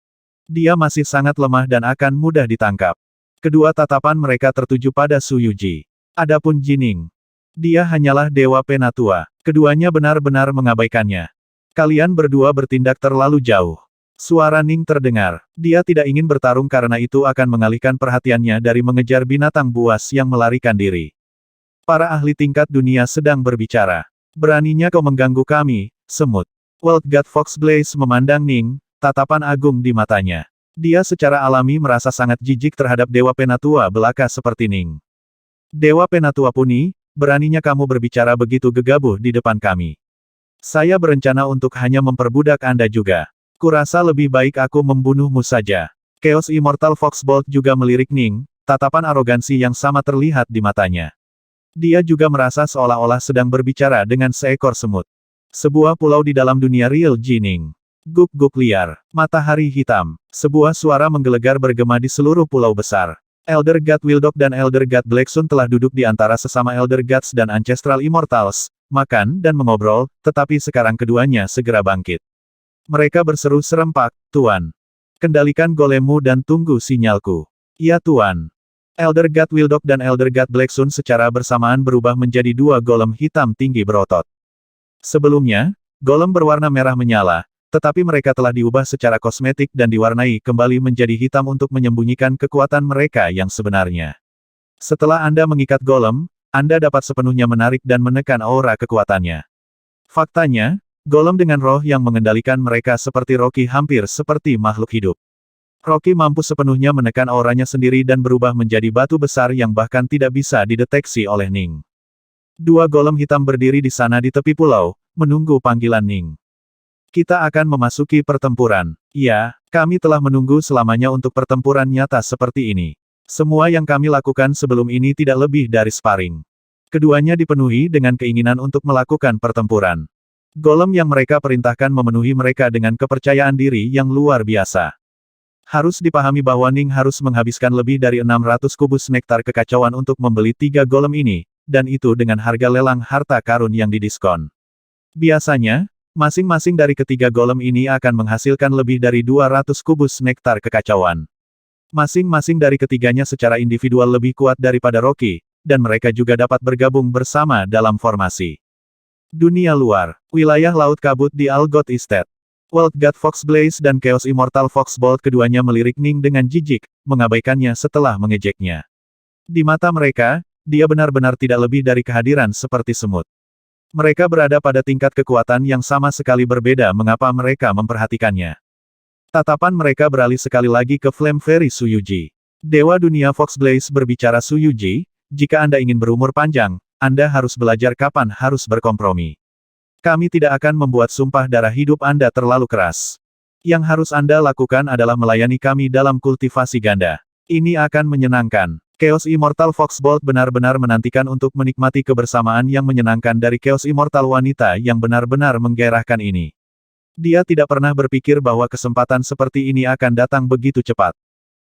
Dia masih sangat lemah dan akan mudah ditangkap. Kedua tatapan mereka tertuju pada Su Yuji. Adapun Jining, dia hanyalah dewa penatua. Keduanya benar-benar mengabaikannya. Kalian berdua bertindak terlalu jauh. Suara Ning terdengar. Dia tidak ingin bertarung karena itu akan mengalihkan perhatiannya dari mengejar binatang buas yang melarikan diri. Para ahli tingkat dunia sedang berbicara. Beraninya kau mengganggu kami, semut. World God Foxblaze memandang Ning, tatapan agung di matanya. Dia secara alami merasa sangat jijik terhadap Dewa Penatua belaka seperti Ning. Dewa Penatua Puni, beraninya kamu berbicara begitu gegabah di depan kami. Saya berencana untuk hanya memperbudak Anda juga. Kurasa lebih baik aku membunuhmu saja. Chaos Immortal Foxbolt juga melirik Ning, tatapan arogansi yang sama terlihat di matanya. Dia juga merasa seolah-olah sedang berbicara dengan seekor semut. Sebuah pulau di dalam dunia real Jining. Guk-guk liar. Matahari hitam. Sebuah suara menggelegar bergema di seluruh pulau besar. Elder God Wildok dan Elder God Blacksun telah duduk di antara sesama Elder Gods dan Ancestral Immortals, makan dan mengobrol, tetapi sekarang keduanya segera bangkit. Mereka berseru serempak, "Tuan. Kendalikan golemmu dan tunggu sinyalku." "Ya Tuan." Elder God Wildok dan Elder God Blacksun secara bersamaan berubah menjadi dua golem hitam tinggi berotot. Sebelumnya, golem berwarna merah menyala, tetapi mereka telah diubah secara kosmetik dan diwarnai kembali menjadi hitam untuk menyembunyikan kekuatan mereka yang sebenarnya. Setelah Anda mengikat golem, Anda dapat sepenuhnya menarik dan menekan aura kekuatannya. Faktanya, golem dengan roh yang mengendalikan mereka seperti Rocky hampir seperti makhluk hidup. Rocky mampu sepenuhnya menekan auranya sendiri dan berubah menjadi batu besar yang bahkan tidak bisa dideteksi oleh Ning. Dua golem hitam berdiri di sana di tepi pulau, menunggu panggilan Ning. "Kita akan memasuki pertempuran. Ya, kami telah menunggu selamanya untuk pertempuran nyata seperti ini. Semua yang kami lakukan sebelum ini tidak lebih dari sparring." Keduanya dipenuhi dengan keinginan untuk melakukan pertempuran. Golem yang mereka perintahkan memenuhi mereka dengan kepercayaan diri yang luar biasa. Harus dipahami bahwa Ning harus menghabiskan lebih dari 600 kubus nektar kekacauan untuk membeli 3 golem ini, dan itu dengan harga lelang harta karun yang didiskon. Biasanya, masing-masing dari ketiga golem ini akan menghasilkan lebih dari 200 kubus nektar kekacauan. Masing-masing dari ketiganya secara individual lebih kuat daripada Rocky, dan mereka juga dapat bergabung bersama dalam formasi. Dunia luar, wilayah Laut Kabut di Algot Estate. World God Foxblaze dan Chaos Immortal Foxbolt keduanya melirik Ning dengan jijik, mengabaikannya setelah mengejeknya. Di mata mereka, dia benar-benar tidak lebih dari kehadiran seperti semut. Mereka berada pada tingkat kekuatan yang sama sekali berbeda mengapa mereka memperhatikannya. Tatapan mereka beralih sekali lagi ke Flame Fairy Suyuji. Dewa dunia Foxblaze berbicara, "Suyuji, jika Anda ingin berumur panjang, Anda harus belajar kapan harus berkompromi. Kami tidak akan membuat sumpah darah hidup Anda terlalu keras. Yang harus Anda lakukan adalah melayani kami dalam kultivasi ganda. Ini akan menyenangkan." Chaos Immortal Foxbolt benar-benar menantikan untuk menikmati kebersamaan yang menyenangkan dari Chaos Immortal wanita yang benar-benar menggairahkan ini. Dia tidak pernah berpikir bahwa kesempatan seperti ini akan datang begitu cepat.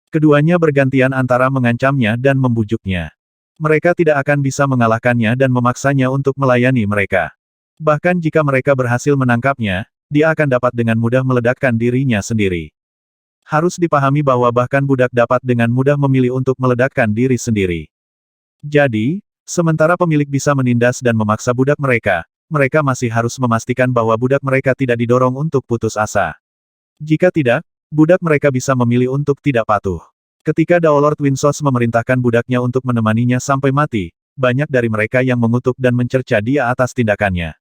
Keduanya bergantian antara mengancamnya dan membujuknya. Mereka tidak akan bisa mengalahkannya dan memaksanya untuk melayani mereka. Bahkan jika mereka berhasil menangkapnya, dia akan dapat dengan mudah meledakkan dirinya sendiri. Harus dipahami bahwa bahkan budak dapat dengan mudah memilih untuk meledakkan diri sendiri. Jadi, sementara pemilik bisa menindas dan memaksa budak mereka, mereka masih harus memastikan bahwa budak mereka tidak didorong untuk putus asa. Jika tidak, budak mereka bisa memilih untuk tidak patuh. Ketika Daolord Winsos memerintahkan budaknya untuk menemaninya sampai mati, banyak dari mereka yang mengutuk dan mencerca dia atas tindakannya.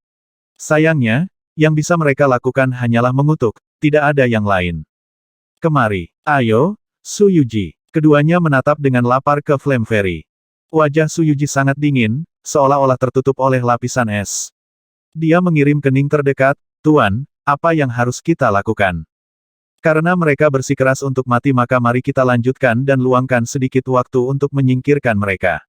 Sayangnya, yang bisa mereka lakukan hanyalah mengutuk, tidak ada yang lain. "Kemari. Ayo, Suyuji." Keduanya menatap dengan lapar ke Flame Fairy. Wajah Suyuji sangat dingin, seolah-olah tertutup oleh lapisan es. Dia mengirim ke Ning terdekat, "Tuan, apa yang harus kita lakukan? Karena mereka bersikeras untuk mati maka mari kita lanjutkan dan luangkan sedikit waktu untuk menyingkirkan mereka."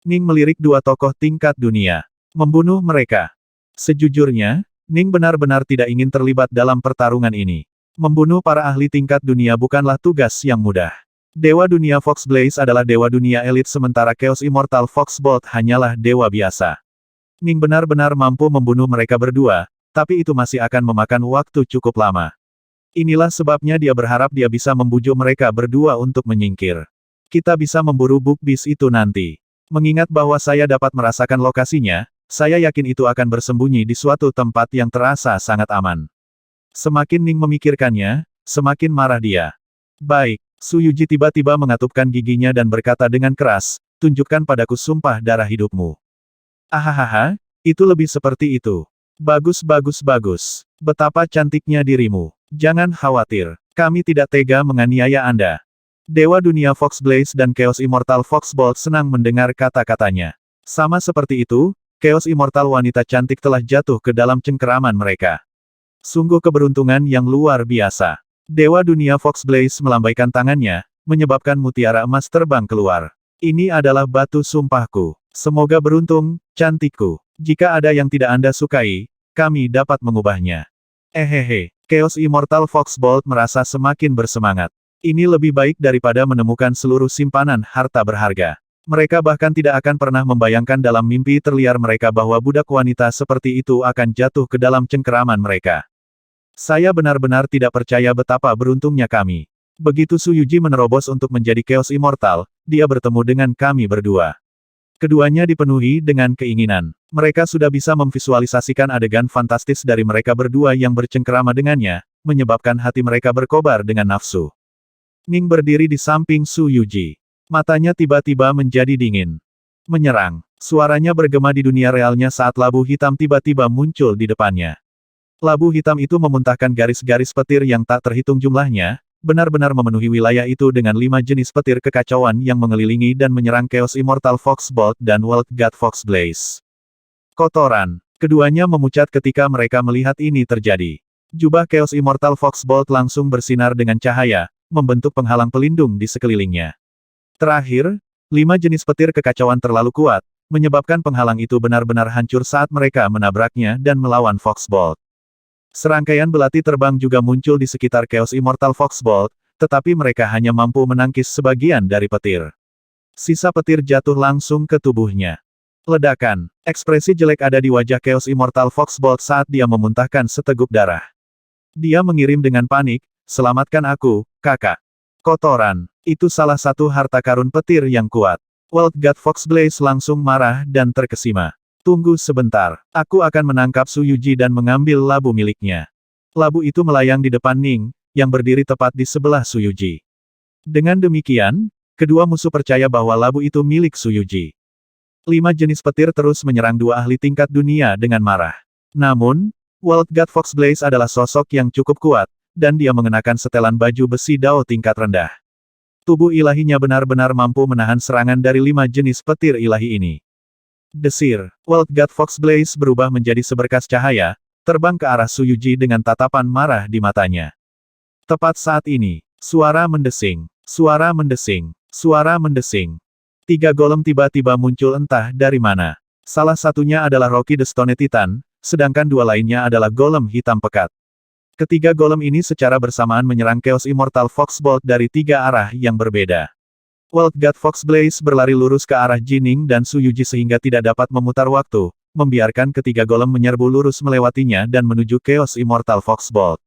Ning melirik dua tokoh tingkat dunia. Membunuh mereka. Sejujurnya, Ning benar-benar tidak ingin terlibat dalam pertarungan ini. Membunuh para ahli tingkat dunia bukanlah tugas yang mudah. Dewa dunia Foxblaze adalah dewa dunia elit sementara Chaos Immortal Foxbolt hanyalah dewa biasa. Ning benar-benar mampu membunuh mereka berdua, tapi itu masih akan memakan waktu cukup lama. Inilah sebabnya dia berharap dia bisa membujuk mereka berdua untuk menyingkir. "Kita bisa memburu bukbis itu nanti. Mengingat bahwa saya dapat merasakan lokasinya, saya yakin itu akan bersembunyi di suatu tempat yang terasa sangat aman." Semakin Ning memikirkannya, semakin marah dia. "Baik." Suyuji tiba-tiba mengatupkan giginya dan berkata dengan keras, "Tunjukkan padaku sumpah darah hidupmu." "Ahahaha, itu lebih seperti itu. Bagus bagus bagus. Betapa cantiknya dirimu. Jangan khawatir, kami tidak tega menganiaya Anda." Dewa dunia Foxblaze dan Chaos Immortal Foxbolt senang mendengar kata-katanya. Sama seperti itu, Chaos Immortal wanita cantik telah jatuh ke dalam cengkeraman mereka. Sungguh keberuntungan yang luar biasa. Dewa dunia Foxblaze melambaikan tangannya, menyebabkan mutiara emas terbang keluar. "Ini adalah batu sumpahku. Semoga beruntung, cantikku. Jika ada yang tidak Anda sukai, kami dapat mengubahnya." Chaos Immortal Foxbolt merasa semakin bersemangat. Ini lebih baik daripada menemukan seluruh simpanan harta berharga. Mereka bahkan tidak akan pernah membayangkan dalam mimpi terliar mereka bahwa budak wanita seperti itu akan jatuh ke dalam cengkeraman mereka. Saya benar-benar tidak percaya betapa beruntungnya kami. Begitu Su Yuji menerobos untuk menjadi Chaos Immortal, dia bertemu dengan kami berdua. Keduanya dipenuhi dengan keinginan. Mereka sudah bisa memvisualisasikan adegan fantastis dari mereka berdua yang bercengkerama dengannya, menyebabkan hati mereka berkobar dengan nafsu. Ning berdiri di samping Su Yuji. Matanya tiba-tiba menjadi dingin. Menyerang. Suaranya bergema di dunia realnya saat labu hitam tiba-tiba muncul di depannya. Labu hitam itu memuntahkan garis-garis petir yang tak terhitung jumlahnya, benar-benar memenuhi wilayah itu dengan 5 jenis petir kekacauan yang mengelilingi dan menyerang Chaos Immortal Fox Bolt dan World God Fox Blaze. Kotoran. Keduanya memucat ketika mereka melihat ini terjadi. Jubah Chaos Immortal Fox Bolt langsung bersinar dengan cahaya, membentuk penghalang pelindung di sekelilingnya. Terakhir, 5 jenis petir kekacauan terlalu kuat, menyebabkan penghalang itu benar-benar hancur saat mereka menabraknya dan melawan Fox Bolt. Serangkaian belati terbang juga muncul di sekitar Chaos Immortal Fox Bolt, tetapi mereka hanya mampu menangkis sebagian dari petir. Sisa petir jatuh langsung ke tubuhnya. Ledakan. Ekspresi jelek ada di wajah Chaos Immortal Fox Bolt saat dia memuntahkan seteguk darah. Dia mengirim dengan panik, "Selamatkan aku, kakak." Kotoran. Itu salah satu harta karun petir yang kuat. World God Fox Blaze langsung marah dan terkesima. Tunggu sebentar. Aku akan menangkap Su Yuji dan mengambil labu miliknya. Labu itu melayang di depan Ning, yang berdiri tepat di sebelah Su Yuji. Dengan demikian, kedua musuh percaya bahwa labu itu milik Su Yuji. 5 jenis petir terus menyerang dua ahli tingkat dunia dengan marah. Namun, World God Fox Blaze adalah sosok yang cukup kuat, dan dia mengenakan setelan baju besi Dao tingkat rendah. Tubuh ilahinya benar-benar mampu menahan serangan dari 5 jenis petir ilahi ini. Desir. World God Fox Blaze berubah menjadi seberkas cahaya, terbang ke arah Su Yuji dengan tatapan marah di matanya. Tepat saat ini, suara mendesing, suara mendesing, suara mendesing. 3 golem tiba-tiba muncul entah dari mana. Salah satunya adalah Rocky the Stone Titan, sedangkan dua lainnya adalah golem hitam pekat. Ketiga golem ini secara bersamaan menyerang Chaos Immortal Fox Bolt dari 3 arah yang berbeda. World God Fox Blaze berlari lurus ke arah Jining dan Su Yuji sehingga tidak dapat memutar waktu, membiarkan ketiga golem menyerbu lurus melewatinya dan menuju Chaos Immortal Fox Bolt.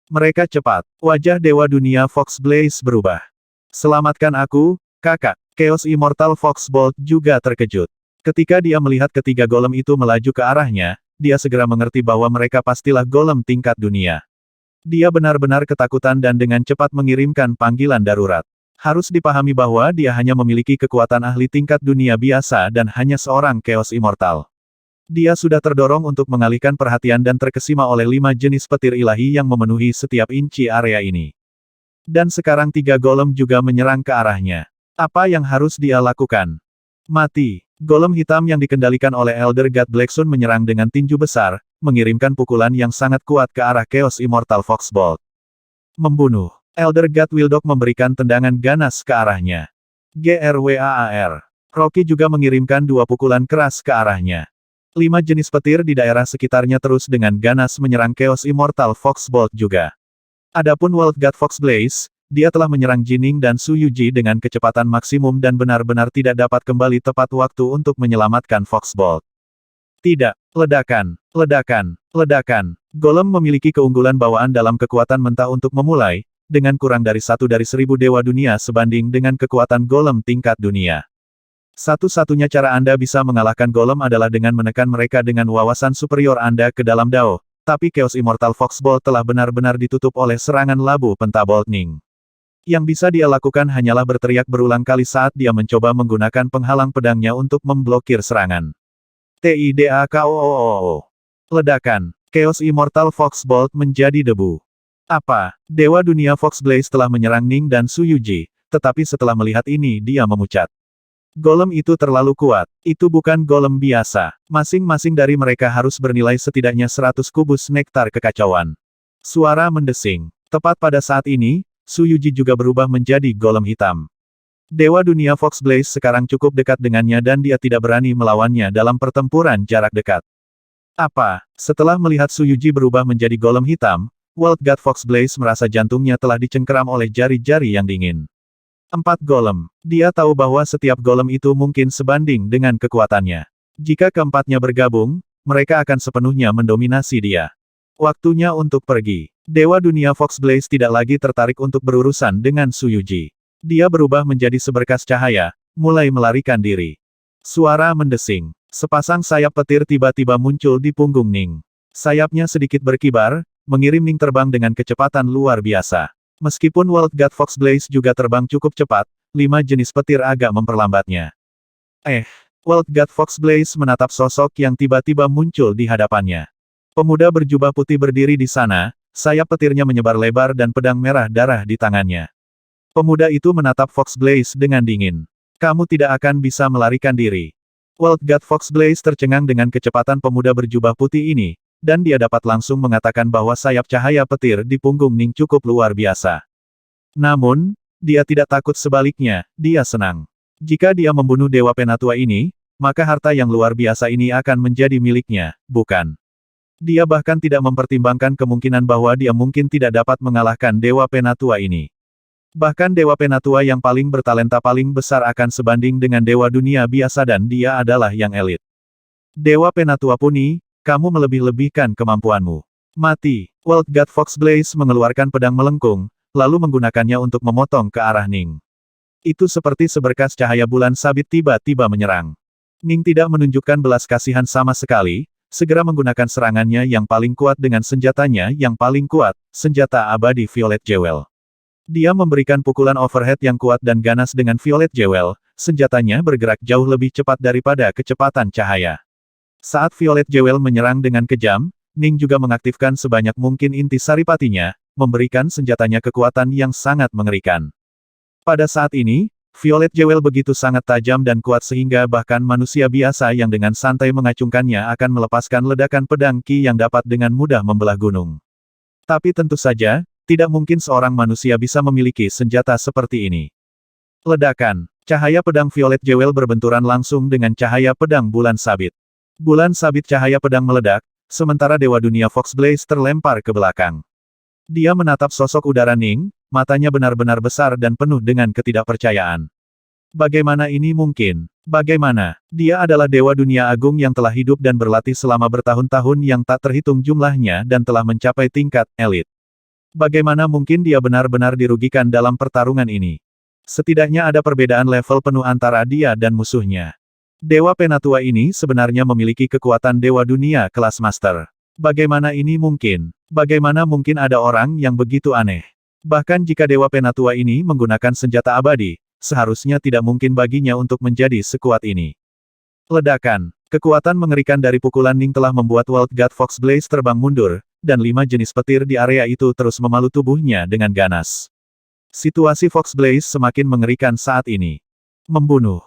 Mereka cepat. Wajah Dewa Dunia Fox Blaze berubah. "Selamatkan aku, kakak." Chaos Immortal Fox Bolt juga terkejut. Ketika dia melihat ketiga golem itu melaju ke arahnya, dia segera mengerti bahwa mereka pastilah golem tingkat dunia. Dia benar-benar ketakutan dan dengan cepat mengirimkan panggilan darurat. Harus dipahami bahwa dia hanya memiliki kekuatan ahli tingkat dunia biasa dan hanya seorang Chaos Immortal. Dia sudah terdorong untuk mengalihkan perhatian dan terkesima oleh 5 jenis petir ilahi yang memenuhi setiap inci area ini. Dan sekarang 3 golem juga menyerang ke arahnya. Apa yang harus dia lakukan? Mati. Golem hitam yang dikendalikan oleh Elder God Blacksun menyerang dengan tinju besar, mengirimkan pukulan yang sangat kuat ke arah Chaos Immortal Fox Bolt. Membunuh. Elder God Wildok memberikan tendangan ganas ke arahnya. GRWAAR. Rocky juga mengirimkan 2 pukulan keras ke arahnya. 5 jenis petir di daerah sekitarnya terus dengan ganas menyerang Chaos Immortal Fox Bolt juga. Adapun World God Fox Blaze, dia telah menyerang Jining dan Su Yuji dengan kecepatan maksimum dan benar-benar tidak dapat kembali tepat waktu untuk menyelamatkan Fox Bolt. Tidak. Ledakan. Ledakan. Ledakan. Golem memiliki keunggulan bawaan dalam kekuatan mentah untuk memulai, dengan kurang dari 1 dari 1000 dewa dunia sebanding dengan kekuatan golem tingkat dunia. Satu-satunya cara Anda bisa mengalahkan golem adalah dengan menekan mereka dengan wawasan superior Anda ke dalam Dao, tapi Chaos Immortal Fox Bolt telah benar-benar ditutup oleh serangan labu pentabolt Ning. Yang bisa dia lakukan hanyalah berteriak berulang kali saat dia mencoba menggunakan penghalang pedangnya untuk memblokir serangan. TIDAKOOO. Ledakan. Chaos Immortal Fox Bolt menjadi debu. Apa? Dewa Dunia Fox Blaze telah menyerang Ning dan Su Yuji, tetapi setelah melihat ini dia memucat. Golem itu terlalu kuat. Itu bukan golem biasa. Masing-masing dari mereka harus bernilai setidaknya 100 kubus nektar kekacauan. Suara mendesing. Tepat pada saat ini, Su Yuji juga berubah menjadi golem hitam. Dewa Dunia Fox Blaze sekarang cukup dekat dengannya dan dia tidak berani melawannya dalam pertempuran jarak dekat. Apa? Setelah melihat Su Yuji berubah menjadi golem hitam, World God Fox Blaze merasa jantungnya telah dicengkeram oleh jari-jari yang dingin. 4 golem. Dia tahu bahwa setiap golem itu mungkin sebanding dengan kekuatannya. Jika keempatnya bergabung, mereka akan sepenuhnya mendominasi dia. Waktunya untuk pergi. Dewa dunia Fox Blaze tidak lagi tertarik untuk berurusan dengan Su Yuji. Dia berubah menjadi seberkas cahaya, mulai melarikan diri. Suara mendesing. Sepasang sayap petir tiba-tiba muncul di punggung Ning. Sayapnya sedikit berkibar, mengirim Ning terbang dengan kecepatan luar biasa. Meskipun World God Fox Blaze juga terbang cukup cepat, 5 jenis petir agak memperlambatnya. World God Fox Blaze menatap sosok yang tiba-tiba muncul di hadapannya. Pemuda berjubah putih berdiri di sana, sayap petirnya menyebar lebar dan pedang merah darah di tangannya. Pemuda itu menatap Fox Blaze dengan dingin. Kamu tidak akan bisa melarikan diri. World God Fox Blaze tercengang dengan kecepatan pemuda berjubah putih ini, dan dia dapat langsung mengatakan bahwa sayap cahaya petir di punggung Ning cukup luar biasa. Namun, dia tidak takut, sebaliknya, dia senang. Jika dia membunuh Dewa Penatua ini, maka harta yang luar biasa ini akan menjadi miliknya, bukan? Dia bahkan tidak mempertimbangkan kemungkinan bahwa dia mungkin tidak dapat mengalahkan Dewa Penatua ini. Bahkan Dewa Penatua yang paling bertalenta paling besar akan sebanding dengan Dewa dunia biasa dan dia adalah yang elit. Dewa Penatua Puni, kamu melebih-lebihkan kemampuanmu. Mati. World God Fox Blaze mengeluarkan pedang melengkung, lalu menggunakannya untuk memotong ke arah Ning. Itu seperti seberkas cahaya bulan sabit tiba-tiba menyerang. Ning tidak menunjukkan belas kasihan sama sekali, segera menggunakan serangannya yang paling kuat dengan senjatanya yang paling kuat, senjata abadi Violet Jewel. Dia memberikan pukulan overhead yang kuat dan ganas dengan Violet Jewel, senjatanya bergerak jauh lebih cepat daripada kecepatan cahaya. Saat Violet Jewel menyerang dengan kejam, Ning juga mengaktifkan sebanyak mungkin inti saripatinya, memberikan senjatanya kekuatan yang sangat mengerikan. Pada saat ini, Violet Jewel begitu sangat tajam dan kuat sehingga bahkan manusia biasa yang dengan santai mengacungkannya akan melepaskan ledakan pedang Ki yang dapat dengan mudah membelah gunung. Tapi tentu saja, tidak mungkin seorang manusia bisa memiliki senjata seperti ini. Ledakan. Cahaya pedang Violet Jewel berbenturan langsung dengan cahaya pedang bulan sabit. Bulan sabit cahaya pedang meledak, sementara Dewa Dunia Fox Blaze terlempar ke belakang. Dia menatap sosok udara Ning, matanya benar-benar besar dan penuh dengan ketidakpercayaan. Bagaimana ini mungkin? Bagaimana? Dia adalah Dewa Dunia Agung yang telah hidup dan berlatih selama bertahun-tahun yang tak terhitung jumlahnya dan telah mencapai tingkat elit. Bagaimana mungkin dia benar-benar dirugikan dalam pertarungan ini? Setidaknya ada perbedaan level penuh antara dia dan musuhnya. Dewa Penatua ini sebenarnya memiliki kekuatan Dewa Dunia kelas Master. Bagaimana ini mungkin? Bagaimana mungkin ada orang yang begitu aneh? Bahkan jika Dewa Penatua ini menggunakan senjata abadi, seharusnya tidak mungkin baginya untuk menjadi sekuat ini. Ledakan. Kekuatan mengerikan dari pukulan Ning telah membuat World God Fox Blaze terbang mundur, dan 5 jenis petir di area itu terus memalu tubuhnya dengan ganas. Situasi Fox Blaze semakin mengerikan saat ini. Membunuh.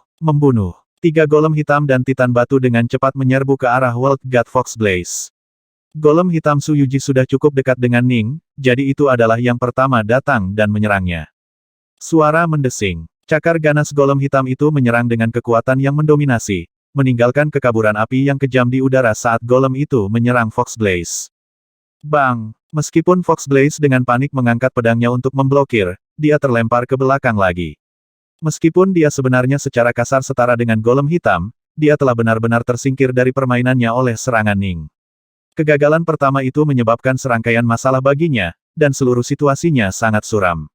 3 golem hitam dan titan batu dengan cepat menyerbu ke arah World God Fox Blaze. Golem hitam Su Yuji sudah cukup dekat dengan Ning, jadi itu adalah yang pertama datang dan menyerangnya. Suara mendesing. Cakar ganas golem hitam itu menyerang dengan kekuatan yang mendominasi, meninggalkan kekaburan api yang kejam di udara saat golem itu menyerang Fox Blaze. Bang! Meskipun Fox Blaze dengan panik mengangkat pedangnya untuk memblokir, dia terlempar ke belakang lagi. Meskipun dia sebenarnya secara kasar setara dengan golem hitam, dia telah benar-benar tersingkir dari permainannya oleh serangan Ning. Kegagalan pertama itu menyebabkan serangkaian masalah baginya, dan seluruh situasinya sangat suram.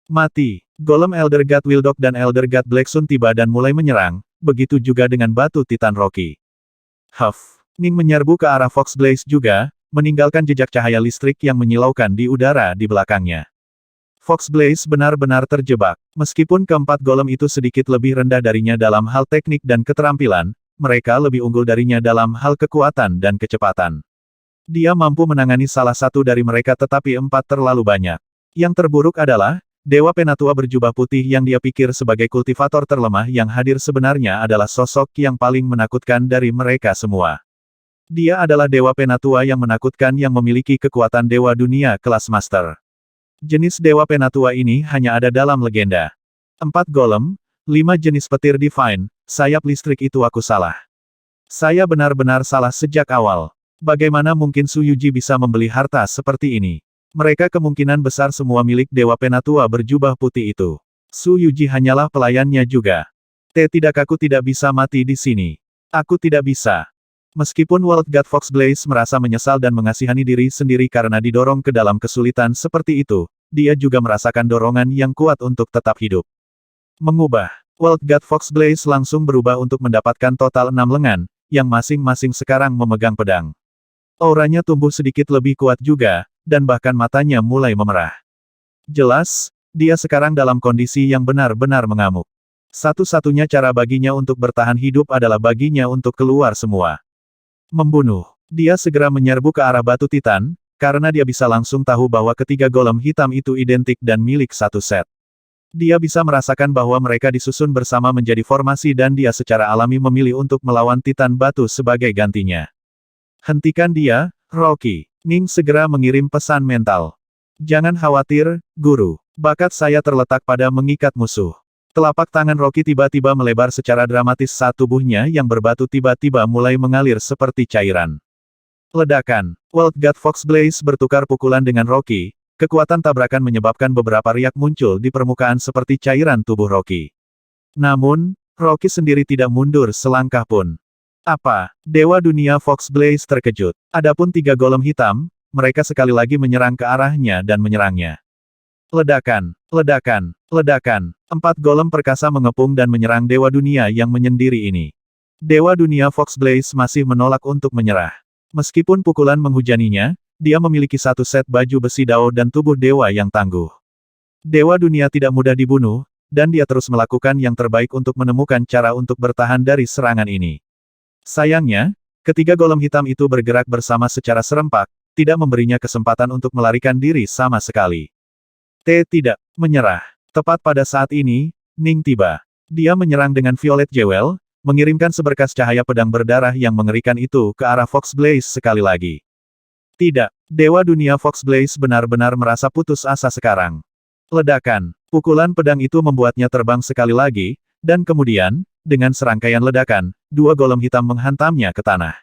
Mati! Golem Elder God Wildok dan Elder God Blacksun tiba dan mulai menyerang, begitu juga dengan batu Titan Rocky. Huff! Ning menyerbu ke arah Fox Blaze juga, meninggalkan jejak cahaya listrik yang menyilaukan di udara di belakangnya. Fox Blaze benar-benar terjebak. Meskipun keempat golem itu sedikit lebih rendah darinya dalam hal teknik dan keterampilan, mereka lebih unggul darinya dalam hal kekuatan dan kecepatan. Dia mampu menangani salah satu dari mereka tetapi 4 terlalu banyak. Yang terburuk adalah, Dewa Penatua berjubah putih yang dia pikir sebagai kultivator terlemah yang hadir sebenarnya adalah sosok yang paling menakutkan dari mereka semua. Dia adalah Dewa Penatua yang menakutkan yang memiliki kekuatan Dewa Dunia kelas Master. Jenis Dewa Penatua ini hanya ada dalam legenda. 4 golem, 5 jenis petir divine, sayap listrik itu aku salah. Saya benar-benar salah sejak awal. Bagaimana mungkin Su Yuji bisa membeli harta seperti ini? Mereka kemungkinan besar semua milik Dewa Penatua berjubah putih itu. Su Yuji hanyalah pelayannya juga. Aku tidak bisa mati di sini. Aku tidak bisa. Meskipun World God Fox Blaze merasa menyesal dan mengasihani diri sendiri karena didorong ke dalam kesulitan seperti itu, dia juga merasakan dorongan yang kuat untuk tetap hidup. Mengubah. World God Fox Blaze langsung berubah untuk mendapatkan total 6 lengan, yang masing-masing sekarang memegang pedang. Auranya tumbuh sedikit lebih kuat juga, dan bahkan matanya mulai memerah. Jelas, dia sekarang dalam kondisi yang benar-benar mengamuk. Satu-satunya cara baginya untuk bertahan hidup adalah baginya untuk keluar semua. Membunuh. Dia segera menyerbu ke arah batu Titan, karena dia bisa langsung tahu bahwa ketiga golem hitam itu identik dan milik satu set. Dia bisa merasakan bahwa mereka disusun bersama menjadi formasi dan dia secara alami memilih untuk melawan Titan batu sebagai gantinya. Hentikan dia, Rocky. Ning segera mengirim pesan mental. Jangan khawatir, Guru. Bakat saya terletak pada mengikat musuh. Telapak tangan Rocky tiba-tiba melebar secara dramatis saat tubuhnya yang berbatu tiba-tiba mulai mengalir seperti cairan. Ledakan. World God Fox Blaze bertukar pukulan dengan Rocky. Kekuatan tabrakan menyebabkan beberapa riak muncul di permukaan seperti cairan tubuh Rocky. Namun, Rocky sendiri tidak mundur selangkah pun. Apa? Dewa Dunia Fox Blaze terkejut. Adapun tiga golem hitam, mereka sekali lagi menyerang ke arahnya dan menyerangnya. Ledakan, ledakan, ledakan. 4 golem perkasa mengepung dan menyerang Dewa Dunia yang menyendiri ini. Dewa Dunia Fox Blaze masih menolak untuk menyerah. Meskipun pukulan menghujaninya, dia memiliki satu set baju besi Dao dan tubuh dewa yang tangguh. Dewa Dunia tidak mudah dibunuh, dan dia terus melakukan yang terbaik untuk menemukan cara untuk bertahan dari serangan ini. Sayangnya, ketiga golem hitam itu bergerak bersama secara serempak, tidak memberinya kesempatan untuk melarikan diri sama sekali. Tidak menyerah. Tepat pada saat ini, Ning tiba. Dia menyerang dengan Violet Jewel, mengirimkan seberkas cahaya pedang berdarah yang mengerikan itu ke arah Fox Blaze sekali lagi. Tidak, Dewa Dunia Fox Blaze benar-benar merasa putus asa sekarang. Ledakan. Pukulan pedang itu membuatnya terbang sekali lagi, dan kemudian, dengan serangkaian ledakan, 2 golem hitam menghantamnya ke tanah.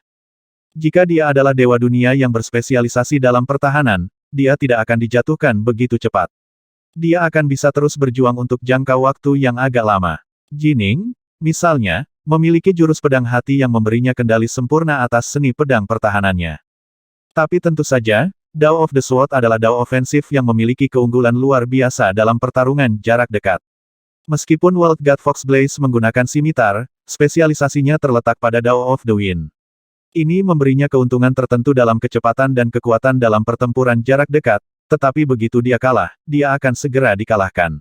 Jika dia adalah Dewa Dunia yang berspesialisasi dalam pertahanan, dia tidak akan dijatuhkan begitu cepat. Dia akan bisa terus berjuang untuk jangka waktu yang agak lama. Jining, misalnya, memiliki jurus pedang hati yang memberinya kendali sempurna atas seni pedang pertahanannya. Tapi tentu saja, Dao of the Sword adalah Dao ofensif yang memiliki keunggulan luar biasa dalam pertarungan jarak dekat. Meskipun World God Fox Blaze menggunakan simitar, spesialisasinya terletak pada Dao of the Wind. Ini memberinya keuntungan tertentu dalam kecepatan dan kekuatan dalam pertempuran jarak dekat, tetapi begitu dia kalah, dia akan segera dikalahkan.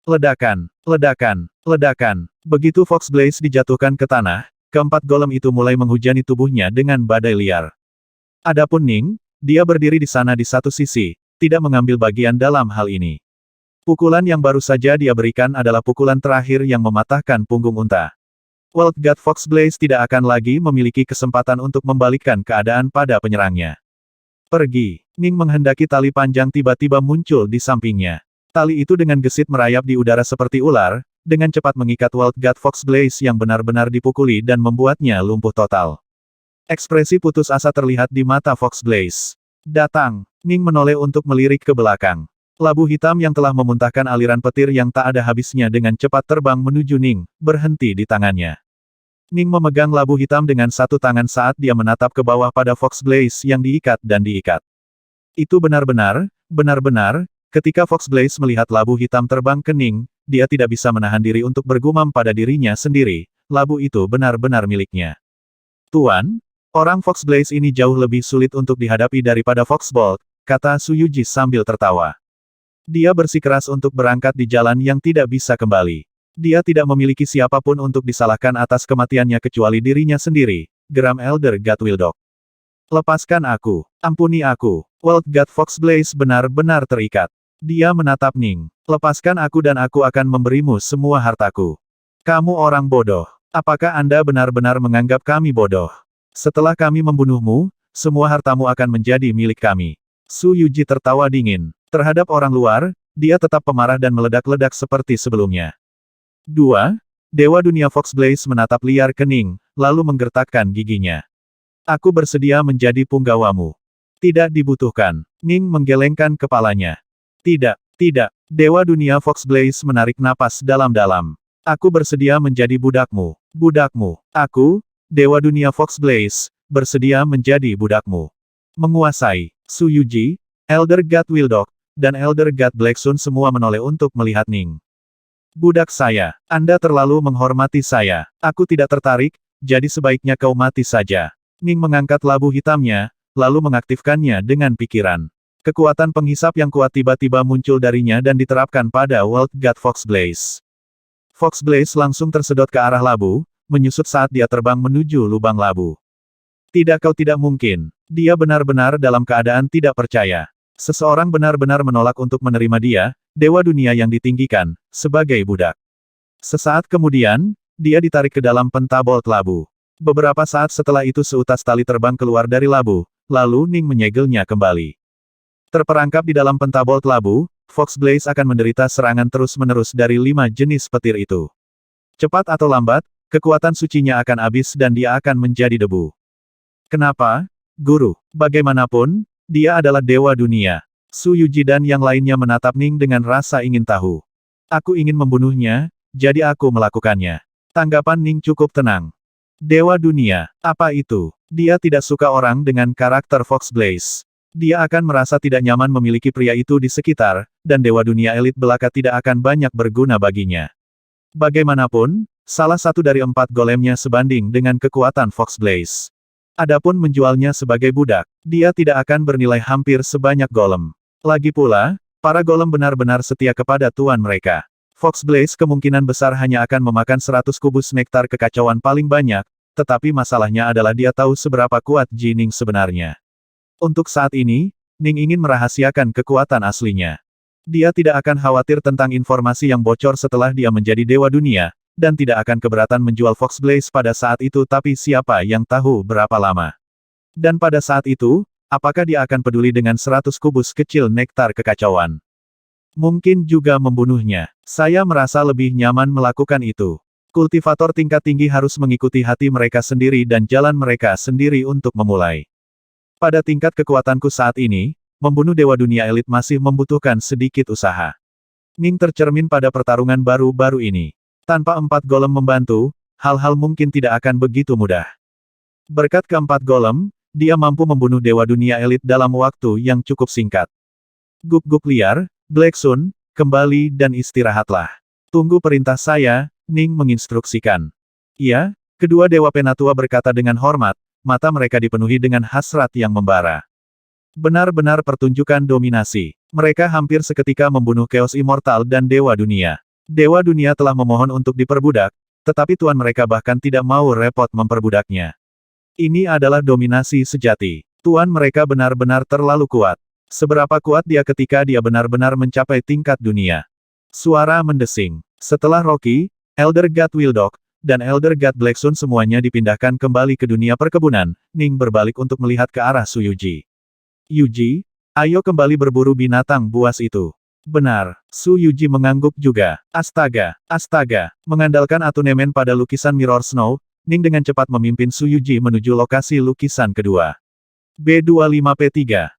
Ledakan, ledakan, ledakan. Begitu Fox Blaze dijatuhkan ke tanah, keempat golem itu mulai menghujani tubuhnya dengan badai liar. Adapun Ning, dia berdiri di sana di satu sisi, tidak mengambil bagian dalam hal ini. Pukulan yang baru saja dia berikan adalah pukulan terakhir yang mematahkan punggung unta. World God Fox Blaze tidak akan lagi memiliki kesempatan untuk membalikkan keadaan pada penyerangnya. Pergi. Ning menghendaki tali panjang tiba-tiba muncul di sampingnya. Tali itu dengan gesit merayap di udara seperti ular, dengan cepat mengikat World God Fox Blaze yang benar-benar dipukuli dan membuatnya lumpuh total. Ekspresi putus asa terlihat di mata Fox Blaze. Datang. Ning menoleh untuk melirik ke belakang. Labu hitam yang telah memuntahkan aliran petir yang tak ada habisnya dengan cepat terbang menuju Ning, berhenti di tangannya. Ning memegang labu hitam dengan satu tangan saat dia menatap ke bawah pada Fox Blaze yang diikat dan diikat. Itu benar-benar, ketika Fox Blaze melihat labu hitam terbang ke Ning, dia tidak bisa menahan diri untuk bergumam pada dirinya sendiri, labu itu benar-benar miliknya. Tuan, orang Fox Blaze ini jauh lebih sulit untuk dihadapi daripada Fox Bolt, kata Su Yuji sambil tertawa. Dia bersikeras untuk berangkat di jalan yang tidak bisa kembali. Dia tidak memiliki siapapun untuk disalahkan atas kematiannya kecuali dirinya sendiri, geram Elder God Wildok. Lepaskan aku, ampuni aku. World God Fox Blaze benar-benar terikat. Dia menatap Ning. Lepaskan aku dan aku akan memberimu semua hartaku. Kamu orang bodoh. Apakah Anda benar-benar menganggap kami bodoh? Setelah kami membunuhmu, semua hartamu akan menjadi milik kami. Su Yuji tertawa dingin. Terhadap orang luar, dia tetap pemarah dan meledak-ledak seperti sebelumnya. 2. Dewa Dunia Fox Blaze menatap liar ke Ning, lalu menggertakkan giginya. Aku bersedia menjadi punggawamu. Tidak dibutuhkan. Ning menggelengkan kepalanya. Tidak, tidak. Dewa Dunia Fox Blaze menarik napas dalam-dalam. Aku bersedia menjadi budakmu. Budakmu. Aku, Dewa Dunia Fox Blaze, bersedia menjadi budakmu. Menguasai. Su Yuji, Elder God Wildok, dan Elder God Blacksun semua menoleh untuk melihat Ning. Budak saya, Anda terlalu menghormati saya. Aku tidak tertarik, jadi sebaiknya kau mati saja. Ning mengangkat labu hitamnya, lalu mengaktifkannya dengan pikiran. Kekuatan penghisap yang kuat tiba-tiba muncul darinya dan diterapkan pada World God Fox Blaze. Fox Blaze langsung tersedot ke arah labu, menyusut saat dia terbang menuju lubang labu. Tidak, kau tidak mungkin. Dia benar-benar dalam keadaan tidak percaya. Seseorang benar-benar menolak untuk menerima dia, Dewa Dunia yang ditinggikan, sebagai budak. Sesaat kemudian, dia ditarik ke dalam pentabolt labu. Beberapa saat setelah itu seutas tali terbang keluar dari labu, lalu Ning menyegelnya kembali. Terperangkap di dalam pentabolt labu, Fox Blaze akan menderita serangan terus-menerus dari 5 jenis petir itu. Cepat atau lambat, kekuatan sucinya akan habis dan dia akan menjadi debu. Kenapa, Guru? Bagaimanapun, dia adalah Dewa Dunia. Su Yuji dan yang lainnya menatap Ning dengan rasa ingin tahu. Aku ingin membunuhnya, jadi aku melakukannya. Tanggapan Ning cukup tenang. Dewa Dunia, apa itu? Dia tidak suka orang dengan karakter Fox Blaze. Dia akan merasa tidak nyaman memiliki pria itu di sekitar, dan Dewa Dunia elit belaka tidak akan banyak berguna baginya. Bagaimanapun, salah satu dari 4 golemnya sebanding dengan kekuatan Fox Blaze. Adapun menjualnya sebagai budak, dia tidak akan bernilai hampir sebanyak golem. Lagi pula, para golem benar-benar setia kepada tuan mereka. Fox Blaze kemungkinan besar hanya akan memakan 100 kubus nektar kekacauan paling banyak, tetapi masalahnya adalah dia tahu seberapa kuat Ji Ning sebenarnya. Untuk saat ini, Ning ingin merahasiakan kekuatan aslinya. Dia tidak akan khawatir tentang informasi yang bocor setelah dia menjadi Dewa Dunia, dan tidak akan keberatan menjual Fox Blaze pada saat itu, tapi siapa yang tahu berapa lama. Dan pada saat itu, apakah dia akan peduli dengan 100 kubus kecil nektar kekacauan? Mungkin juga membunuhnya. Saya merasa lebih nyaman melakukan itu. Kultivator tingkat tinggi harus mengikuti hati mereka sendiri dan jalan mereka sendiri untuk memulai. Pada tingkat kekuatanku saat ini, membunuh Dewa Dunia elit masih membutuhkan sedikit usaha. Ning tercermin pada pertarungan baru-baru ini. Tanpa 4 golem membantu, hal-hal mungkin tidak akan begitu mudah. Berkat ke-4 golem, dia mampu membunuh Dewa Dunia elit dalam waktu yang cukup singkat. Guk-guk liar, Blacksun, kembali dan istirahatlah. Tunggu perintah saya, Ning menginstruksikan. Iya, kedua Dewa Penatua berkata dengan hormat, mata mereka dipenuhi dengan hasrat yang membara. Benar-benar pertunjukan dominasi. Mereka hampir seketika membunuh Chaos Immortal dan Dewa Dunia. Dewa Dunia telah memohon untuk diperbudak, tetapi tuan mereka bahkan tidak mau repot memperbudaknya. Ini adalah dominasi sejati. Tuan mereka benar-benar terlalu kuat. Seberapa kuat dia ketika dia benar-benar mencapai tingkat dunia? Suara mendesing. Setelah Rocky, Elder God Wildok, dan Elder God Blacksun semuanya dipindahkan kembali ke dunia perkebunan, Ning berbalik untuk melihat ke arah Su Yuji. Yuji, ayo kembali berburu binatang buas itu. Benar, Su Yuji mengangguk juga. Astaga, astaga. Mengandalkan atunemen pada lukisan Mirror Snow, Ning dengan cepat memimpin Su Yuji menuju lokasi lukisan kedua. B25P3.